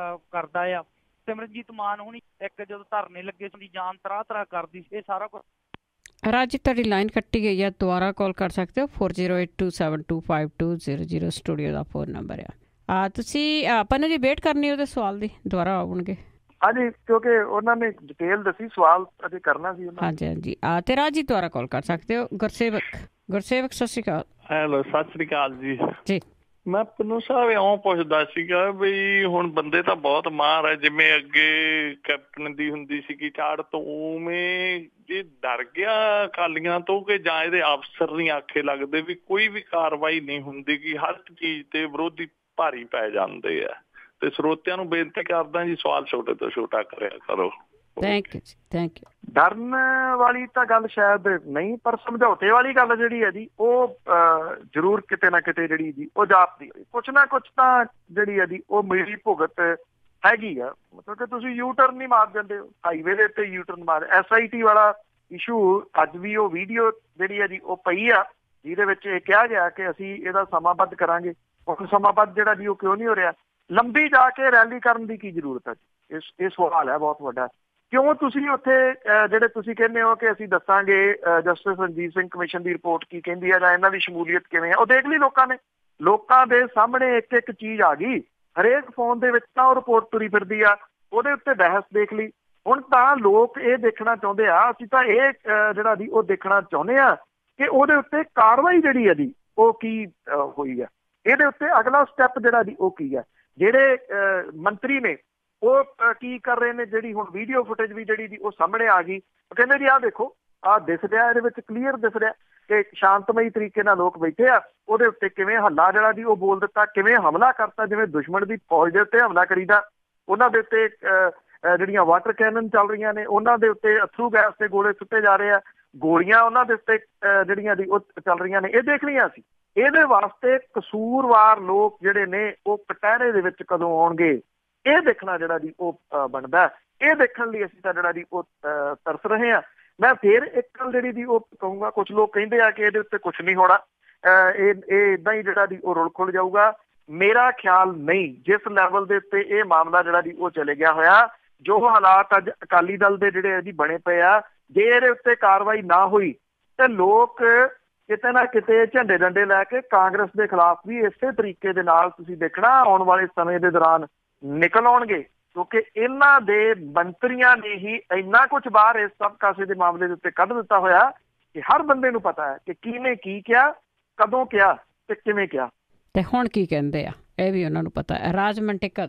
ਕਰਦਾ ਆ। ਸਿਮਰਨਜੀਤ ਮਾਨ ਹੋਣੀ ਇੱਕ ਜਦੋਂ ਧਰਨੇ ਲੱਗੇ ਸੀ ਜਾਨ ਤਰਾ ਕਰਦੀ ਸੀ। ਇਹ ਸਾਰਾ ਕੁਛ ਰਾਜੀ ਤੁਹਾਡੀ ਲਾਈਨ ਕੱਟੀ ਗਈ ਹੈ, ਦੁਬਾਰਾ ਕਾਲ ਕਰ ਸਕਦੇ ਹੋ। 4082725200 ਸਟੂਡੀਓ ਦਾ ਫੋਨ ਨੰਬਰ ਆ। ਤੁਸੀਂ ਪੰਨੂ ਜੀ ਵੇਟ ਕਰਨੀ ਉਹਦੇ ਸਵਾਲ ਦੀ, ਦੁਬਾਰਾ ਆਉਣਗੇ। ਹਾਂਜੀ, ਕਿਉਂਕਿ ਉਹਨਾਂ ਨੇ ਡਿਟੇਲ ਦੱਸੀ, ਸਵਾਲ ਅਸੀਂ ਕਰਨਾ ਸੀ। ਹਾਂਜੀ ਹਾਂਜੀ, ਤੇ ਰਾਜੀ ਦੁਬਾਰਾ ਕਾਲ ਕਰ ਸਕਦੇ ਹੋ। ਗੁਰਸੇਵਕ ਸਤਿ ਸ਼੍ਰੀ ਅਕਾਲ। ਹੈਲੋ, ਸਤਿ ਸ਼੍ਰੀ ਅਕਾਲ ਜੀ। ਜੀ ਮੈਂ ਪੰਨੂ ਸਾਹਿਬ ਇਉਂ ਪੁੱਛਦਾ ਸੀਗਾ ਵੀ ਹੁਣ ਬੰਦੇ ਤਾਂ ਬਹੁਤ ਮਾਹਰ ਹੈ, ਜਿਵੇਂ ਅੱਗੇ ਕੈਪਟਨ ਦੀ ਹੁੰਦੀ ਸੀਗੀ ਝਾੜ ਤੋਂ, ਉਵੇਂ ਜੇ ਡਰ ਗਿਆ ਅਕਾਲੀਆਂ ਤੋਂ ਕਿ ਜਾਂ ਇਹਦੇ ਅਫਸਰ ਨਹੀਂ ਆਖੇ ਲੱਗਦੇ ਵੀ ਕੋਈ ਵੀ ਕਾਰਵਾਈ ਨਹੀਂ ਹੁੰਦੀ ਕਿ ਹਰ ਚੀਜ਼ ਤੇ ਵਿਰੋਧੀ ਭਾਰੀ ਪੈ ਜਾਂਦੇ ਆ। ਤੇ ਸਰੋਤਿਆਂ ਨੂੰ ਬੇਨਤੀ ਕਰਦਾ ਜੀ, ਸਵਾਲ ਛੋਟੇ ਤੋਂ ਛੋਟਾ ਕਰਿਆ ਕਰੋ। ਥੈਂਕ ਯੂ ਜੀ, ਥੈਂਕ ਯੂ। ਡਰਨ ਵਾਲੀ ਤਾਂ ਗੱਲ ਸ਼ਾਇਦ ਨਹੀਂ, ਪਰ ਸਮਝੌਤੇ ਵਾਲੀ ਗੱਲ ਜਿਹੜੀ ਹੈ ਜੀ ਉਹ ਜ਼ਰੂਰ ਕਿਤੇ ਨਾ ਕਿਤੇ ਜਿਹੜੀ ਜੀ ਉਹ ਜਾਪਦੀ ਕੁਛ ਨਾ ਕੁਛ ਤਾਂ ਜਿਹੜੀ ਹੈ ਜੀ ਉਹ ਮਿਲੀ ਭੁਗਤ ਹੈਗੀ ਆ। ਮਤਲਬ ਕਿ ਤੁਸੀਂ ਯੂ ਟਰਨ ਨਹੀਂ ਮਾਰ ਦਿੰਦੇ ਹੋ ਹਾਈਵੇ ਦੇ ਉੱਤੇ, ਯੂ ਟਰਨ ਮਾਰ। SIT ਵਾਲਾ ਇਸ਼ੂ ਅੱਜ ਵੀ ਉਹ ਵੀਡੀਓ ਜਿਹੜੀ ਹੈ ਜੀ ਉਹ ਪਈ ਆ, ਜਿਹਦੇ ਵਿੱਚ ਇਹ ਕਿਹਾ ਗਿਆ ਕਿ ਅਸੀਂ ਇਹਦਾ ਸਮਾਬੱਧ ਕਰਾਂਗੇ। ਹੁਣ ਸਮਾਬੱਧ ਜਿਹੜਾ ਜੀ ਉਹ ਕਿਉਂ ਨਹੀਂ ਹੋ ਰਿਹਾ? ਲੰਬੀ ਜਾ ਕੇ ਰੈਲੀ ਕਰਨ ਦੀ ਕੀ ਜ਼ਰੂਰਤ ਹੈ ਜੀ? ਇਹ ਸਵਾਲ ਹੈ ਬਹੁਤ ਵੱਡਾ। ਕਿਉਂ ਤੁਸੀਂ ਉੱਥੇ ਜਿਹੜੇ ਤੁਸੀਂ ਕਹਿੰਦੇ ਹੋ ਕਿ ਅਸੀਂ ਦੱਸਾਂਗੇ ਜਸਟਿਸ ਰਣਜੀਤ ਸਿੰਘ ਕਮਿਸ਼ਨ ਦੀ ਰਿਪੋਰਟ ਕੀ ਕਹਿੰਦੀ ਹੈ ਜਾਂ ਇਹਨਾਂ ਦੀ ਸ਼ਮੂਲੀਅਤ ਕਿਵੇਂ ਹੈ, ਉਹ ਦੇਖ ਲਈ ਲੋਕਾਂ ਨੇ। ਲੋਕਾਂ ਦੇ ਸਾਹਮਣੇ ਇੱਕ ਇੱਕ ਚੀਜ਼ ਆ ਗਈ, ਹਰੇਕ ਫੋਨ ਦੇ ਵਿੱਚ ਤਾਂ ਉਹ ਰਿਪੋਰਟ ਤੁਰੀ ਫਿਰਦੀ ਆ, ਉਹਦੇ ਉੱਤੇ ਬਹਿਸ ਦੇਖ ਲਈ। ਹੁਣ ਤਾਂ ਲੋਕ ਇਹ ਦੇਖਣਾ ਚਾਹੁੰਦੇ ਆ, ਅਸੀਂ ਤਾਂ ਇਹ ਜਿਹੜਾ ਜੀ ਉਹ ਦੇਖਣਾ ਚਾਹੁੰਦੇ ਆ ਕਿ ਉਹਦੇ ਉੱਤੇ ਕਾਰਵਾਈ ਜਿਹੜੀ ਹੈ ਜੀ ਉਹ ਕੀ ਹੋਈ ਆ, ਇਹਦੇ ਉੱਤੇ ਅਗਲਾ ਸਟੈਪ ਜਿਹੜਾ ਜੀ ਉਹ ਕੀ ਹੈ। ਜਿਹੜੇ ਮੰਤਰੀ ਨੇ ਉਹ ਕੀ ਕਰ ਰਹੇ ਨੇ? ਜਿਹੜੀ ਹੁਣ ਵੀਡੀਓ ਫੁਟੇਜ ਵੀ ਜਿਹੜੀ ਜੀ ਉਹ ਸਾਹਮਣੇ ਆ ਗਈ, ਉਹ ਕਹਿੰਦੇ ਜੀ ਆਹ ਦੇਖੋ, ਆਹ ਦਿਸ ਰਿਹਾ, ਇਹਦੇ ਵਿੱਚ ਕਲੀਅਰ ਦਿਸ ਰਿਹਾ ਕਿ ਸ਼ਾਂਤਮਈ ਤਰੀਕੇ ਨਾਲ ਲੋਕ ਬੈਠੇ ਆ, ਉਹਦੇ ਉੱਤੇ ਕਿਵੇਂ ਹੱਲਾ ਜਿਹੜਾ ਜੀ ਉਹ ਬੋਲ ਦਿੱਤਾ, ਕਿਵੇਂ ਹਮਲਾ ਕਰਤਾ, ਜਿਵੇਂ ਦੁਸ਼ਮਣ ਦੀ ਫੌਜ ਦੇ ਉੱਤੇ ਹਮਲਾ ਕਰੀਦਾ। ਉਹਨਾਂ ਦੇ ਉੱਤੇ ਜਿਹੜੀਆਂ ਵਾਟਰ ਕੈਨਨ ਚੱਲ ਰਹੀਆਂ ਨੇ, ਉਹਨਾਂ ਦੇ ਉੱਤੇ ਅਥਰੂ ਗੈਸ ਦੇ ਗੋਲੇ ਸੁੱਟੇ ਜਾ ਰਹੇ ਆ, ਗੋਲੀਆਂ ਉਹਨਾਂ ਦੇ ਉੱਤੇ ਜਿਹੜੀਆਂ ਜੀ ਉਹ ਚੱਲ ਰਹੀਆਂ ਨੇ। ਇਹ ਦੇਖ ਲਈਆਂ ਸੀ। ਇਹਦੇ ਵਾਸਤੇ ਕਸੂਰਵਾਰ ਲੋਕ ਜਿਹੜੇ ਨੇ ਉਹ ਕਟਹਿਰੇ ਦੇ ਵਿੱਚ ਕਦੋਂ ਆਉਣਗੇ, ਇਹ ਦੇਖਣਾ ਜਿਹੜਾ ਜੀ ਉਹ ਬਣਦਾ। ਇਹ ਦੇਖਣ ਲਈ ਅਸੀਂ ਤਾਂ ਜਿਹੜਾ ਜੀ ਉਹ ਤਰਸ ਰਹੇ ਹਾਂ। ਮੈਂ ਫੇਰ ਇੱਕ ਗੱਲ ਜਿਹੜੀ ਜੀ ਉਹ ਕਹੂੰਗਾ, ਕੁਛ ਲੋਕ ਕਹਿੰਦੇ ਆ ਕਿ ਇਹਦੇ ਉੱਤੇ ਕੁਛ ਨਹੀਂ ਹੋਣਾ, ਇਹ ਏਦਾਂ ਹੀ ਜਿਹੜਾ ਜੀ ਉਹ ਰੁਲ ਖੁੱਲ ਜਾਊਗਾ। ਮੇਰਾ ਖਿਆਲ ਨਹੀਂ। ਜਿਸ ਲੈਵਲ ਦੇ ਉੱਤੇ ਇਹ ਮਾਮਲਾ ਜਿਹੜਾ ਜੀ ਉਹ ਚਲੇ ਗਿਆ ਹੋਇਆ, ਜੋ ਹਾਲਾਤ ਅੱਜ ਅਕਾਲੀ ਦਲ ਦੇ ਜਿਹੜੇ ਜੀ ਬਣੇ ਪਏ ਆ, ਜੇ ਇਹਦੇ ਉੱਤੇ ਕਾਰਵਾਈ ਨਾ ਹੋਈ ਤੇ ਲੋਕ ਕਿਤੇ ਨਾ ਕਿਤੇ ਝੰਡੇ ਡੰਡੇ ਲੈ ਕੇ ਕਾਂਗਰਸ ਦੇ ਖਿਲਾਫ ਵੀ ਇਸੇ ਤਰੀਕੇ ਦੇ ਨਾਲ ਤੁਸੀਂ ਦੇਖਣਾ ਆਉਣ ਵਾਲੇ ਸਮੇਂ ਦੇ ਦੌਰਾਨ ਨਿਕਲ ਆਉਣਗੇ, ਕਿਉਂਕਿ ਇਹਨਾਂ ਦੇ ਮੰਤਰੀਆਂ ਨੇ ਹੀ ਇੰਨਾ ਕੁਝ ਬਾਹਰ ਇਸ ਸਭ ਕਾਸੇ ਦੇ ਮਾਮਲੇ ਦੇ ਉੱਤੇ ਕੱਢ ਦਿੱਤਾ ਹੋਇਆ ਕਿ ਹਰ ਬੰਦੇ ਨੂੰ ਪਤਾ ਹੈ ਕਿ ਕਿਹਨੇ ਕੀ ਕਿਹਾ, ਕਦੋਂ ਕਿਹਾ ਤੇ ਕਿਵੇਂ ਕਿਹਾ, ਤੇ ਹੁਣ ਕੀ ਕਹਿੰਦੇ ਆ, ਇਹ ਵੀ ਉਹਨਾਂ ਨੂੰ ਪਤਾ ਹੈ। ਰਾਜਮੰਟਿਕ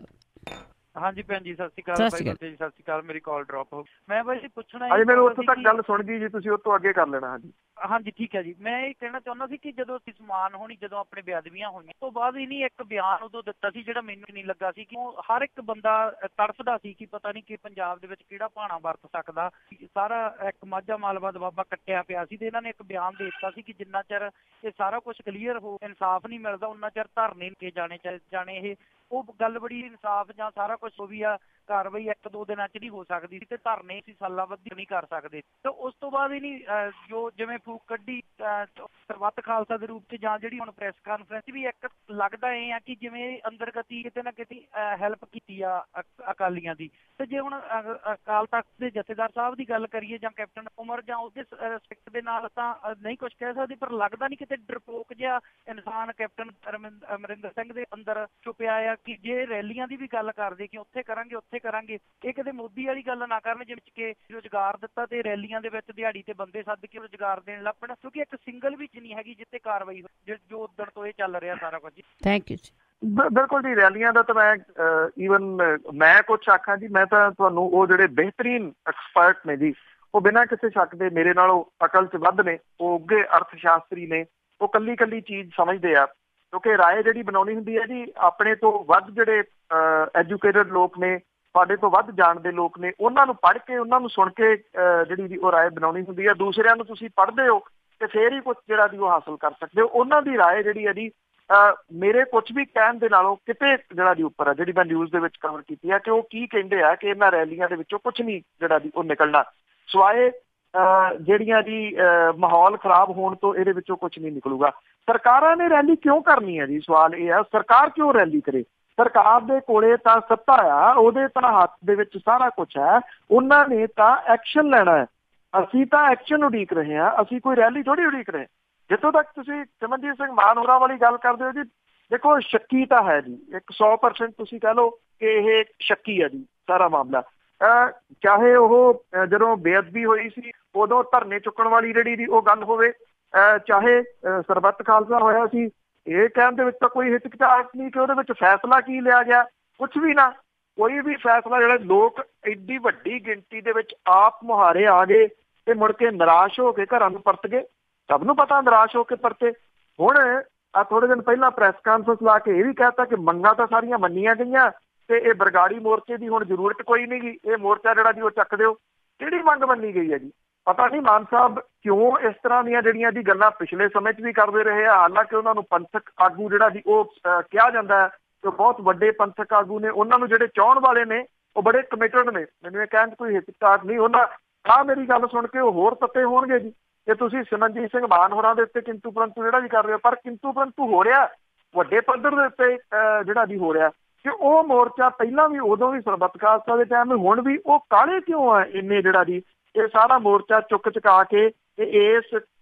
ਹਾਂਜੀ ਭੈਣ ਜੀ, ਸਤਿ ਸ਼੍ਰੀ ਅਕਾਲ। ਬਾਈ ਜੀ ਸਤਿ ਸ਼੍ਰੀ ਅਕਾਲ। ਮੇਰੀ ਕਾਲ ਡ੍ਰੌਪ ਹੋ ਗਈ। ਮੈਂ ਬਾਈ ਜੀ ਪੁੱਛਣਾ ਜੀ, ਮੈਨੂੰ ਉੱਥੋਂ ਤੱਕ ਗੱਲ ਸੁਣ ਗਈ ਜੀ, ਤੁਸੀਂ ਉਹ ਤੋਂ ਅੱਗੇ ਕਰ ਲੈਣਾ। ਹਾਂਜੀ ਹਾਂਜੀ ਠੀਕ ਹੈ ਜੀ। ਮੈਂ ਇਹ ਕਹਿਣਾ ਚਾਹੁੰਦਾ ਸੀ ਕਿ ਜਦੋਂ ਸਮਾਨ ਹੋਣੀ, ਜਦੋਂ ਆਪਣੇ ਬੇਅਦਬੀਆਂ ਹੋਈਆਂ ਤੋਂ ਬਾਅਦ ਹੀ ਨਹੀਂ ਇੱਕ ਬਿਆਨ ਉਦੋਂ ਦਿੱਤਾ ਸੀ ਜਿਹੜਾ ਮੈਨੂੰ ਨਹੀਂ ਲੱਗਾ ਸੀ ਕਿ ਉਹ ਹਰ ਇੱਕ ਬੰਦਾ ਤੜਫਦਾ ਸੀ ਕਿ ਪਤਾ ਨਹੀਂ ਕਿ ਪੰਜਾਬ ਦੇ ਵਿੱਚ ਕਿਹੜਾ ਭਾਣਾ ਵਰਤ ਸਕਦਾ। ਸਾਰਾ ਇੱਕ ਮਾਝਾ ਮਾਲਵਾ ਦਬਾਬਾ ਕੱਟਿਆ ਪਿਆ ਸੀ ਤੇ ਇਹਨਾਂ ਨੇ ਇੱਕ ਬਿਆਨ ਦੇ ਦਿੱਤਾ ਸੀ ਕਿ ਜਿੰਨਾ ਚਿਰ ਇਹ ਸਾਰਾ ਕੁਛ ਕਲੀਅਰ ਹੋ, ਇਨਸਾਫ ਨਹੀਂ ਮਿਲਦਾ, ਉਹਨਾਂ ਚਿਰ ਧਰਨੇ ਕੇ ਜਾਣੇ ਇਹ ਉਹ ਗੱਲ ਬੜੀ ਇਨਸਾਫ ਜਾਂ ਸਾਰਾ ਕੁਛ ਜੋ ਵੀ ਆ ਕਾਰਵਾਈ 1-2 ਦਿਨਾਂ 'ਚ ਨਹੀਂ ਹੋ ਸਕਦੀ ਸੀ ਤੇ ਧਰਨੇ ਅਸੀਂ ਸਾਲਾਂ ਬੱਧੀ ਨਹੀਂ ਕਰ ਸਕਦੇ। ਤੇ ਉਸ ਤੋਂ ਬਾਅਦ ਹੀ ਨਹੀਂ ਜੋ ਜਿਵੇਂ ਫੂਕ ਕੱਢੀ ਸਰਬੱਤ ਖਾਲਸਾ ਦੇ ਰੂਪ 'ਚ ਜਾਂ ਜਿਹੜੀ ਹੁਣ ਪ੍ਰੈਸ ਕਾਨਫਰੰਸ ਵੀ ਇੱਕ ਲੱਗਦਾ ਇਹ ਆ ਕਿ ਜਿਵੇਂ ਅੰਦਰਗਤੀ ਕਿਤੇ ਨਾ ਕਿਤੇ ਹੈਲਪ ਕੀਤੀ ਆ ਅਕਾਲੀਆਂ ਦੀ। ਤੇ ਜੇ ਹੁਣ ਅਕਾਲ ਤਖਤ ਦੇ ਜਥੇਦਾਰ ਸਾਹਿਬ ਦੀ ਗੱਲ ਕਰੀਏ ਜਾਂ ਕੈਪਟਨ ਉਮਰ ਜਾਂ ਉਹਦੇ ਰਿਸਪੈਕਟ ਦੇ ਨਾਲ ਤਾਂ ਨਹੀਂ ਕੁਛ ਕਹਿ ਸਕਦੇ, ਪਰ ਲੱਗਦਾ ਨਹੀਂ ਕਿਤੇ ਡਰਪੋਕ ਜਿਹਾ ਇਨਸਾਨ ਕੈਪਟਨ ਅਮਰਿੰਦਰ ਸਿੰਘ ਦੇ ਅੰਦਰ ਛੁਪਿਆ ਆ ਕਿ ਜੇ ਰੈਲੀਆਂ ਦੀ ਵੀ ਗੱਲ ਕਰਦੇ ਕਿ ਉੱਥੇ ਕਰਾਂਗੇ ਉੱਥੇ ਕਰਾਂਗੇ, ਇਹ ਕਿਤੇ ਮੋਦੀ ਵਾਲੀ ਗੱਲ ਨਾ ਕਰਨ ਜਿਵੇਂ ਕਿ ਰੁਜ਼ਗਾਰ ਦਿੱਤਾ ਤੇ ਰੈਲੀਆਂ ਦੇ ਵਿੱਚ ਦਿਹਾੜੀ ਤੇ ਬੰਦੇ ਸੱਦ ਕੇ ਰੁਜ਼ਗਾਰ ਦੇਣ ਲੱਗ ਪੈਣਾ, ਕਿਉਂਕਿ ਇੱਕ ਸਿੰਗਲ ਵੀ ਨਹੀਂ ਹੈਗੀ ਜਿੱਤੇ ਕਾਰਵਾਈ ਜੋ ਉਦਣ ਤੋਂ ਇਹ ਚੱਲ ਰਿਹਾ ਸਾਰਾ ਕੁਝ। ਥੈਂਕ ਯੂ ਜੀ। ਬਿਲਕੁਲ ਜੀ, ਰੈਲੀਆਂ ਦਾ ਤਾਂ ਮੈਂ ਮੈਂ ਕੁਛ ਆਖਾਂ ਜੀ, ਮੈਂ ਤਾਂ ਤੁਹਾਨੂੰ ਉਹ ਜਿਹੜੇ ਬਿਹਤਰੀਨ ਐਕਸਪਰਟ ਨੇ ਜੀ, ਉਹ ਬਿਨਾਂ ਕਿਸੇ ਸ਼ੱਕ ਦੇ ਮੇਰੇ ਨਾਲੋਂ ਅਕਲ 'ਚ ਵੱਧ ਨੇ, ਉਹ ਉੱਘੇ ਅਰਥ ਸ਼ਾਸਤਰੀ ਨੇ, ਉਹ ਕੱਲੀ ਕੱਲੀ ਚੀਜ਼ ਸਮਝਦੇ ਆ। ਕਿਉਂਕਿ ਰਾਏ ਜਿਹੜੀ ਬਣਾਉਣੀ ਹੁੰਦੀ ਹੈ ਜੀ, ਆਪਣੇ ਤੋਂ ਵੱਧ ਜਿਹੜੇ ਐਜੂਕੇਟਡ ਲੋਕ ਨੇ, ਤੁਹਾਡੇ ਤੋਂ ਵੱਧ ਜਾਣਦੇ ਲੋਕ ਨੇ, ਉਹਨਾਂ ਨੂੰ ਪੜ੍ਹ ਕੇ, ਉਹਨਾਂ ਨੂੰ ਸੁਣ ਕੇ ਜਿਹੜੀ ਜੀ ਉਹ ਰਾਏ ਬਣਾਉਣੀ ਹੁੰਦੀ ਹੈ। ਦੂਸਰਿਆਂ ਨੂੰ ਤੁਸੀਂ ਪੜ੍ਹਦੇ ਹੋ ਤੇ ਫੇਰ ਹੀ ਕੁਛ ਜਿਹੜਾ ਜੀ ਉਹ ਹਾਸਲ ਕਰ ਸਕਦੇ ਹੋ। ਉਹਨਾਂ ਦੀ ਰਾਏ ਜਿਹੜੀ ਹੈ ਜੀ ਮੇਰੇ ਕੁਛ ਵੀ ਕਹਿਣ ਦੇ ਨਾਲੋਂ ਕਿਤੇ ਜਿਹੜਾ ਜੀ ਉੱਪਰ ਆ, ਜਿਹੜੀ ਮੈਂ ਨਿਊਜ਼ ਦੇ ਵਿੱਚ ਕਵਰ ਕੀਤੀ ਆ ਕਿ ਉਹ ਕੀ ਕਹਿੰਦੇ ਆ ਕਿ ਇਹਨਾਂ ਰੈਲੀਆਂ ਦੇ ਵਿੱਚੋਂ ਕੁਛ ਨਹੀਂ ਜਿਹੜਾ ਜੀ ਉਹ ਨਿਕਲਣਾ, ਸਿਵਾਏ ਜਿਹੜੀਆਂ ਜੀ ਮਾਹੌਲ ਖਰਾਬ ਹੋਣ ਤੋਂ ਇਹਦੇ ਵਿੱਚੋਂ ਕੁਛ ਨਹੀਂ ਨਿਕਲੂਗਾ। ਸਰਕਾਰਾਂ ਨੇ ਰੈਲੀ ਕਿਉਂ ਕਰਨੀ ਹੈ ਜੀ? ਸਵਾਲ ਇਹ ਆ, ਸਰਕਾਰ ਕਿਉਂ ਰੈਲੀ ਕਰੇ? ਸਰਕਾਰ ਦੇ ਕੋਲੇ ਤਾਂ ਸੱਤਾ ਆ, ਉਹਦੇ ਤਾਂ ਹੱਥ ਦੇ ਵਿੱਚ ਸਾਰਾ ਕੁਛ ਹੈ, ਉਹਨਾਂ ਨੇ ਤਾਂ ਐਕਸ਼ਨ ਲੈਣਾ ਹੈ। ਅਸੀਂ ਤਾਂ ਐਕਸ਼ਨ ਉਡੀਕ ਰਹੇ ਹਾਂ, ਅਸੀਂ ਕੋਈ ਰੈਲੀ ਥੋੜ੍ਹੀ ਉਡੀਕ ਰਹੇ। ਜਿੱਥੋਂ ਤੱਕ ਤੁਸੀਂ ਸਿਮਰਨਜੀਤ ਸਿੰਘ ਮਾਨ ਹੋਰਾਂ ਵਾਲੀ ਗੱਲ ਕਰਦੇ ਹੋ ਜੀ, ਦੇਖੋ ਸ਼ੱਕੀ ਤਾਂ ਹੈ ਜੀ, 100% ਤੁਸੀਂ ਕਹਿ ਲਓ ਕਿ ਇਹ ਸ਼ੱਕੀ ਹੈ ਜੀ ਸਾਰਾ ਮਾਮਲਾ। ਚਾਹੇ ਉਹ ਜਦੋਂ ਬੇਅਦਬੀ ਹੋਈ ਸੀ ਉਦੋਂ ਧਰਨੇ ਚੁੱਕਣ ਵਾਲੀ ਜਿਹੜੀ ਦੀ ਉਹ ਗੱਲ ਹੋਵੇ, ਚਾਹੇ ਸਰਬੱਤ ਖਾਲਸਾ ਹੋਇਆ ਸੀ, ਇਹ ਕਹਿਣ ਦੇ ਵਿੱਚ ਤਾਂ ਕੋਈ ਹਿਚਕਚਾਹਟ ਨਹੀਂ ਕਿ ਉਹਦੇ ਵਿੱਚ ਫੈਸਲਾ ਕੀ ਲਿਆ ਗਿਆ, ਕੁਛ ਵੀ ਨਾ। ਕੋਈ ਵੀ ਫੈਸਲਾ ਜਿਹੜਾ ਲੋਕ ਐਡੀ ਵੱਡੀ ਗਿਣਤੀ ਦੇ ਵਿੱਚ ਆਪ ਮੁਹਾਰੇ ਆ ਗਏ ਤੇ ਮੁੜ ਕੇ ਨਿਰਾਸ਼ ਹੋ ਕੇ ਘਰਾਂ ਨੂੰ ਪਰਤ ਗਏ। ਸਭ ਨੂੰ ਪਤਾ ਨਿਰਾਸ਼ ਹੋ ਕੇ ਪਰਤੇ। ਹੁਣ ਆ ਥੋੜੇ ਦਿਨ ਪਹਿਲਾਂ ਪ੍ਰੈਸ ਕਾਨਫਰੰਸ ਲਾ ਕੇ ਇਹ ਵੀ ਕਹਿਤਾ ਕਿ ਮੰਗਾਂ ਤਾਂ ਸਾਰੀਆਂ ਮੰਨੀਆਂ ਗਈਆਂ ਤੇ ਇਹ ਬਰਗਾੜੀ ਮੋਰਚੇ ਦੀ ਹੁਣ ਜ਼ਰੂਰਤ ਕੋਈ ਨਹੀਂ ਗੀ, ਇਹ ਮੋਰਚਾ ਜਿਹੜਾ ਜੀ ਉਹ ਚੱਕ ਦਿਓ। ਕਿਹੜੀ ਮੰਗ ਮੰਨੀ ਗਈ ਹੈ ਜੀ? ਪਤਾ ਨਹੀਂ ਮਾਨ ਸਾਹਿਬ ਕਿਉਂ ਇਸ ਤਰ੍ਹਾਂ ਦੀਆਂ ਜਿਹੜੀਆਂ ਦੀ ਗੱਲਾਂ ਪਿਛਲੇ ਸਮੇਂ 'ਚ ਵੀ ਕਰਦੇ ਰਹੇ ਆ। ਹਾਲਾਂਕਿ ਉਹਨਾਂ ਨੂੰ ਪੰਥਕ ਆਗੂ ਜਿਹੜਾ ਜੀ ਉਹ ਕਿਹਾ ਜਾਂਦਾ ਹੈ ਕਿ ਬਹੁਤ ਵੱਡੇ ਪੰਥਕ ਆਗੂ ਨੇ, ਉਹਨਾਂ ਨੂੰ ਜਿਹੜੇ ਚਾਹੁਣ ਵਾਲੇ ਨੇ ਉਹ ਬੜੇ ਕਮਿਟਡ ਨੇ। ਮੈਨੂੰ ਇਹ ਕਹਿਣ 'ਚ ਕੋਈ ਹਿਚਕਚਾਹਟ ਨਹੀਂ। ਉਹਨਾਂ ਮੇਰੀ ਗੱਲ ਸੁਣ ਕੇ ਉਹ ਹੋਰ ਤੱਤੇ ਹੋਣਗੇ ਜੀ ਕਿ ਤੁਸੀਂ ਸਿਮਰਨਜੀਤ ਸਿੰਘ ਮਾਨ ਹੋਰਾਂ ਦੇ ਉੱਤੇ ਕਿੰਤੂ ਪਰੰਤੂ ਜਿਹੜਾ ਜੀ ਕਰ ਰਹੇ ਹੋ। ਪਰ ਕਿੰਤੂ ਪਰੰਤੂ ਹੋ ਰਿਹਾ ਵੱਡੇ ਪੱਧਰ ਦੇ ਉੱਤੇ ਜਿਹੜਾ ਜੀ ਹੋ ਰਿਹਾ ਕਿ ਉਹ ਮੋਰਚਾ ਪਹਿਲਾਂ ਵੀ ਉਦੋਂ ਵੀ ਸਰਬੱਤ ਖਾਲਸਾ ਦੇ ਟਾਈਮ ਹੁਣ ਵੀ ਉਹ ਕਾਹਲੇ ਕਿਉਂ ਆ ਇੰਨੇ ਜਿਹੜਾ ਜੀ ਇਹ ਸਾਰਾ ਮੋਰਚਾ ਚੁੱਕ ਚੁਕਾ ਕੇ ਤੇ ਇਸ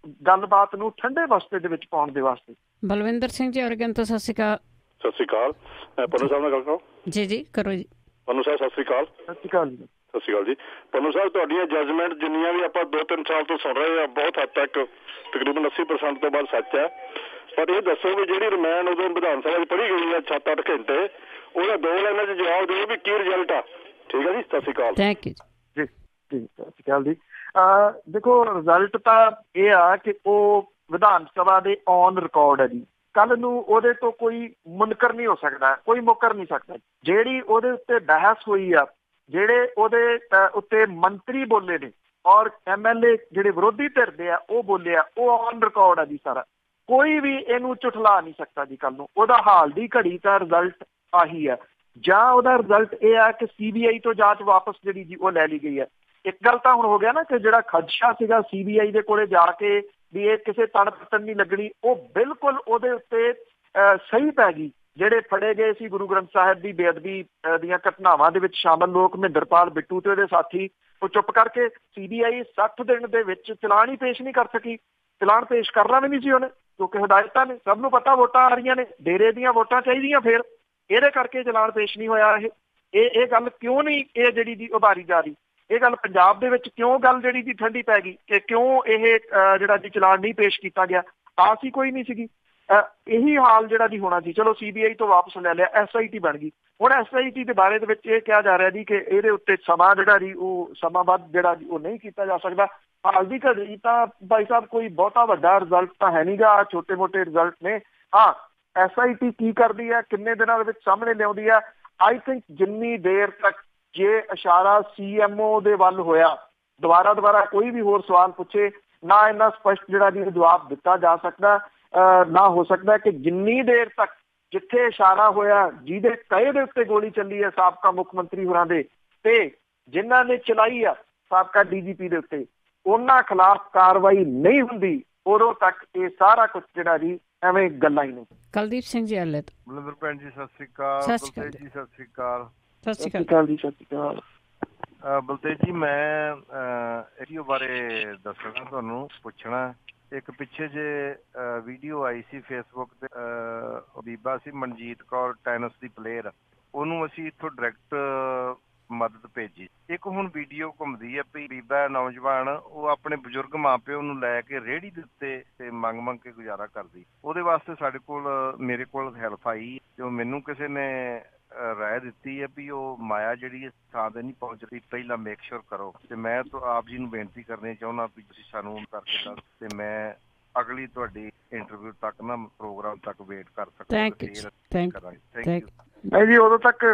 ਗੱਲਬਾਤ ਨੂੰ ਠੰਡੇ ਬਸਤੇ ਦੇ ਵਿੱਚ ਪਾਉਣ ਦੇ ਵਾਸਤੇ। ਬਲਵਿੰਦਰ ਸਿੰਘ ਜੀ ਅਰਗਨ ਤੋਂ ਸਤਿ ਸ਼੍ਰੀ ਅਕਾਲ। ਸਤਿ ਸ਼੍ਰੀ ਅਕਾਲ। ਪੰਨੂ ਸਾਹਿਬ ਨਾਲ ਗੱਲ ਕਰੋ। ਜੀ ਕਰੋ ਜੀ। ਪੰਨੂ ਸਾਹਿਬ ਸਤਿ ਸ਼੍ਰੀ ਅਕਾਲ। ਸਤਿ ਸ਼੍ਰੀ ਅਕਾਲ ਜੀ। ਸਤਿ ਸ਼੍ਰੀ ਅਕਾਲ ਜੀ। ਪੰਨੂ ਸਾਹਿਬ ਤੁਹਾਡੀਆਂ ਜੱਜਮੈਂਟ ਜਿੰਨੀਆਂ ਵੀ ਆਪਾਂ 2-3 ਸਾਲ ਤੋਂ ਸੁਣ ਰਹੇ ਹਾਂ ਬਹੁਤ ਹੱਦ ਤੱਕ ਤਕਰੀਬਨ 80% ਤੋਂ ਬਾਅਦ ਸੱਚ ਹੈ। ਪਰ ਇਹ ਦੱਸੋ ਵੀ ਜਿਹੜੀ ਰਮਾਇਣ ਉਦੋਂ ਵਿਧਾਨ ਸਭਾ 'ਚ ਪੜ੍ਹੀ ਗਈ ਹੈ 7-8 ਘੰਟੇ, ਉਹਦਾ 2 ਲਾਈਨਾਂ 'ਚ ਜਵਾਬ ਦਿਓ ਵੀ ਕੀ ਰਿਜ਼ਲਟ ਆ। ਠੀਕ ਹੈ ਜੀ, ਸਤਿ ਸ਼੍ਰੀ ਅਕਾਲ। ਥੈਂਕ ਯੂ ਜੀ। ਸਤਿ ਸ਼੍ਰੀ ਅਕਾਲ ਜੀ। ਦੇਖੋ ਰਿਜ਼ਲਟ ਤਾਂ ਇਹ ਆ ਕਿ ਉਹ ਵਿਧਾਨ ਸਭਾ ਦੇ ਔਨ ਰਿਕਾਰਡ ਹੈ ਜੀ। ਕੱਲ ਨੂੰ ਉਹਦੇ ਤੋਂ ਕੋਈ ਮੁਨਕਰ ਨਹੀਂ ਹੋ ਸਕਦਾ, ਕੋਈ ਮੁੱਕਰ ਨਹੀਂ ਸਕਦਾ। ਜਿਹੜੀ ਉਹਦੇ ਉੱਤੇ ਬਹਿਸ ਹੋਈ ਆ, ਜਿਹੜੇ ਉਹਦੇ ਉੱਤੇ ਮੰਤਰੀ ਬੋਲੇ ਨੇ ਔਰ MLA ਜਿਹੜੇ ਵਿਰੋਧੀ ਧਿਰ ਦੇ ਆ ਉਹ ਬੋਲੇ ਆ, ਉਹ ਔਨ ਰਿਕਾਰਡ ਆ ਜੀ ਸਾਰਾ। ਕੋਈ ਵੀ ਇਹਨੂੰ ਝੁਠਲਾ ਨਹੀਂ ਸਕਦਾ ਜੀ ਕੱਲ ਨੂੰ। ਉਹਦਾ ਹਾਲ ਦੀ ਘੜੀ ਦਾ ਰਿਜ਼ਲਟ ਆਹੀ ਆ। ਜਾਂ ਉਹਦਾ ਰਿਜ਼ਲਟ ਇਹ ਆ ਕਿ CBI ਤੋਂ ਜਾਂਚ ਵਾਪਸ ਜਿਹੜੀ ਜੀ ਉਹ ਲੈ ਲਈ ਗਈ ਹੈ। ਇੱਕ ਗੱਲ ਤਾਂ ਹੁਣ ਹੋ ਗਿਆ ਨਾ ਕਿ ਜਿਹੜਾ ਖਦਸ਼ਾ ਸੀਗਾ CBI ਦੇ ਕੋਲੇ ਜਾ ਕੇ ਵੀ ਇਹ ਕਿਸੇ ਤਣ ਪੱਤਣ ਨਹੀਂ ਲੱਗਣੀ, ਉਹ ਬਿਲਕੁਲ ਉਹਦੇ ਉੱਤੇ ਸਹੀ ਪੈ ਗਈ। ਜਿਹੜੇ ਫੜੇ ਗਏ ਸੀ ਗੁਰੂ ਗ੍ਰੰਥ ਸਾਹਿਬ ਦੀ ਬੇਅਦਬੀ ਦੀਆਂ ਘਟਨਾਵਾਂ ਦੇ ਵਿੱਚ ਸ਼ਾਮਲ ਲੋਕ, ਮਹਿੰਦਰਪਾਲ ਬਿੱਟੂ ਤੇ ਉਹਦੇ ਸਾਥੀ, ਉਹ ਚੁੱਪ ਕਰਕੇ CBI 60 ਦਿਨ ਦੇ ਵਿੱਚ ਚਲਾਨ ਹੀ ਪੇਸ਼ ਨਹੀਂ ਕਰ ਸਕੀ। ਚਲਾਨ ਪੇਸ਼ ਕਰਨਾ ਵੀ ਨਹੀਂ ਸੀ ਉਹਨੇ ਕਿਉਂਕਿ ਹਦਾਇਤਾਂ ਨੇ, ਸਭ ਨੂੰ ਪਤਾ ਵੋਟਾਂ ਆ ਰਹੀਆਂ ਨੇ, ਡੇਰੇ ਦੀਆਂ ਵੋਟਾਂ ਚਾਹੀਦੀਆਂ, ਫਿਰ ਇਹਦੇ ਕਰਕੇ ਚਲਾਨ ਪੇਸ਼ ਨਹੀਂ ਹੋਇਆ। ਇਹ ਗੱਲ ਕਿਉਂ ਨਹੀਂ ਇਹ ਜਿਹੜੀ ਦੀ ਉਭਾਰੀ ਜਾ ਰਹੀ? ਇਹ ਗੱਲ ਪੰਜਾਬ ਦੇ ਵਿੱਚ ਕਿਉਂ ਗੱਲ ਜਿਹੜੀ ਦੀ ਠੰਡੀ ਪੈ ਗਈ ਕਿ ਕਿਉਂ ਇਹ ਜਿਹੜਾ ਜੀ ਚਲਾਨ ਨਹੀਂ ਪੇਸ਼ ਕੀਤਾ ਗਿਆ? ਆਸ ਹੀ ਕੋਈ ਨਹੀਂ ਸੀਗੀ। ਇਹੀ ਹਾਲ ਜਿਹੜਾ ਜੀ ਹੋਣਾ ਸੀ। ਚਲੋ CBI ਤੋਂ ਵਾਪਸ ਲੈ ਲਿਆ, SIT ਬਣ ਗਈ। ਹੁਣ SIT ਦੇ ਬਾਰੇ ਦੇ ਵਿੱਚ ਇਹ ਕਿਹਾ ਜਾ ਰਿਹਾ ਜੀ ਕਿ ਇਹਦੇ ਉੱਤੇ ਸਮਾਂ ਜਿਹੜਾ ਜੀ ਉਹ ਸਮਾਂ ਬਾਅਦ ਜਿਹੜਾ ਜੀ ਉਹ ਨਹੀਂ ਕੀਤਾ ਜਾ ਸਕਦਾ। ਹਾਲ ਦੀ ਘੜੀ ਤਾਂ ਭਾਈ ਸਾਹਿਬ ਕੋਈ ਬਹੁਤਾ ਵੱਡਾ ਰਿਜ਼ਲਟ ਤਾਂ ਹੈ ਨੀਗਾ, ਛੋਟੇ ਮੋਟੇ ਰਿਜ਼ਲਟ ਨੇ। ਹਾਂ, SIT ਕੀ ਕਰਦੀ ਹੈ, ਕਿੰਨੇ ਦਿਨਾਂ ਦੇ ਵਿੱਚ ਸਾਹਮਣੇ ਲਿਆਉਂਦੀ ਹੈ? ਆਈ ਥਿੰਕ ਜਿੰਨੀ ਦੇਰ ਤੱਕ ਜੇ ਇਸ਼ਾਰਾ CMO ਦੇ ਵੱਲ ਹੋਇਆ, ਦੁਬਾਰਾ ਕੋਈ ਵੀ ਹੋਰ ਸਵਾਲ ਪੁੱਛੇ ਨਾ ਇੰਨਾ ਸਪਸ਼ਟ ਜਿਹੜਾ ਜੀ ਜਵਾਬ ਦਿੱਤਾ ਜਾ ਸਕਦਾ, ਨਾ ਹੋ ਸਕਦਾ ਕਿ ਜਿੰਨੀ ਦੇਰ ਤੱਕ ਜਿੱਥੇ ਇਸ਼ਾਰਾ ਹੋਇਆ, ਜਿਹਦੇ ਕਹੇ ਦੇ ਉੱਤੇ ਗੋਲੀ ਚੱਲੀ ਹੈ ਸਾਬਕਾ ਮੁੱਖ ਮੰਤਰੀ ਹੋਰਾਂ ਦੇ ਤੇ ਜਿਨ੍ਹਾਂ ਨੇ ਚਲਾਈ ਆ ਸਾਬਕਾ DGP ਦੇ ਉੱਤੇ, ਉਹਨਾਂ ਖਿਲਾਫ ਕਾਰਵਾਈ ਨਹੀਂ ਹੁੰਦੀ, ਉਦੋਂ ਤੱਕ ਇਹ ਸਾਰਾ ਕੁਝ ਜਿਹੜਾ ਜੀ ਐਵੇਂ ਗੱਲਾਂ ਹੀ ਨੇ। ਕੁਲਦੀਪ ਸਿੰਘ ਜੀ ਆਲੇ ਤੋਂ। ਬਲਵਿੰਦਰ ਭੈਣ ਜੀ ਸਤਿ ਸ਼੍ਰੀ ਅਕਾਲ। ਬਲਤੇਜ ਜੀ ਸਤਿ ਸ਼੍ਰੀ ਅਕਾਲ। ਸਤਿ ਸ਼੍ਰੀ ਅਕਾਲ ਜੀ। ਸਤਿ ਸ਼੍ਰੀ ਅਕਾਲ। ਬਲਤੇਜ ਜੀ ਮੈਂ ਇਹਦੇ ਬਾਰੇ ਦੱਸਣਾ, ਤੁਹਾਨੂੰ ਪੁੱਛਣਾ। ਇੱਕ ਪਿੱਛੇ ਜੇ ਵੀਡੀਓ ਆਈ ਸੀ Facebook ਤੇ, ਬੀਬਾ ਸੀ ਮਨਜੀਤ ਕੌਰ ਟੈਨਿਸ ਦੀ ਪਲੇਅਰ, ਉਹਨੂੰ ਅਸੀਂ ਇੱਥੋਂ ਡਾਇਰੈਕਟ ਮਦਦ ਭੇਜੀ। ਇੱਕ ਹੁਣ ਵੀਡੀਓ ਘੁੰਮਦੀ ਹੈ ਵੀ ਬੀਬਾ ਨੌਜਵਾਨ ਉਹ ਆਪਣੇ ਬਜ਼ੁਰਗ ਮਾਪਿਓ ਨੂੰ ਲੈ ਕੇ ਰੇਹੜੀ ਦੇ ਉੱਤੇ ਤੇ ਮੰਗ ਕੇ ਗੁਜ਼ਾਰਾ ਕਰਦੀ। ਉਹਦੇ ਵਾਸਤੇ ਸਾਡੇ ਕੋਲ ਮੇਰੇ ਕੋਲ ਹੈਲਪ ਆਈ ਤੇ ਮੈਨੂੰ ਕਿਸੇ ਨੇ ਰਾਏ ਦਿੱਤੀ ਹੈ ਵੀ ਉਹ ਮਾਇਆ ਜਿਹੜੀ ਥਾਂ ਤੇ ਨਹੀਂ ਪਹੁੰਚਦੀ, ਪਹਿਲਾਂ ਮੇਕ ਸ਼ੋਰ ਕਰੋ। ਤੇ ਮੈਂ ਆਪ ਜੀ ਨੂੰ ਬੇਨਤੀ ਕਰਨੀ ਚਾਹੁੰਦਾ ਵੀ ਤੁਸੀਂ ਸਾਨੂੰ ਕਰਕੇ ਦੱਸ ਤੇ ਮੈਂ ਅਗਲੀ ਤੁਹਾਡੀ ਇੰਟਰਵਿਊ ਤੱਕ ਨਾ ਪ੍ਰੋਗਰਾਮ ਤੱਕ ਵੇਟ ਕਰ ਸਕਦਾ। ਥੈਂਕ ਯੂ ਜੀ। ਉਦੋਂ ਤੱਕ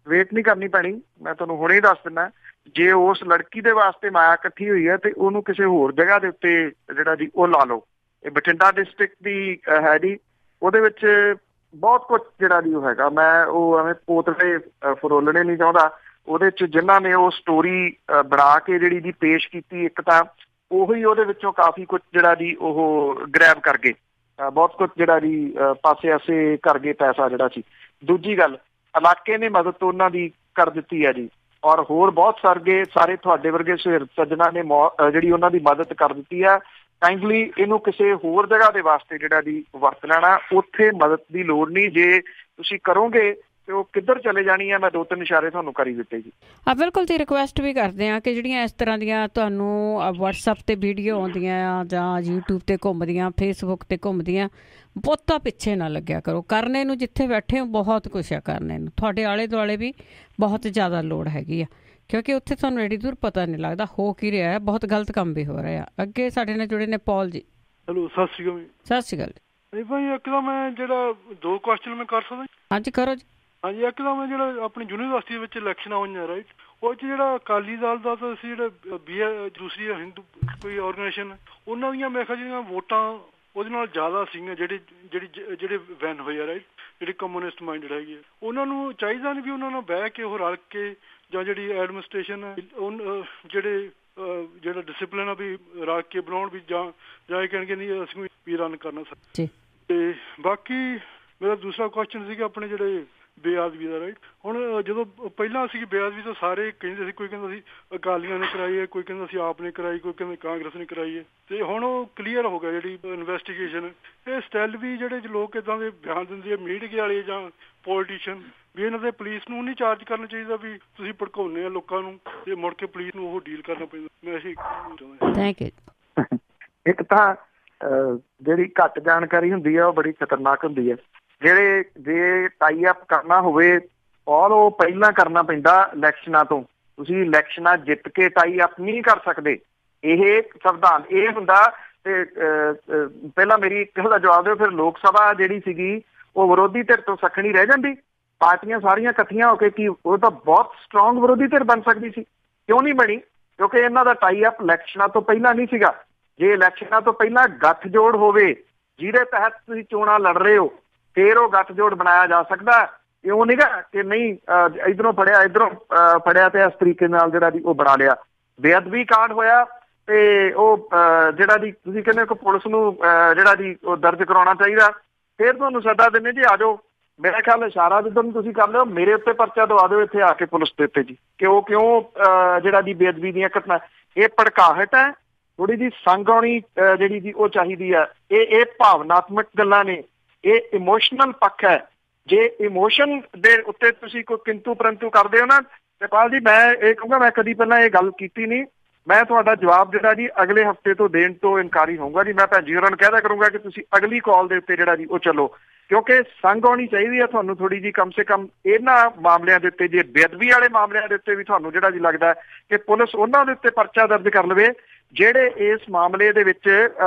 ਵੇਟ ਨਹੀਂ ਕਰਨੀ ਪੈਣੀ। ਮੈਂ ਤੁਹਾਨੂੰ ਹੁਣੇ ਹੀ ਦੱਸ ਦਿੰਦਾ, ਜੇ ਉਸ ਲੜਕੀ ਦੇ ਵਾਸਤੇ ਮਾਇਆ ਇਕੱਠੀ ਹੋਈ ਹੈ ਤੇ ਉਹਨੂੰ ਕਿਸੇ ਹੋਰ ਜਗ੍ਹਾ ਦੇ ਉੱਤੇ ਜਿਹੜਾ ਜੀ ਉਹ ਲਾ ਲਓ। ਇਹ ਬਠਿੰਡਾ ਡਿਸਟ੍ਰਿਕਟ ਦੀ ਹੈ ਜੀ, ਉਹਦੇ ਵਿੱਚ ਬਹੁਤ ਕੁਛ ਜਿਹੜਾ ਜੀ ਉਹ ਹੈਗਾ। ਮੈਂ ਉਹ ਐਵੇਂ ਪੋਤੜੇ ਫਰੋਲਣੇ ਨਹੀਂ ਚਾਹੁੰਦਾ। ਉਹਦੇ 'ਚ ਜਿਨ੍ਹਾਂ ਨੇ ਉਹ ਸਟੋਰੀ ਬਣਾ ਕੇ ਜਿਹੜੀ ਜੀ ਪੇਸ਼ ਕੀਤੀ, ਇੱਕ ਤਾਂ ਉਹੀ ਉਹਦੇ ਵਿੱਚੋਂ ਕਾਫੀ ਕੁਛ ਜਿਹੜਾ ਜੀ ਉਹ ਗ੍ਰੈਬ ਕਰ ਗਏ, ਬਹੁਤ ਕੁਛ ਜਿਹੜਾ ਜੀ ਪਾਸੇ ਕਰ ਗਏ ਪੈਸਾ ਜਿਹੜਾ ਸੀ। ਦੂਜੀ ਗੱਲ, ਇਲਾਕੇ ਨੇ ਮਦਦ ਉਹਨਾਂ ਦੀ ਕਰ ਦਿੱਤੀ ਹੈ ਜੀ। ਔਰ ਹੋਰ ਬਹੁਤ ਸਾਰੇ ਤੁਹਾਡੇ ਵਰਗੇ ਸੁਹਿਰਦ ਸੱਜਣਾ ਨੇ ਜਿਹੜੀ ਉਹਨਾਂ ਦੀ ਮਦਦ ਕਰ ਦਿੱਤੀ ਹੈ। ਕਾਈਂਡਲੀ ਇਹਨੂੰ ਕਿਸੇ ਹੋਰ ਜਗ੍ਹਾ ਦੇ ਵਾਸਤੇ ਜਿਹੜਾ ਦੀ ਵਰਤ ਲੈਣਾ, ਉੱਥੇ ਮਦਦ ਦੀ ਲੋੜ ਨਹੀਂ। ਜੇ ਤੁਸੀਂ ਕਰੋਗੇ ਤੇ ਉਹ ਕਿੱਧਰ ਚਲੇ ਜਾਣੀ ਹੈ, ਮੈਂ 2-3 ਇਸ਼ਾਰੇ ਤੁਹਾਨੂੰ ਕਰ ਹੀ ਦਿੱਤੇ ਜੀ। ਬਿਲਕੁਲ ਜੀ, ਰਿਕੁਐਸਟ ਵੀ ਕਰਦੇ ਹਾਂ ਕਿ ਜਿਹੜੀਆਂ ਇਸ ਤਰ੍ਹਾਂ ਦੀਆਂ ਤੁਹਾਨੂੰ ਵਟਸਐਪ 'ਤੇ ਵੀਡੀਓ ਆਉਂਦੀਆਂ ਆ ਜਾਂ ਯੂਟਿਊਬ 'ਤੇ ਘੁੰਮਦੀਆਂ, ਫੇਸਬੁੱਕ 'ਤੇ ਘੁੰਮਦੀਆਂ, ਬਹੁਤਾ ਪਿੱਛੇ ਨਾ ਲੱਗਿਆ ਕਰੋ। ਕਰਨੇ ਨੂੰ ਜਿੱਥੇ ਬੈਠੇ ਹੋ ਬਹੁਤ ਕੁਛ ਆ ਕਰਨੇ ਨੂੰ, ਤੁਹਾਡੇ ਆਲੇ ਦੁਆਲੇ ਵੀ ਬਹੁਤ ਜ਼ਿਆਦਾ ਲੋੜ ਹੈਗੀ ਆ, ਕਿਉਂਕਿ ਉੱਥੇ ਤੁਹਾਨੂੰ ਐਡੀ ਦੂਰ ਪਤਾ ਨਹੀਂ ਲੱਗਦਾ ਹੋ ਕੀ ਰਿਹਾ, ਬਹੁਤ ਗਲਤ ਕੰਮ ਵੀ ਹੋ ਰਿਹਾ। ਅੱਗੇ ਸਾਡੇ ਨਾਲ ਜੁੜੇ ਨੇ ਪੌਲ ਜੀ। ਹੈਲੋ, ਸਤਿ ਸ਼੍ਰੀ ਅਕਾਲ। ਸਤਿ ਸ਼੍ਰੀ ਅਕਾਲ ਜੀ। ਭਾਈ ਇੱਕ ਤਾਂ ਮੈਂ ਜਿਹੜਾ 2 ਕੁਐਸਚਨ ਮੈਂ ਕਰ ਸਕਦਾ? ਹਾਂਜੀ ਕਰੋ ਜੀ। ਹਾਂਜੀ, ਇੱਕ ਤਾਂ ਮੈਂ ਜਿਹੜਾ ਆਪਣੀ ਯੂਨੀਵਰਸਿਟੀ ਵਿੱਚ ਇਲੈਕਸ਼ਨ ਹੋਈਆਂ ਰਾਈਟ, ਉਹ 'ਚ ਜਿਹੜਾ ਅਕਾਲੀ ਦਲ ਦਾ ਤਾਂ ਅਸੀਂ ਜਿਹੜਾ ਦੂਸਰੀ ਹਿੰਦੂ ਕੋਈ ਆਰਗੇਨਾਈਜੇਸ਼ਨ, ਉਹਨਾਂ ਦੀਆਂ ਮੈਂ ਕਿਹਾ ਜਿਹੜੀਆਂ ਵੋਟਾਂ ਉਹਦੇ ਨਾਲ ਜ਼ਿਆਦਾ ਸੀਗੀਆਂ ਜਿਹੜੇ ਵੈਨ ਹੋਏ ਆ ਰਾਈਟ, ਜਿਹੜੇ ਕਮਿਊਨਿਸਟ ਮਾਈਂਡਡ ਹੈਗੇ ਆ, ਉਹਨਾਂ ਨੂੰ ਚਾਹੀਦਾ ਨਹੀਂ ਵੀ ਉਹਨਾਂ ਨਾਲ ਬਹਿ ਕੇ ਉਹ ਰਲ ਕੇ ਜਾਂ ਜਿਹੜੀ ਐਡਮਿਨਿਸਟ੍ਰੇਸ਼ਨ ਜਿਹੜਾ ਡਿਸਿਪਲਿਨ ਆ ਵੀ ਰਲ ਕੇ ਬਣਾਉਣ, ਵੀ ਜਾਂ ਇਹ ਕਹਿਣਗੇ ਨਹੀਂ ਅਸੀਂ ਵੀ ਰਨ ਕਰਨਾ ਸਰ। ਤੇ ਬਾਕੀ ਮੇਰਾ ਦੂਸਰਾ ਕੁਐਸਚਨ ਸੀਗਾ ਆਪਣੇ ਜਿਹੜੇ ਬੇਅਦਬੀ ਦਾ ਰਾਈਟ। ਹੁਣ ਜਦੋਂ ਪਹਿਲਾਂ ਅਸੀਂ ਬੇਅਦਬੀ ਤਾਂ ਸਾਰੇ ਕਹਿੰਦੇ ਸੀ, ਕੋਈ ਕਹਿੰਦਾ ਸੀ ਅਕਾਲੀਆਂ ਨੇ ਕਰਾਈ ਹੈ, ਕੋਈ ਕਹਿੰਦਾ ਸੀ ਆਪ ਨੇ ਕਰਾਈ, ਕੋਈ ਕਹਿੰਦਾ ਕਾਂਗਰਸ ਨੇ ਕਰਾਈ ਹੈ। ਤੇ ਹੁਣ ਉਹ ਕਲੀਅਰ ਹੋ ਗਿਆ ਜਿਹੜੀ ਇਨਵੈਸਟੀਗੇਸ਼ਨ। ਇਹ ਸਟਿਲ ਵੀ ਜਿਹੜੇ ਲੋਕ ਇੱਦਾਂ ਦੇ ਬਿਆਨ ਦਿੰਦੇ ਆ ਮੀਡੀਆ ਵਾਲੇ ਜਾਂ ਪੋਲੀਟੀਸ਼ੀਅਨ, ਵੀ ਇਹਨਾਂ ਦੇ ਪੁਲਿਸ ਨੂੰ ਨਹੀਂ ਚਾਰਜ ਕਰਨਾ ਚਾਹੀਦਾ ਵੀ ਤੁਸੀਂ ਭੜਕਾਉਂਦੇ ਆ ਲੋਕਾਂ ਨੂੰ, ਤੇ ਮੁੜ ਕੇ ਪੁਲਿਸ ਨੂੰ ਉਹ ਡੀਲ ਕਰਨਾ ਪੈਂਦਾ। ਮੈਂ ਇਹੀ ਥੈਂਕ ਯੂ। ਇੱਕ ਤਾਂ ਜਿਹੜੀ ਘੱਟ ਜਾਣਕਾਰੀ ਹੁੰਦੀ ਆ ਉਹ ਬੜੀ ਖਤਰਨਾਕ ਹੁੰਦੀ ਹੈ। ਜੇ ਟਾਈ ਅਪ ਕਰਨਾ ਹੋਵੇ ਉਹ ਪਹਿਲਾਂ ਕਰਨਾ ਪੈਂਦਾ ਇਲੈਕਸ਼ਨਾਂ ਤੋਂ। ਤੁਸੀਂ ਇਲੈਕਸ਼ਨਾਂ ਜਿੱਤ ਕੇ ਟਾਈ ਅਪ ਨਹੀਂ ਕਰ ਸਕਦੇ, ਇਹ ਸੰਵਿਧਾਨ ਇਹ ਹੁੰਦਾ। ਤੇ ਪਹਿਲਾਂ ਮੇਰੀ ਇੱਕ ਗੱਲ ਦਾ ਜਵਾਬ ਦਿਓ, ਫਿਰ ਲੋਕ ਸਭਾ ਜਿਹੜੀ ਸੀਗੀ ਉਹ ਵਿਰੋਧੀ ਧਿਰ ਤੋਂ ਸਖਣੀ ਰਹਿ ਜਾਂਦੀ? ਪਾਰਟੀਆਂ ਸਾਰੀਆਂ ਇਕੱਠੀਆਂ ਹੋ ਕੇ ਕੀ ਉਹ ਤਾਂ ਬਹੁਤ ਸਟਰੋਂਗ ਵਿਰੋਧੀ ਧਿਰ ਬਣ ਸਕਦੀ ਸੀ, ਕਿਉਂ ਨਹੀਂ ਬਣੀ? ਕਿਉਂਕਿ ਇਹਨਾਂ ਦਾ ਟਾਈ ਅਪ ਇਲੈਕਸ਼ਨਾਂ ਤੋਂ ਪਹਿਲਾਂ ਨਹੀਂ ਸੀਗਾ। ਜੇ ਇਲੈਕਸ਼ਨਾਂ ਤੋਂ ਪਹਿਲਾਂ ਗੱਠਜੋੜ ਹੋਵੇ ਜਿਹਦੇ ਤਹਿਤ ਤੁਸੀਂ ਚੋਣਾਂ ਲੜ ਰਹੇ ਹੋ, ਫਿਰ ਉਹ ਗੱਠਜੋੜ ਬਣਾਇਆ ਜਾ ਸਕਦਾ। ਇਉਂ ਨੀਗਾ ਕਿ ਨਹੀਂ ਇੱਧਰੋਂ ਫੜਿਆ ਇੱਧਰੋਂ ਫੜਿਆ ਤੇ ਇਸ ਤਰੀਕੇ ਨਾਲ ਜਿਹੜਾ ਦੀ ਉਹ ਬਣਾ ਲਿਆ। ਬੇਅਦਬੀ ਕਾਂਡ ਹੋਇਆ ਤੇ ਉਹ ਜਿਹੜਾ ਦੀ ਤੁਸੀਂ ਕਹਿੰਦੇ ਕਿ ਪੁਲਿਸ ਨੂੰ ਜਿਹੜਾ ਦੀ ਉਹ ਦਰਜ ਕਰਾਉਣਾ ਚਾਹੀਦਾ, ਫਿਰ ਤੁਹਾਨੂੰ ਸੱਦਾ ਦਿੰਦੇ ਜੀ ਆ ਜਾਓ। ਮੇਰਾ ਖਿਆਲ ਇਸ਼ਾਰਾ ਜਿੱਦਾਂ ਤੁਸੀਂ ਕਰ ਲਿਓ, ਮੇਰੇ ਉੱਤੇ ਪਰਚਾ ਦਵਾ ਦਿਓ ਇੱਥੇ ਆ ਕੇ ਪੁਲਿਸ ਦੇ ਉੱਤੇ ਜੀ, ਕਿ ਉਹ ਕਿਉਂ ਜਿਹੜਾ ਦੀ ਬੇਅਦਬੀ ਦੀਆਂ ਘਟਨਾ। ਇਹ ਭੜਕਾਹਟ ਹੈ, ਥੋੜੀ ਜਿਹੀ ਸੰਗ ਆਉਣੀ ਜਿਹੜੀ ਦੀ ਉਹ ਚਾਹੀਦੀ ਹੈ। ਇਹ ਭਾਵਨਾਤਮਕ ਗੱਲਾਂ ਨੇ, ਇਹ ਇਮੋਸ਼ਨਲ ਪੱਖ ਹੈ। ਜੇ ਇਮੋਸ਼ਨ ਦੇ ਉੱਤੇ ਤੁਸੀਂ ਕੋਈ ਕਿੰਤੂ ਪਰੰਤੂ ਕਰਦੇ ਹੋ ਨਾ, ਜਪਾਲ ਜੀ ਮੈਂ ਇਹ ਕਹੂੰਗਾ, ਮੈਂ ਕਦੀ ਪਹਿਲਾਂ ਇਹ ਗੱਲ ਕੀਤੀ ਨਹੀਂ, ਮੈਂ ਤੁਹਾਡਾ ਜਵਾਬ ਜਿਹੜਾ ਜੀ ਅਗਲੇ ਹਫ਼ਤੇ ਤੋਂ ਦੇਣ ਤੋਂ ਇਨਕਾਰੀ ਹੋਊਂਗਾ ਜੀ। ਮੈਂ ਭੈਣ ਜੀ ਹੋਰਾਂ ਨੂੰ ਕਹਿਦਾ ਕਰੂੰਗਾ ਕਿ ਤੁਸੀਂ ਅਗਲੀ ਕਾਲ ਦੇ ਉੱਤੇ ਜਿਹੜਾ ਜੀ ਉਹ ਚੱਲੋ, ਕਿਉਂਕਿ ਸੰਗ ਆਉਣੀ ਚਾਹੀਦੀ ਹੈ ਤੁਹਾਨੂੰ ਥੋੜੀ ਜਿਹੀ ਕਮ ਸੇ ਕਮ ਇਹਨਾਂ ਮਾਮਲਿਆਂ ਦੇ ਉੱਤੇ। ਜੇ ਬੇਅਦਬੀ ਵਾਲੇ ਮਾਮਲਿਆਂ ਦੇ ਉੱਤੇ ਵੀ ਤੁਹਾਨੂੰ ਜਿਹੜਾ ਜੀ ਲੱਗਦਾ ਕਿ ਪੁਲਿਸ ਉਹਨਾਂ ਦੇ ਉੱਤੇ ਪਰਚਾ ਦਰਜ ਕਰ ਲਵੇ ਜਿਹੜੇ ਇਸ ਮਾਮਲੇ ਦੇ ਵਿੱਚ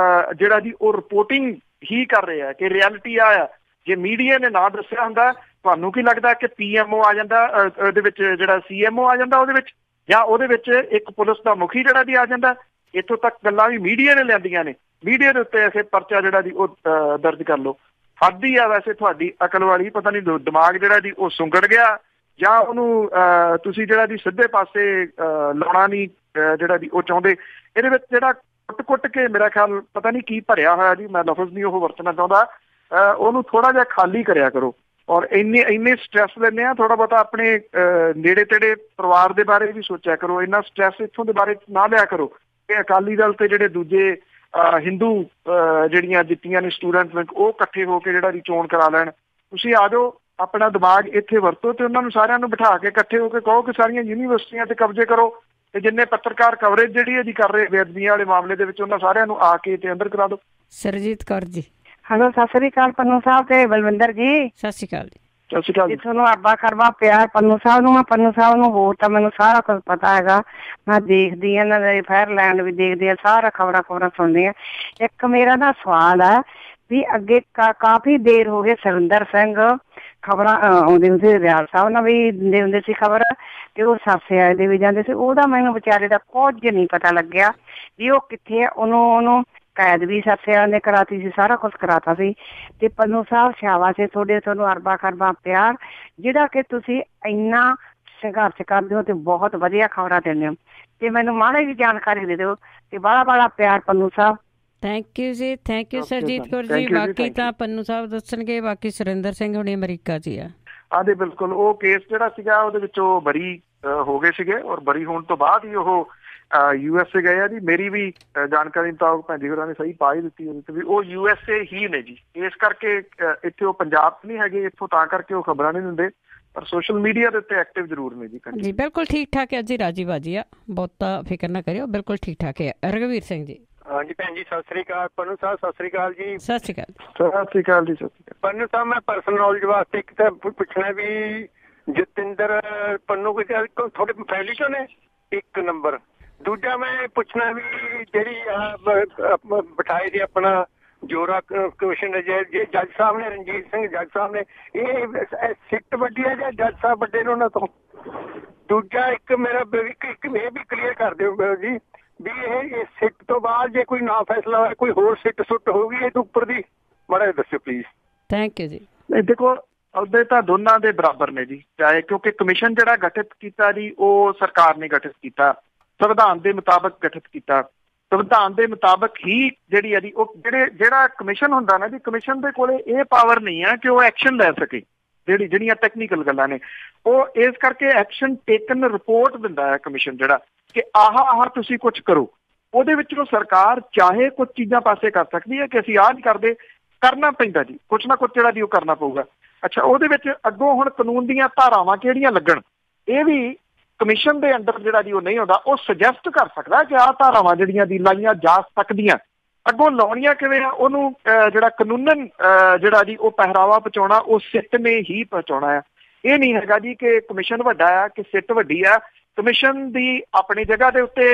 ਜਿਹੜਾ ਜੀ ਉਹ ਰਿਪੋਰਟਿੰਗ ਹੀ ਕਰ ਰਿਹਾ ਕਿ ਰਿਐਲਿਟੀ ਆ। ਜੇ ਮੀਡੀਆ ਨੇ ਨਾ ਦੱਸਿਆ ਹੁੰਦਾ, ਤੁਹਾਨੂੰ ਕੀ ਲੱਗਦਾ ਕਿ PMO ਆ ਜਾਂਦਾ ਉਹਦੇ ਵਿੱਚ, ਜਿਹੜਾ CMO ਆ ਜਾਂਦਾ ਉਹਦੇ ਵਿੱਚ, ਜਾਂ ਉਹਦੇ ਵਿੱਚ ਇੱਕ ਪੁਲਿਸ ਦਾ ਮੁਖੀ ਜਿਹੜਾ ਦੀ ਆ ਜਾਂਦਾ? ਇੱਥੋਂ ਤੱਕ ਗੱਲਾਂ ਵੀ ਮੀਡੀਆ ਨੇ ਲਿਆਂਦੀਆਂ ਨੇ। ਮੀਡੀਆ ਦੇ ਉੱਤੇ ਐਸੇ ਪਰਚਾ ਜਿਹੜਾ ਦੀ ਉਹ ਦਰਜ ਕਰ ਲਓ। ਹੱਦ ਹੀ ਆ ਵੈਸੇ ਤੁਹਾਡੀ ਅਕਲ ਵਾਲੀ, ਪਤਾ ਨਹੀਂ ਦਿਮਾਗ ਜਿਹੜਾ ਦੀ ਉਹ ਸੁੰਗੜ ਗਿਆ ਜਾਂ ਉਹਨੂੰ ਤੁਸੀਂ ਜਿਹੜਾ ਦੀ ਸਿੱਧੇ ਪਾਸੇ ਲਾਉਣਾ ਨਹੀਂ ਜਿਹੜਾ ਦੀ ਉਹ ਚਾਹੁੰਦੇ। ਇਹਦੇ ਵਿੱਚ ਜਿਹੜਾ ਕੁੱਟ ਕੇ ਮੇਰਾ ਖਿਆਲ ਪਤਾ ਨਹੀਂ ਕੀ ਭਰਿਆ ਹੋਇਆ ਜੀ, ਮੈਂ ਲਫ਼ਜ਼ ਨਹੀਂ ਉਹ ਵਰਤਣਾ ਚਾਹੁੰਦਾ, ਉਹਨੂੰ ਥੋੜਾ ਜਿਹਾ ਖਾਲੀ ਕਰਿਆ ਕਰੋ। ਔਰ ਇੰਨੇ ਸਟ੍ਰੈਸ ਲੈਂਦੇ ਆ, ਥੋੜਾ ਬਹੁਤਾ ਆਪਣੇ ਨੇੜੇ ਤੇੜੇ ਪਰਿਵਾਰ ਦੇ ਬਾਰੇ ਵੀ ਸੋਚਿਆ ਕਰੋ। ਇੰਨਾ ਸਟ੍ਰੈਸ ਇੱਥੋਂ ਦੇ ਬਾਰੇ ਨਾ ਲਿਆ ਕਰੋ ਕਿ ਅਕਾਲੀ ਦਲ ਤੇ ਜਿਹੜੇ ਦੂਜੇ ਹਿੰਦੂ ਜਿਹੜੀਆਂ ਜਿੱਤੀਆਂ ਨੇ ਸਟੂਡੈਂਟ ਉਹ ਇਕੱਠੇ ਹੋ ਕੇ ਜਿਹੜਾ ਦੀ ਚੋਣ ਕਰਾ ਲੈਣ। ਤੁਸੀਂ ਆ ਜਾਓ, ਆਪਣਾ ਦਿਮਾਗ ਇੱਥੇ ਵਰਤੋ ਤੇ ਉਹਨਾਂ ਨੂੰ ਸਾਰਿਆਂ ਨੂੰ ਬਿਠਾ ਕੇ ਇਕੱਠੇ ਹੋ ਕੇ ਕਹੋ ਕਿ ਸਾਰੀਆਂ ਯੂਨੀਵਰਸਿਟੀਆਂ ਤੇ ਕਬਜ਼ੇ ਕਰੋ, ਤੇ ਜਿੰਨੇ ਪੱਤਰਕਾਰ ਕਵਰੇਜ ਜਿਹੜੀ ਇਹਦੀ ਕਰ ਰਹੇ ਬੇਅਦਬੀਆਂ ਵਾਲੇ ਮਾਮਲੇ ਦੇ ਵਿੱਚ, ਉਹਨਾਂ ਸਾਰਿਆਂ ਨੂੰ ਆ ਕੇ ਤੇ ਅੰਦਰ ਕਰਾ ਦਿਓ। ਸਰਜੀਤ ਕੌਰ ਜੀ। ਹੈਲੋ, ਸਤਿ ਸ੍ਰੀ ਅਕਾਲ ਪੰਨੂ ਸਾਹਿਬ ਤੇ ਬਲਵਿੰਦਰ ਜੀ। ਸਤਿ ਸ਼੍ਰੀ ਅਕਾਲ ਜੀ। ਸਤਿ ਸ਼੍ਰੀ ਅਕਾਲ ਜੀ। ਤੁਹਾਨੂੰ ਅਰਬਾ ਕਰਬਾ ਪਿਆਰ ਪੰਨੂ ਸਾਹਿਬ ਨੂੰ। ਮੈਂ ਪੰਨੂ ਸਾਹਿਬ ਨੂੰ ਹੋਰ ਤਾਂ ਮੈਨੂੰ ਸਾਰਾ ਕੁਝ ਪਤਾ ਹੈਗਾ, ਮੈਂ ਦੇਖਦੀ ਹਾਂ ਇਹਨਾਂ ਦੇ ਫਾਇਰਲੈਂਡ ਵੀ ਦੇਖਦੀ ਹਾਂ, ਸਾਰਾ ਖਬਰਾਂ ਸੁਣਦੀ ਹਾਂ। ਇੱਕ ਮੇਰਾ ਨਾ ਸਵਾਲ ਹੈ ਵੀ ਅੱਗੇ ਕਾਫੀ ਦੇਰ ਹੋ ਗਏ ਸੁਰਿੰਦਰ ਸਿੰਘ ਖਬਰਾਂ ਆਉਂਦੇ ਹੁੰਦੇ, ਰਿਆਲ ਸਾਹਿਬ ਨਾਲ ਵੀ ਦਿੰਦੇ ਹੁੰਦੇ ਸੀ ਖਬਰ, ਤੇ ਉਹ ਸਾਸੇ ਦੇ ਵੀ ਜਾਂਦੇ ਸੀ। ਉਹਦਾ ਮੈਨੂੰ ਵਿਚਾਰੇ ਦਾ ਕੁਝ ਨਹੀਂ ਪਤਾ ਲੱਗਿਆ ਵੀ ਉਹ ਕਿੱਥੇ ਆ। ਉਹਨੂੰ ਕੈਦ ਵੀ ਸਾਸਿਆਂ ਨੇ ਕਰਾਤੀ ਸੀ, ਸਾਰਾ ਕੁਛ ਕਰਾਤਾ ਸੀ। ਤੇ ਪੰਨੂ ਸਾਹਿਬ ਸ਼ਾਬਾਸ਼ ਹੈ ਤੁਹਾਡੇ, ਤੁਹਾਨੂੰ ਅਰਬਾ ਖਰਬਾ ਪਿਆਰ, ਜਿਹੜਾ ਕਿ ਤੁਸੀਂ ਇੰਨਾ ਸੰਘਰਸ਼ ਕਰਦੇ ਹੋ ਤੇ ਬਹੁਤ ਵਧੀਆ ਖਬਰਾਂ ਦਿੰਦੇ ਹੋ। ਤੇ ਮੈਨੂੰ ਮਾੜੀ ਜਿਹੀ ਜਾਣਕਾਰੀ ਦੇ ਦਿਓ ਤੇ ਬਾਲਾ ਪਿਆਰ ਪੰਨੂ ਸਾਹਿਬ। ਥੈਂਕ ਯੂ ਜੀ, ਥੈਂਕ ਯੂ ਸਰਜੀਤ ਕੌਰ ਜੀ। ਬਾਕੀ ਤਾਂ ਪੰਨੂ ਸਾਹਿਬ ਦੱਸਣਗੇ, ਬਾਕੀ ਸੁਰਿੰਦਰ ਸਿੰਘ ਹੁਣੀ ਅਮਰੀਕਾ 'ਚ ਆ। ਆਦੇ ਬਿਲਕੁਲ ਉਹ ਕੇਸ ਜਿਹੜਾ ਸੀਗਾ ਉਹਦੇ ਵਿੱਚ ਉਹ ਬਰੀ ਹੋ ਗਏ ਸੀਗੇ ਔਰ ਬਰੀ ਹੋਣ ਤੋਂ ਬਾਅਦ ਹੀ ਉਹ USA ਗਏ ਆ ਜੀ। ਮੇਰੀ ਵੀ ਜਾਣਕਾਰੀ ਮੁਤਾਬਕ ਭੈਣ ਜੀ ਹੋਰਾਂ ਨੇ ਸਹੀ ਪਾ ਹੀ ਦਿੱਤੀ ਉਹਦੇ ਤੇ ਵੀ ਉਹ USA ਹੀ ਨੇ ਜੀ। ਇਸ ਕਰਕੇ ਇੱਥੇ ਉਹ ਪੰਜਾਬ 'ਚ ਨਹੀਂ ਹੈਗੇ ਇੱਥੋਂ, ਤਾਂ ਕਰਕੇ ਉਹ ਖਬਰਾਂ ਨਹੀਂ ਦਿੰਦੇ, ਪਰ ਸੋਸ਼ਲ ਮੀਡੀਆ ਦੇ ਉੱਤੇ ਐਕਟਿਵ ਜ਼ਰੂਰ ਨੇ ਜੀ। ਜੀ ਬਿਲਕੁਲ ਠੀਕ ਠਾਕ ਹੈ ਜੀ, ਰਾਜੀ ਬਾਜੀ ਆ, ਬਹੁਤਾ ਫਿਕਰ ਨਾ ਕਰਿਓ, ਬਿਲਕੁਲ ਠੀਕ ਠਾਕ ਹੈ। ਰਘਵੀਰ ਸਿੰਘ ਜੀ। ਹਾਂਜੀ ਭੈਣ ਜੀ ਸਤਿ ਸ੍ਰੀ ਅਕਾਲ। ਪੰਨੂ ਸਾਹਿਬ ਸਤਿ ਸ੍ਰੀ ਅਕਾਲ ਜੀ। ਸਤਿ ਸ੍ਰੀ ਅਕਾਲ। ਸਤਿ ਸ੍ਰੀ ਅਕਾਲ ਜੀ। ਸਤਿ ਸ੍ਰੀ ਅਕਾਲ। ਪੰਨੂ ਸਾਹਿਬ ਮੈਂ ਪਰਸਨਲ ਨੌਲੇਜ ਵਾਸਤੇ ਇੱਕ ਤਾਂ ਪੁੱਛਣਾ ਵੀ ਜਤਿੰਦਰ ਪੰਨੂ ਤੁਹਾਡੇ ਫੈਮਿਲੀ ਚੋਂ ਨੇ? ਇੱਕ ਨੰਬਰ। ਦੂਜਾ ਮੈਂ ਪੁੱਛਣਾ ਵੀ ਜਿਹੜੀ ਬਿਠਾਏ ਦੀ ਆਪਣਾ ਜੋਰਾ ਕਮਿਸ਼ਨ ਜੇ ਜੱਜ ਸਾਹਿਬ ਨੇ, ਰਣਜੀਤ ਸਿੰਘ ਜੱਜ ਸਾਹਿਬ ਨੇ, ਇਹ ਸਿੱਟ ਵੱਡੀ ਹੈ ਜਾਂ ਜੱਜ ਸਾਹਿਬ ਵੱਡੇ ਨੇ ਉਹਨਾਂ ਤੋਂ? ਦੂਜਾ ਇੱਕ ਮੇਰਾ ਇਹ ਵੀ ਕਲੀਅਰ ਕਰ ਦਿਓ ਜੀ ਵੀ ਇਹ ਸਿੱਟ ਤੋਂ ਬਾਅਦ ਜੇ ਕੋਈ ਨਾ ਫੈਸਲਾ ਹੋਇਆ ਕੋਈ ਹੋਰ ਸਿੱਟ ਸੁੱਟ ਹੋਊਗੀ ਇਹ ਤੋਂ ਉੱਪਰ ਦੀ, ਮਾੜਾ ਜਿਹਾ ਦੱਸਿਓ ਪਲੀਜ਼। ਥੈਂਕ ਯੂ ਜੀ। ਦੇਖੋ ਅਹੁਦੇ ਤਾਂ ਦੋਨਾਂ ਦੇ ਬਰਾਬਰ ਨੇ ਜੀ, ਚਾਹੇ ਕਿਉਂਕਿ ਕਮਿਸ਼ਨ ਜਿਹੜਾ ਗਠਿਤ ਕੀਤਾ ਜੀ ਉਹ ਸਰਕਾਰ ਨੇ ਗਠਿਤ ਕੀਤਾ, ਸੰਵਿਧਾਨ ਦੇ ਮੁਤਾਬਕ ਗਠਿਤ ਕੀਤਾ। ਸੰਵਿਧਾਨ ਦੇ ਮੁਤਾਬਕ ਹੀ ਜਿਹੜੀ ਹੈ ਜੀ ਉਹ ਜਿਹੜਾ ਕਮਿਸ਼ਨ ਹੁੰਦਾ ਨਾ ਜੀ, ਕਮਿਸ਼ਨ ਦੇ ਕੋਲੇ ਇਹ ਪਾਵਰ ਨਹੀਂ ਹੈ ਕਿ ਉਹ ਐਕਸ਼ਨ ਲੈ ਸਕੇ। ਜਿਹੜੀਆਂ ਟੈਕਨੀਕਲ ਗੱਲਾਂ ਨੇ ਉਹ ਇਸ ਕਰਕੇ ਐਕਸ਼ਨ ਟੇਕਨ ਰਿਪੋਰਟ ਦਿੰਦਾ ਹੈ ਕਮਿਸ਼ਨ ਜਿਹੜਾ ਕਿ ਆਹ ਤੁਸੀਂ ਕੁਛ ਕਰੋ। ਉਹਦੇ ਵਿੱਚੋਂ ਸਰਕਾਰ ਚਾਹੇ ਕੁਝ ਚੀਜ਼ਾਂ ਪਾਸੇ ਕਰ ਸਕਦੀ ਹੈ ਕਿ ਅਸੀਂ ਆਹ ਨਹੀਂ ਕਰਦੇ, ਕਰਨਾ ਪੈਂਦਾ ਜੀ ਕੁਛ ਨਾ ਕੁਛ ਜਿਹੜਾ ਜੀ ਉਹ ਕਰਨਾ ਪਊਗਾ। ਅੱਛਾ, ਉਹਦੇ ਵਿੱਚ ਅੱਗੋਂ ਹੁਣ ਕਾਨੂੰਨ ਦੀਆਂ ਧਾਰਾਵਾਂ ਕਿਹੜੀਆਂ ਲੱਗਣ ਇਹ ਵੀ ਕਮਿਸ਼ਨ ਦੇ ਅੰਡਰ ਜਿਹੜਾ ਜੀ ਉਹ ਨਹੀਂ ਹੁੰਦਾ। ਉਹ ਸੁਜੈਸਟ ਕਰ ਸਕਦਾ ਕਿ ਆਹ ਧਾਰਾਵਾਂ ਜਿਹੜੀਆਂ ਦੀ ਲਾਈਆਂ ਜਾ ਸਕਦੀਆਂ, ਅੱਗੋਂ ਲਾਉਣੀਆਂ ਕਿਵੇਂ ਆ ਉਹਨੂੰ ਜਿਹੜਾ ਕਾਨੂੰਨਨ ਜਿਹੜਾ ਜੀ ਉਹ ਪਹਿਰਾਵਾ ਪਹੁੰਚਾਉਣਾ ਉਹ ਸਿੱਟ ਨੇ ਹੀ ਪਹੁੰਚਾਉਣਾ ਹੈ। ਇਹ ਨਹੀਂ ਹੈਗਾ ਜੀ ਕਿ ਕਮਿਸ਼ਨ ਵੱਡਾ ਆ ਕਿ ਸਿੱਟ ਵੱਡੀ ਆ। ਕਮਿਸ਼ਨ ਦੀ ਆਪਣੀ ਜਗ੍ਹਾ ਦੇ ਉੱਤੇ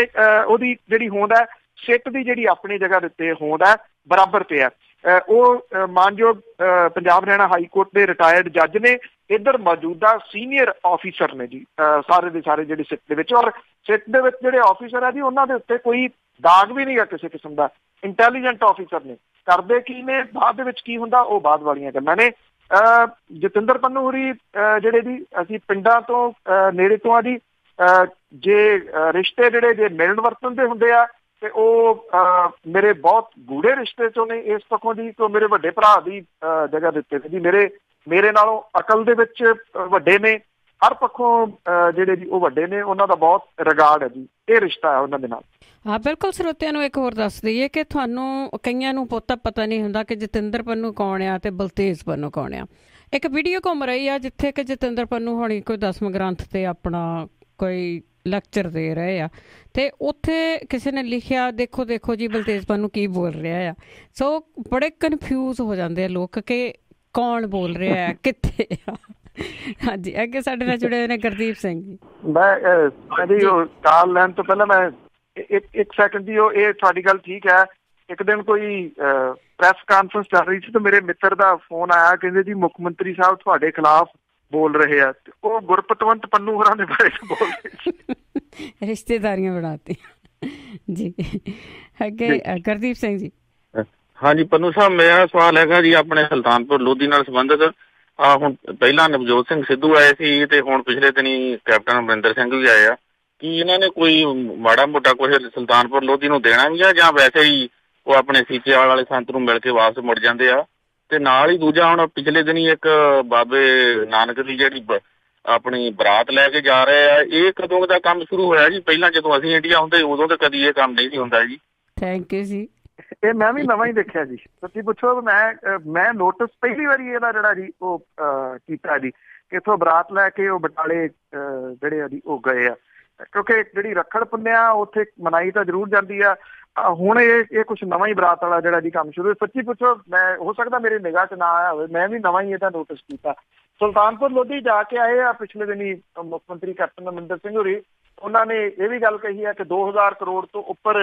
ਉਹਦੀ ਜਿਹੜੀ ਹੋਂਦ ਹੈ, ਸਿੱਟ ਦੀ ਜਿਹੜੀ ਆਪਣੀ ਜਗ੍ਹਾ ਦੇ ਉੱਤੇ ਹੋਂਦ ਹੈ, ਬਰਾਬਰ ਤੇ ਆ। ਉਹ ਮਾਨਯੋਗ ਪੰਜਾਬ ਹਰਿਆਣਾ ਹਾਈ ਕੋਰਟ ਦੇ ਰਿਟਾਇਰਡ ਜੱਜ ਨੇ, ਇੱਧਰ ਮੌਜੂਦਾ ਸੀਨੀਅਰ ਆਫਿਸਰ ਨੇ ਜੀ ਸਾਰੇ ਦੇ ਸਾਰੇ ਜਿਹੜੇ ਸਿੱਟ ਦੇ ਵਿੱਚ। ਔਰ ਸਿੱਟ ਦੇ ਵਿੱਚ ਜਿਹੜੇ ਆਫਿਸਰ ਆ ਜੀ ਉਹਨਾਂ ਦੇ ਉੱਤੇ ਕੋਈ ਦਾਗ ਵੀ ਨਹੀਂ ਗਾ ਕਿਸੇ ਕਿਸਮ ਦਾ। ਇੰਟੈਲੀਜੈਂਟ ਆਫਿਸਰ ਨੇ, ਕਰਦੇ ਕੀ ਨੇ, ਬਾਅਦ ਦੇ ਵਿੱਚ ਕੀ ਹੁੰਦਾ ਉਹ ਬਾਅਦ ਵਾਲੀਆਂ ਗੱਲਾਂ ਨੇ। ਜਤਿੰਦਰ ਪੰਨੂ ਹੋਰੀ ਜਿਹੜੇ ਜੀ ਅਸੀਂ ਪਿੰਡਾਂ ਤੋਂ ਨੇੜੇ ਤੋਂ ਆ ਜੀ, ਜੇ ਰਿਸ਼ਤੇ ਜਿਹੜੇ ਜੇ ਮਿਲਣ ਵਰਤਣ ਦੇ ਹੁੰਦੇ ਆ ਤੇ ਉਹ ਮੇਰੇ ਬਹੁਤ ਗੂੜੇ ਰਿਸ਼ਤੇ ਚੋਂ ਨੇ ਇਸ ਪੱਖੋਂ ਦੀ ਕਿ ਮੇਰੇ ਵੱਡੇ ਭਰਾ ਦੀ ਜਗ੍ਹਾ ਦਿੱਤੇ ਜੀ। ਮੇਰੇ ਨਾਲੋਂ ਅਕਲ ਦੇ ਵਿੱਚ ਵੱਡੇ ਨੇ, ਹਰ ਪੱਖੋਂ ਜਿਹੜੇ ਜੀ ਉਹ ਵੱਡੇ ਨੇ, ਉਹਨਾਂ ਦਾ ਬਹੁਤ ਰਿਗਾਰਡ ਹੈ ਜੀ। ਇਹ ਰਿਸ਼ਤਾ ਹੈ ਉਹਨਾਂ ਦੇ ਨਾਲ। ਹਾਂ ਬਿਲਕੁਲ। ਸਰੋਤਿਆਂ ਨੂੰ ਇੱਕ ਹੋਰ ਦੱਸ ਦਈਏ ਕਿ ਤੁਹਾਨੂੰ ਕਈਆਂ ਨੂੰ ਪਤਾ ਨਹੀਂ ਹੁੰਦਾ ਕਿ ਜਤਿੰਦਰ ਪੰਨੂ ਕੌਣ ਆ ਤੇ ਬਲਤੇਜ ਪੰਨੂ ਕੌਣ ਆ। ਇੱਕ ਵੀਡੀਓ ਘੁੰਮ ਰਹੀ ਆ ਜਿੱਥੇ ਕਿ ਜਤਿੰਦਰ ਪੰਨੂ ਹੋਣੀ ਕੋਈ 10ਵੇਂ ਗ੍ਰੰਥ ਤੇ ਆਪਣਾ ਕੋਈ ਲੈਕਚਰ ਦੇ ਰਹੇ ਆ ਤੇ ਉੱਥੇ ਕਿਸੇ ਨੇ ਲਿਖਿਆ ਦੇਖੋ ਜੀ ਬਲਤੇਜ ਪੰਨੂ ਕੀ ਬੋਲ ਰਿਹਾ ਆ। ਸੋ ਬੜੇ ਕਨਫਿਊਜ਼ ਹੋ ਜਾਂਦੇ ਆ ਲੋਕ ਕਿ ਕੌਣ ਬੋਲ ਰਿਹਾ ਆ, ਕਿੱਥੇ ਆ। ਹਾਂਜੀ, ਅੱਗੇ ਸਾਡੇ ਨਾਲ ਜੁੜੇ ਹੋਏ ਨੇ ਗੁਰਦੀਪ ਸਿੰਘ ਜੀ। ਮੈਂ ਜੀ ਕਾਲ ਲੈਣ ਤੋਂ ਪਹਿਲਾਂ ਮੈਂ ਇੱਕ ਸੈਕਿੰਡ ਜੀ, ਉਹ ਇਹ ਤੁਹਾਡੀ ਗੱਲ ਠੀਕ ਹੈ। ਇੱਕ ਦਿਨ ਕੋਈ ਪ੍ਰੈਸ ਕਾਨਫਰੰਸ ਚੱਲ ਰਹੀ ਸੀ ਤੇ ਮੇਰੇ ਮਿੱਤਰ ਦਾ ਫੋਨ ਆਇਆ, ਕਹਿੰਦੇ ਜੀ ਮੁੱਖ ਮੰਤਰੀ ਸਾਹਿਬ ਤੁਹਾਡੇ ਖਿਲਾਫ ਬੋਲ ਰਹੇ ਆ। ਉਹ ਗੁਰਪਤਵੰਤ ਪੰਨੂ ਹੋਰਾਂ ਦੇ ਬਾਰੇ ਬੋਲ ਰਹੇ ਸੀ। ਰਿਸ਼ਤੇਦਾਰੀਆਂ ਬਣਾਤੀ ਜੀ। ਅੱਗੇ ਗੁਰਦੀਪ ਸਿੰਘ ਜੀ। ਹਾਂਜੀ ਪੰਨੂ ਸਾਹਿਬ, ਮੇਰਾ ਸਵਾਲ ਹੈਗਾ ਜੀ ਆਪਣੇ ਸੁਲਤਾਨਪੁਰ ਲੋਧੀ ਨਾਲ ਸੰਬੰਧਿਤ। ਹੁਣ ਪਹਿਲਾਂ ਨਵਜੋਤ ਸਿੰਘ ਸਿੱਧੂ ਆਏ ਸੀ ਤੇ ਹੁਣ ਪਿਛਲੇ ਦਿਨੀ ਕੈਪਟਨ ਅਮਰਿੰਦਰ ਸਿੰਘ ਵੀ ਆਏ ਆ। ਕੀ ਇਹਨਾਂ ਨੇ ਕੋਈ ਮਾੜਾ ਮੋਟਾ ਕੁਛ ਸੁਲਤਾਨਪੁਰ ਲੋਧੀ ਨੂੰ ਦੇਣਾ ਵੀ ਆ ਜਾਂ ਵੈਸੇ ਹੀ ਉਹ ਆਪਣੇ ਸੀਚੇਵਾਲ ਵਾਲੇ ਸੰਤ ਨੂੰ ਮਿਲ ਕੇ ਵਾਪਸ ਮੁੜ ਜਾਂਦੇ ਆ? ਤੇ ਨਾਲ ਹੀ ਦੂਜਾ ਹੁਣ ਪਿਛਲੇ ਦਿਨੀ ਇੱਕ ਬਾਬੇ ਨਾਨਕ ਦੀ ਜਿਹੜੀ ਆਪਣੀ ਬਰਾਤ ਲੈ ਕੇ ਜਾ ਰਹੇ ਆ, ਇਹ ਕਦੋਂ ਦਾ ਕੰਮ ਸ਼ੁਰੂ ਹੋਇਆ ਜੀ? ਪਹਿਲਾਂ ਜਦੋਂ ਅਸੀਂ ਇੰਡੀਆ ਹੁੰਦੇ ਉਦੋਂ ਤਾਂ ਕਦੀ ਇਹ ਕੰਮ ਨਹੀਂ ਸੀ ਹੁੰਦਾ ਜੀ। ਥੈਂਕ ਯੂ ਜੀ। ਇਹ ਮੈਂ ਵੀ ਨਵਾਂ ਹੀ ਦੇਖਿਆ ਜੀ। ਤੁਸੀਂ ਪੁੱਛੋ ਮੈਂ ਨੋਟਿਸ ਪਹਿਲੀ ਵਾਰੀ ਇਹਦਾ ਜਿਹੜਾ ਜੀ ਉਹ ਕੀਤਾ ਜੀ ਕਿ ਇੱਥੋਂ ਬਰਾਤ ਲੈ ਕੇ ਉਹ ਬਟਾਲੇ ਜਿਹੜੇ ਆ ਜੀ ਉਹ ਗਏ ਆ, ਕਿਉਂਕਿ ਜਿਹੜੀ ਰੱਖੜ ਪੁੰਨਿਆ ਉੱਥੇ ਮਨਾਈ ਤਾਂ ਜ਼ਰੂਰ ਜਾਂਦੀ ਆ। ਹੁਣ ਇਹ ਕੁਛ ਨਵਾਂ ਹੀ ਬਰਾਤ ਵਾਲਾ ਜਿਹੜਾ ਜੀ ਕੰਮ ਸ਼ੁਰੂ। ਸੱਚੀ ਪੁੱਛੋ, ਮੈਂ ਹੋ ਸਕਦਾ ਮੇਰੀ ਨਿਗਾਹ 'ਚ ਨਾ ਆਇਆ ਹੋਵੇ, ਮੈਂ ਵੀ ਨਵਾਂ ਹੀ ਇਹਦਾ ਨੋਟਿਸ ਕੀਤਾ। ਸੁਲਤਾਨਪੁਰ ਲੋਧੀ ਜਾ ਕੇ ਆਏ ਆ ਪਿਛਲੇ ਦਿਨੀ ਮੁੱਖ ਮੰਤਰੀ ਕੈਪਟਨ ਅਮਰਿੰਦਰ ਸਿੰਘ ਹੋਰੀ। ਉਹਨਾਂ ਨੇ ਇਹ ਵੀ ਗੱਲ ਕਹੀ ਹੈ ਕਿ 2000 ਕਰੋੜ ਤੋਂ ਉੱਪਰ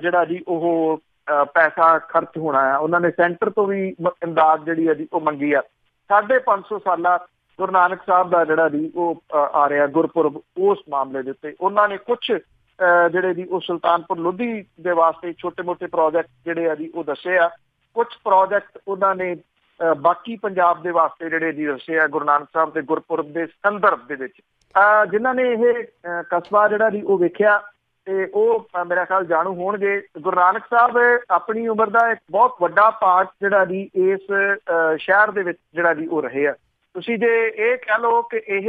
ਜਿਹੜਾ ਜੀ ਉਹ ਪੈਸਾ ਖਰਚ ਹੋਣਾ ਆ। ਉਹਨਾਂ ਨੇ ਸੈਂਟਰ ਤੋਂ ਵੀ ਇਮਦਾਦ ਜਿਹੜੀ ਹੈ ਜੀ ਉਹ ਮੰਗੀ ਆ। 550 ਸਾਲਾ ਗੁਰੂ ਨਾਨਕ ਸਾਹਿਬ ਦਾ ਜਿਹੜਾ ਜੀ ਉਹ ਆ ਰਿਹਾ ਗੁਰਪੁਰਬ, ਉਸ ਮਾਮਲੇ ਦੇ ਉੱਤੇ ਉਹਨਾਂ ਨੇ ਕੁਛ ਜਿਹੜੇ ਜੀ ਉਹ ਸੁਲਤਾਨਪੁਰ ਲੋਧੀ ਦੇ ਵਾਸਤੇ ਛੋਟੇ ਮੋਟੇ ਪ੍ਰੋਜੈਕਟ ਜਿਹੜੇ ਆ ਜੀ ਉਹ ਦੱਸੇ ਆ। ਕੁਛ ਪ੍ਰੋਜੈਕਟ ਉਹਨਾਂ ਨੇ ਬਾਕੀ ਪੰਜਾਬ ਦੇ ਵਾਸਤੇ ਜਿਹੜੇ ਜੀ ਦੱਸੇ ਆ ਗੁਰੂ ਨਾਨਕ ਸਾਹਿਬ ਦੇ ਗੁਰਪੁਰਬ ਦੇ ਸੰਦਰਭ ਦੇ ਵਿੱਚ। ਜਿਨ੍ਹਾਂ ਨੇ ਇਹ ਕਸਬਾ ਜਿਹੜਾ ਜੀ ਉਹ ਵੇਖਿਆ ਤੇ ਉਹ ਮੇਰਾ ਖਿਆਲ ਜਾਣੂ ਹੋਣਗੇ। ਗੁਰੂ ਨਾਨਕ ਸਾਹਿਬ ਆਪਣੀ ਉਮਰ ਦਾ ਇੱਕ ਬਹੁਤ ਵੱਡਾ ਪਾਰਟ ਜਿਹੜਾ ਜੀ ਇਸ ਸ਼ਹਿਰ ਦੇ ਵਿੱਚ ਜਿਹੜਾ ਜੀ ਉਹ ਰਹੇ ਆ। ਤੁਸੀਂ ਜੇ ਇਹ ਕਹਿ ਲਓ ਕਿ ਇਹ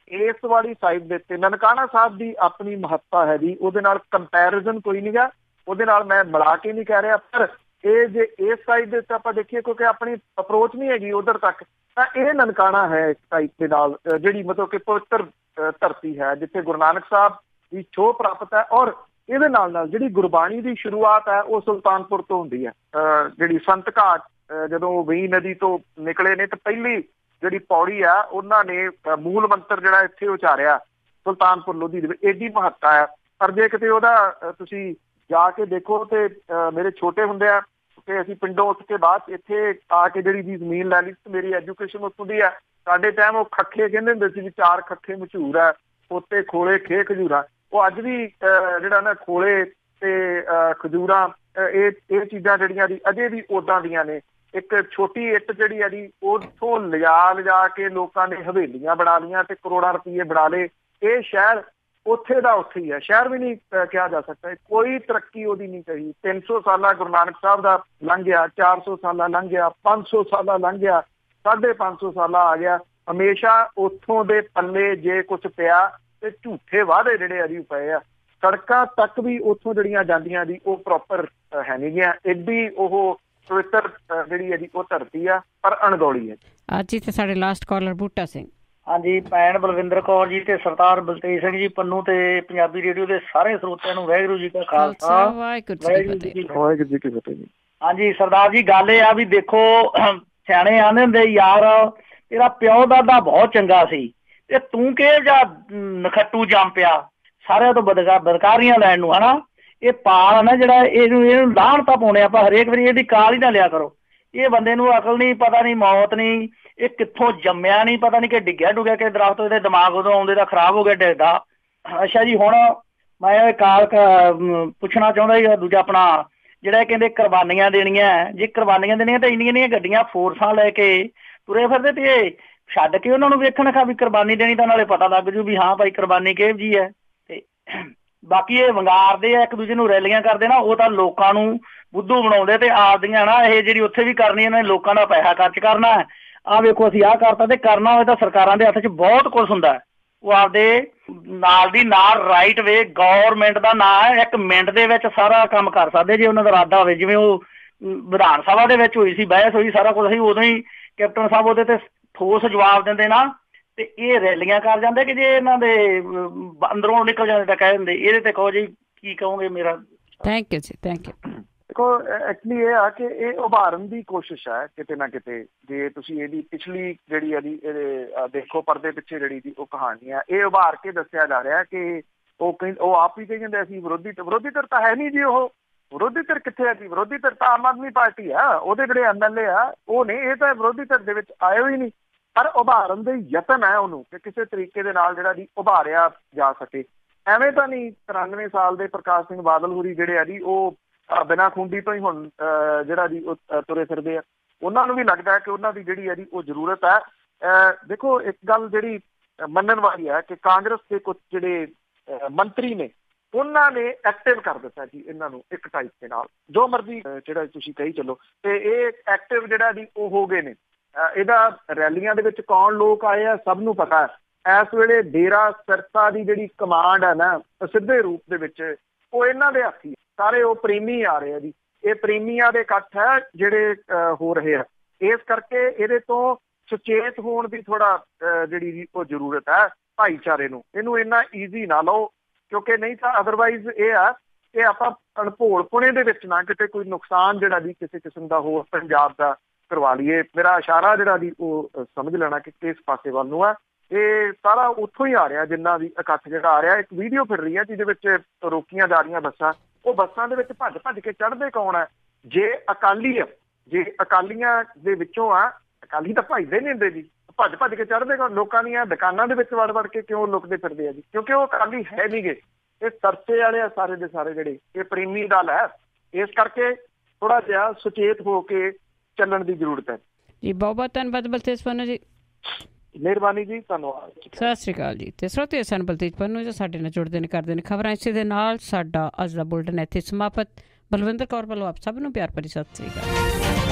ਇਸ ਵਾਲੀ ਸਾਈਡ ਦੇ ਉੱਤੇ ਨਨਕਾਣਾ ਸਾਹਿਬ ਦੀ ਆਪਣੀ ਮਹੱਤਤਾ ਹੈ ਜੀ, ਉਹਦੇ ਨਾਲ ਕੰਪੈਰੀਜ਼ਨ ਕੋਈ ਨਹੀਂ ਗਾ, ਉਹਦੇ ਨਾਲ ਮੈਂ ਮਿਲਾ ਕੇ ਨਹੀਂ ਕਹਿ ਰਿਹਾ। ਪਰ ਇਹ ਜੇ ਇਸ ਸਾਈਡ ਦੇ ਉੱਤੇ ਆਪਾਂ ਦੇਖੀਏ, ਕਿਉਂਕਿ ਆਪਣੀ ਅਪਰੋਚ ਨਹੀਂ ਹੈਗੀ ਉਧਰ ਤੱਕ, ਤਾਂ ਇਹ ਨਨਕਾਣਾ ਹੈ ਇੱਕ ਟਾਈਪ ਦੇ ਨਾਲ, ਜਿਹੜੀ ਮਤਲਬ ਕਿ ਪਵਿੱਤਰ ਧਰਤੀ ਹੈ ਜਿੱਥੇ ਗੁਰੂ ਨਾਨਕ ਸਾਹਿਬ ਦੀ ਛੋਹ ਪ੍ਰਾਪਤ ਹੈ। ਔਰ ਇਹਦੇ ਨਾਲ ਨਾਲ ਜਿਹੜੀ ਗੁਰਬਾਣੀ ਦੀ ਸ਼ੁਰੂਆਤ ਹੈ ਉਹ ਸੁਲਤਾਨਪੁਰ ਤੋਂ ਹੁੰਦੀ ਹੈ। ਜਿਹੜੀ ਸੰਤ ਘਾਟ ਜਦੋਂ ਵੇਈ ਨਦੀ ਤੋਂ ਨਿਕਲੇ ਨੇ ਤਾਂ ਪਹਿਲੀ ਜਿਹੜੀ ਪੌੜੀ ਆ ਉਹਨਾਂ ਨੇ ਮੂਲ ਮੰਤਰ ਜਿਹੜਾ ਇੱਥੇ ਉਚਾਰਿਆ ਸੁਲਤਾਨਪੁਰ ਲੋਧੀ ਦੇ ਵਿੱਚ, ਏਡੀ ਮਹੱਤਤਾ ਹੈ। ਪਰ ਜੇ ਕਿਤੇ ਉਹਦਾ ਤੁਸੀਂ ਜਾ ਕੇ ਦੇਖੋ ਤੇ ਮੇਰੇ ਛੋਟੇ ਹੁੰਦੇ ਆ ਤੇ ਅਸੀਂ ਪਿੰਡੋਂ ਉੱਠ ਕੇ ਬਾਅਦ ਇੱਥੇ ਆ ਕੇ ਜਿਹੜੀ ਦੀ ਜ਼ਮੀਨ ਲੈ ਲਈ, ਮੇਰੀ ਐਜੂਕੇਸ਼ਨ ਉੱਥੋਂ ਦੀ ਹੈ। ਸਾਡੇ ਟਾਈਮ ਉਹ ਖੱਖੇ ਕਹਿੰਦੇ ਹੁੰਦੇ ਸੀ ਵੀ 4 ਖੱਖੇ ਮਸ਼ਹੂਰ ਹੈ, ਪੋਤੇ ਖੋਲੇ ਖੇ ਖਜੂਰਾਂ। ਉਹ ਅੱਜ ਵੀ ਜਿਹੜਾ ਨਾ ਖੋਲੇ ਤੇ ਖਜੂਰਾਂ ਇਹ ਚੀਜ਼ਾਂ ਜਿਹੜੀਆਂ ਦੀ ਅਜੇ ਵੀ ਉੱਦਾਂ ਦੀਆਂ ਨੇ। ਇੱਕ ਛੋਟੀ ਇੱਟ ਜਿਹੜੀ ਆ ਜੀ ਉੱਥੋਂ ਲਿਜਾ ਕੇ ਲੋਕਾਂ ਨੇ ਹਵੇਲੀਆਂ ਬਣਾ ਲਈਆਂ ਤੇ ਕਰੋੜਾਂ ਰੁਪਈਏ ਬਣਾ ਲਏ। ਇਹ ਸ਼ਹਿਰ ਉੱਥੇ ਦਾ ਉੱਥੇ ਹੀ ਹੈ, ਸ਼ਹਿਰ ਵੀ ਨਹੀਂ ਕਿਹਾ ਜਾ ਸਕਦਾ। ਕੋਈ ਤਰੱਕੀ ਉਹਦੀ ਨਹੀਂ ਕਹੀ। 300 ਸਾਲਾ ਗੁਰੂ ਨਾਨਕ ਸਾਹਿਬ ਦਾ ਲੰਘ ਗਿਆ, 400 ਸਾਲਾ ਲੰਘ ਗਿਆ, 500 ਸਾਲਾ ਲੰਘ ਗਿਆ, 550 ਸਾਲਾ ਆ ਗਿਆ। ਹਮੇਸ਼ਾ ਉੱਥੋਂ ਦੇ ਪੱਲੇ ਜੇ ਕੁਛ ਪਿਆ ਤੇ ਝੂਠੇ ਵਾਅਦੇ ਜਿਹੜੇ ਆ ਜੀ ਪਏ ਆ। ਸੜਕਾਂ ਤੱਕ ਵੀ ਉੱਥੋਂ ਜਿਹੜੀਆਂ ਜਾਂਦੀਆਂ ਜੀ ਉਹ ਪ੍ਰੋਪਰ ਹੈ ਨਹੀਂ ਗੀਆਂ। ਏਡੀ ਉਹ ਪਵਿੱਤਰ ਜਿਹੜੀ ਹੈ ਜੀ ਉਹ ਧਰਤੀ ਆ, ਪਰ ਅਣਗੌਲੀ ਹੈ। ਅੱਜ ਹੀ ਤੇ ਸਾਡੇ ਲਾਸਟ ਕਾਲਰ ਬੂਟਾ ਸਿੰਘ। ਹਾਂਜੀ, ਭੈਣ ਬਲਵਿੰਦਰ ਕੌਰ ਜੀ ਤੇ ਸਰਦਾਰ ਬਲਤੇਜ ਸਿੰਘ ਜੀ ਪੰਨੂ ਤੇ ਪੰਜਾਬੀ ਰੇਡੀਓ ਦੇ ਸਾਰੇ ਸਰੋਤਿਆਂ ਨੂੰ ਵਾਹਿਗੁਰੂ ਜੀ ਕਾ ਖਾਲਸਾ, ਵਾਹਿਗੁਰੂ ਜੀ ਕੀ ਫਤਿਹ ਜੀ। ਹਾਂਜੀ ਸਰਦਾਰ ਜੀ, ਗੱਲ ਇਹ ਆ ਵੀ ਦੇਖੋ, ਸਿਆਣੇ ਆਂਦੇ ਹੁੰਦੇ ਯਾਰ ਤੇਰਾ ਪਿਓ ਦਾਦਾ ਬਹੁਤ ਚੰਗਾ ਸੀ ਤੇ ਤੂੰ ਕਿਹੋ ਜਿਹਾ ਨਖੱਟੂ ਜੰਮ ਪਿਆ ਸਾਰਿਆਂ ਤੋਂ ਬਦਕਾਰੀਆਂ ਲੈਣ ਨੂੰ, ਹਨਾ। ਇਹ ਪਾਲ ਨਾ ਜਿਹੜਾ ਇਹਨੂੰ ਲਾਹਣ ਤਾਂ ਪਾਉਣੇ ਆਪਾਂ ਹਰੇਕ ਵਾਰੀ, ਇਹਦੀ ਕਾਲ ਹੀ ਨਾ ਲਿਆ ਕਰੋ। ਇਹ ਬੰਦੇ ਨੂੰ ਅਕਲ ਨਹੀਂ, ਪਤਾ ਨਹੀਂ ਮੌਤ ਨਹੀਂ, ਇਹ ਕਿੱਥੋਂ ਜੰਮਿਆ ਨਹੀਂ, ਪਤਾ ਨਹੀਂ ਕਿ ਡਿੱਗਿਆ ਡੁੱਗਿਆ ਕਿ ਦਰਖਤ, ਇਹਦੇ ਦਿਮਾਗ ਉਦੋਂ ਆਉਂਦੇ ਦਾ ਖਰਾਬ ਹੋ ਗਿਆ ਡਿੱਗਦਾ। ਅੱਛਾ ਜੀ, ਹੁਣ ਮੈਂ ਕਾਲ ਪੁੱਛਣਾ ਚਾਹੁੰਦਾ ਜੀ, ਦੂਜਾ ਆਪਣਾ ਜਿਹੜਾ ਕਹਿੰਦੇ ਕੁਰਬਾਨੀਆਂ ਦੇਣੀਆਂ, ਜੇ ਕੁਰਬਾਨੀਆਂ ਦੇਣੀਆਂ ਤਾਂ ਇੰਨੀਆਂ ਗੱਡੀਆਂ ਫੋਰਸਾਂ ਲੈ ਕੇ ਤੁਰੇ ਫਿਰਦੇ ਤੇ ਛੱਡ ਕੇ ਉਹਨਾਂ ਨੂੰ ਵੇਖਣ ਖਾ ਵੀ ਕੁਰਬਾਨੀ ਦੇਣੀ, ਤਾਂ ਨਾਲੇ ਪਤਾ ਲੱਗ ਜੂ ਵੀ ਹਾਂ ਭਾਈ ਕੁਰਬਾਨੀ ਕਿਹੋ ਜਿਹੀ ਹੈ। ਤੇ ਬਾਕੀ ਇਹ ਵੰਗਾਰਦੇ ਆ ਇੱਕ ਦੂਜੇ ਨੂੰ, ਰੈਲੀਆਂ ਕਰਦੇ ਨਾ, ਉਹ ਤਾਂ ਲੋਕਾਂ ਨੂੰ ਬੁੱਧੂ ਬਣਾਉਂਦੇ ਤੇ ਆਪਦੀਆਂ ਨਾ ਇਹ ਜਿਹੜੀ ਉੱਥੇ ਵੀ ਕਰਨੀ, ਇਹਨਾਂ ਨੇ ਲੋਕਾਂ ਦਾ ਪੈਸਾ ਖਰਚ ਕਰਨਾ। ਆਹ ਵੇਖੋ ਅਸੀਂ ਆਹ ਕਰਤਾ, ਤੇ ਕਰਨਾ ਹੋਵੇ ਤਾਂ ਸਰਕਾਰਾਂ ਦੇ ਹੱਥ 'ਚ ਬਹੁਤ ਕੁਛ ਹੁੰਦਾ। ਉਹ ਆਪਦੇ ਨਾਲ ਦੀ ਨਾਲ ਰਾਈਟ ਵੇ ਗੌਰਮੈਂਟ ਦਾ ਨਾਂ ਹੈ, 1 ਮਿੰਟ ਦੇ ਵਿੱਚ ਸਾਰਾ ਕੰਮ ਕਰ ਸਕਦੇ ਜੇ ਉਹਨਾਂ ਦਾ ਇਰਾਦਾ ਹੋਵੇ। ਜਿਵੇਂ ਉਹ ਵਿਧਾਨ ਸਭਾ ਦੇ ਵਿੱਚ ਹੋਈ ਸੀ, ਬਹਿਸ ਹੋਈ, ਸਾਰਾ ਕੁਛ ਸੀ, ਉਦੋਂ ਹੀ ਕੈਪਟਨ ਸਾਹਿਬ ਉਹਦੇ ਤੇ ਠੋਸ ਜਵਾਬ ਦਿੰਦੇ ਨਾ, ਤੇ ਇਹ ਰੈਲੀਆਂ ਕਰ ਜਾਂਦੇ ਕਿ ਜੇ ਇਹਨਾਂ ਦੇ ਅੰਦਰੋਂ ਨਿਕਲ ਜਾਂਦੇ ਤਾਂ ਕਹਿ ਦਿੰਦੇ। ਇਹਦੇ ਤੇ ਕਹੋ ਜੀ, ਕੀ ਕਹੋਗੇ ਮੇਰਾ? ਥੈਂਕ ਯੂ ਜੀ, ਥੈਂਕ ਯੂ। ਦੇਖੋ ਐਕਚੁਅਲੀ ਇਹ ਆ ਕਿ ਇਹ ਉਭਾਰਨ ਦੀ ਕੋਸ਼ਿਸ਼ ਹੈ ਕਿਤੇ ਨਾ ਕਿਤੇ। ਜੇ ਤੁਸੀਂ ਇਹਦੀ ਪਿਛਲੀ ਜਿਹੜੀ ਆ ਜੀ ਇਹਦੇ ਦੇਖੋ ਪਰਦੇ ਪਿੱਛੇ ਜਿਹੜੀ ਦੀ ਉਹ ਕਹਾਣੀ ਆ, ਇਹ ਉਭਾਰ ਕੇ ਦੱਸਿਆ ਜਾ ਰਿਹਾ ਕਿ ਉਹ ਆਪ ਹੀ ਕਹਿੰਦੇ ਅਸੀਂ ਵਿਰੋਧੀ ਧਿਰ ਤਾਂ ਹੈ ਨਹੀਂ ਜੀ। ਉਹ ਵਿਰੋਧੀ ਧਿਰ ਕਿੱਥੇ ਹੈ ਜੀ? ਵਿਰੋਧੀ ਧਿਰ ਤਾਂ ਆਮ ਆਦਮੀ ਪਾਰਟੀ ਆ, ਉਹਦੇ ਜਿਹੜੇ MLA ਆ ਉਹ ਨੇ, ਇਹ ਤਾਂ ਵਿਰੋਧੀ ਧਿਰ ਦੇ ਵਿੱਚ ਆਏ ਹੀ ਨਹੀਂ। ਪਰ ਉਭਾਰਨ ਦੇ ਯਤਨ ਹੈ ਉਹਨੂੰ ਕਿ ਕਿਸੇ ਤਰੀਕੇ ਦੇ ਨਾਲ ਜਿਹੜਾ ਜੀ ਉਭਾਰਿਆ ਜਾ ਸਕੇ। ਐਵੇਂ ਤਾਂ ਨਹੀਂ 93 ਸਾਲ ਦੇ ਪ੍ਰਕਾਸ਼ ਸਿੰਘ ਬਾਦਲ ਹੋਰੀ ਜਿਹੜੇ ਆ ਜੀ ਉਹ ਬਿਨਾਂ ਖੁੰਡੀ ਤੋਂ ਹੀ ਹੁਣ ਜਿਹੜਾ ਜੀ ਉਹ ਤੁਰੇ ਫਿਰਦੇ ਆ। ਉਹਨਾਂ ਨੂੰ ਵੀ ਲੱਗਦਾ ਕਿ ਉਹਨਾਂ ਦੀ ਜਿਹੜੀ ਹੈ ਜੀ ਉਹ ਜ਼ਰੂਰਤ ਹੈ। ਦੇਖੋ ਇੱਕ ਗੱਲ ਜਿਹੜੀ ਮੰਨਣ ਵਾਲੀ ਹੈ ਕਿ ਕਾਂਗਰਸ ਦੇ ਕੁਝ ਜਿਹੜੇ ਮੰਤਰੀ ਨੇ ਉਹਨਾਂ ਨੇ ਐਕਟਿਵ ਕਰ ਦਿੱਤਾ ਜੀ ਇਹਨਾਂ ਨੂੰ ਇੱਕ ਟਾਈਪ ਦੇ ਨਾਲ, ਜੋ ਮਰਜ਼ੀ ਜਿਹੜਾ ਤੁਸੀਂ ਕਹੀ ਚੱਲੋ, ਤੇ ਇਹ ਐਕਟਿਵ ਜਿਹੜਾ ਜੀ ਉਹ ਹੋ ਗਏ ਨੇ। ਇਹਦਾ ਰੈਲੀਆਂ ਦੇ ਵਿੱਚ ਕੌਣ ਲੋਕ ਆਏ ਆ ਸਭ ਨੂੰ ਪਤਾ ਹੈ। ਇਸ ਵੇਲੇ ਡੇਰਾ ਸਿਰਸਾ ਦੀ ਜਿਹੜੀ ਕਮਾਂਡ ਹੈ ਨਾ ਸਿੱਧੇ ਰੂਪ ਦੇ ਵਿੱਚ ਉਹ ਇਹਨਾਂ ਦੇ ਹੱਥੀ, ਸਾਰੇ ਉਹ ਪ੍ਰੇਮੀ ਆ ਰਹੇ ਆ ਜੀ। ਇਹ ਪ੍ਰੇਮੀਆਂ ਦੇ ਇਕੱਠ ਹੈ ਜਿਹੜੇ ਹੋ ਰਹੇ ਆ। ਇਸ ਕਰਕੇ ਇਹਦੇ ਤੋਂ ਸੁਚੇਤ ਹੋਣ ਦੀ ਥੋੜਾ ਜਿਹੜੀ ਜੀ ਉਹ ਜ਼ਰੂਰਤ ਹੈ ਭਾਈਚਾਰੇ ਨੂੰ। ਇਹਨੂੰ ਇੰਨਾ ਈਜ਼ੀ ਨਾ ਲਓ, ਕਿਉਂਕਿ ਨਹੀਂ ਤਾਂ ਅਦਰਵਾਈਜ਼ ਇਹ ਆ ਕਿ ਆਪਾਂ ਅਣਭੋਲਪੁਣੇ ਦੇ ਵਿੱਚ ਨਾ ਕਿਤੇ ਕੋਈ ਨੁਕਸਾਨ ਜਿਹੜਾ ਜੀ ਕਿਸੇ ਕਿਸਮ ਦਾ ਹੋਰ ਪੰਜਾਬ ਦਾ ਕਰਵਾ ਲਈਏ। ਮੇਰਾ ਇਸ਼ਾਰਾ ਜਿਹੜਾ ਜੀ ਉਹ ਸਮਝ ਲੈਣਾ ਕਿ ਕਿਸ ਪਾਸੇ ਵੱਲ ਨੂੰ ਆ। ਇਹ ਸਾਰਾ ਉੱਥੋਂ ਹੀ ਆ ਰਿਹਾ, ਜਿੰਨਾ ਵੀ ਇਕੱਠ ਜਿਹੜਾ ਆ ਰਿਹਾ। ਇੱਕ ਵੀਡੀਓ ਫਿਰ ਰਹੀ ਹੈ ਜਿਹਦੇ ਵਿੱਚ ਰੋਕੀਆਂ ਜਾ ਰਹੀਆਂ ਬੱਸਾਂ, ਉਹ ਬੱਸਾਂ ਦੇ ਵਿੱਚ ਭੱਜ ਕੇ ਚੜ੍ਹਦੇ ਕੌਣ ਹੈ? ਜੇ ਅਕਾਲੀ ਆ, ਜੇ ਅਕਾਲੀਆਂ ਦੇ ਵਿੱਚੋਂ ਆ, ਅਕਾਲੀ ਤਾਂ ਭੱਜਦੇ ਨਹੀਂ ਹੁੰਦੇ ਜੀ, ਭੱਜ ਕੇ ਚੜ੍ਹਦੇ ਕੌਣ? ਲੋਕਾਂ ਦੀਆਂ ਦੁਕਾਨਾਂ ਦੇ ਵਿੱਚ ਵੜ ਕੇ ਕਿਉਂ ਲੁਕਦੇ ਫਿਰਦੇ ਆ ਜੀ? ਕਿਉਂਕਿ ਉਹ ਅਕਾਲੀ ਹੈ ਨਹੀਂ ਗੇ, ਇਹ ਸਰਸੇ ਵਾਲੇ ਆ ਸਾਰੇ ਦੇ ਸਾਰੇ, ਜਿਹੜੇ ਇਹ ਪ੍ਰੇਮੀ ਦਲ ਹੈ। ਇਸ ਕਰਕੇ ਥੋੜਾ ਜਿਹਾ ਸੁਚੇਤ ਹੋ ਕੇ ਚੱਲਣ ਦੀ ਜ਼ਰੂਰਤ ਹੈ ਜੀ। ਬਹੁਤ ਬਹੁਤ ਧੰਨਵਾਦ ਬਲਤੇਜ ਪੰਨੂ ਜੀ, ਮਿਹਰਬਾਨੀ ਜੀ, ਧੰਨਵਾਦ, ਸਤਿ ਸ਼੍ਰੀ ਅਕਾਲ ਜੀ। ਤੇ ਸਰੋਤੇ ਸਨ ਬਲਤੇਜ ਪੰਨੂ ਜੀ ਸਾਡੇ ਨਾਲ ਜੁੜਦੇ ਨੇ, ਕਰਦੇ ਨੇ ਖਬਰਾਂ। ਇਸੇ ਦੇ ਨਾਲ ਸਾਡਾ ਅੱਜ ਦਾ ਬੁਲਟਨ ਇੱਥੇ ਸਮਾਪਤ। ਬਲਵਿੰਦਰ ਕੌਰ ਵੱਲੋਂ ਆਪ ਸਭ ਨੂੰ ਪਿਆਰ ਭਰੀ ਸਤਿ ਸ਼੍ਰੀ ਅਕਾਲ।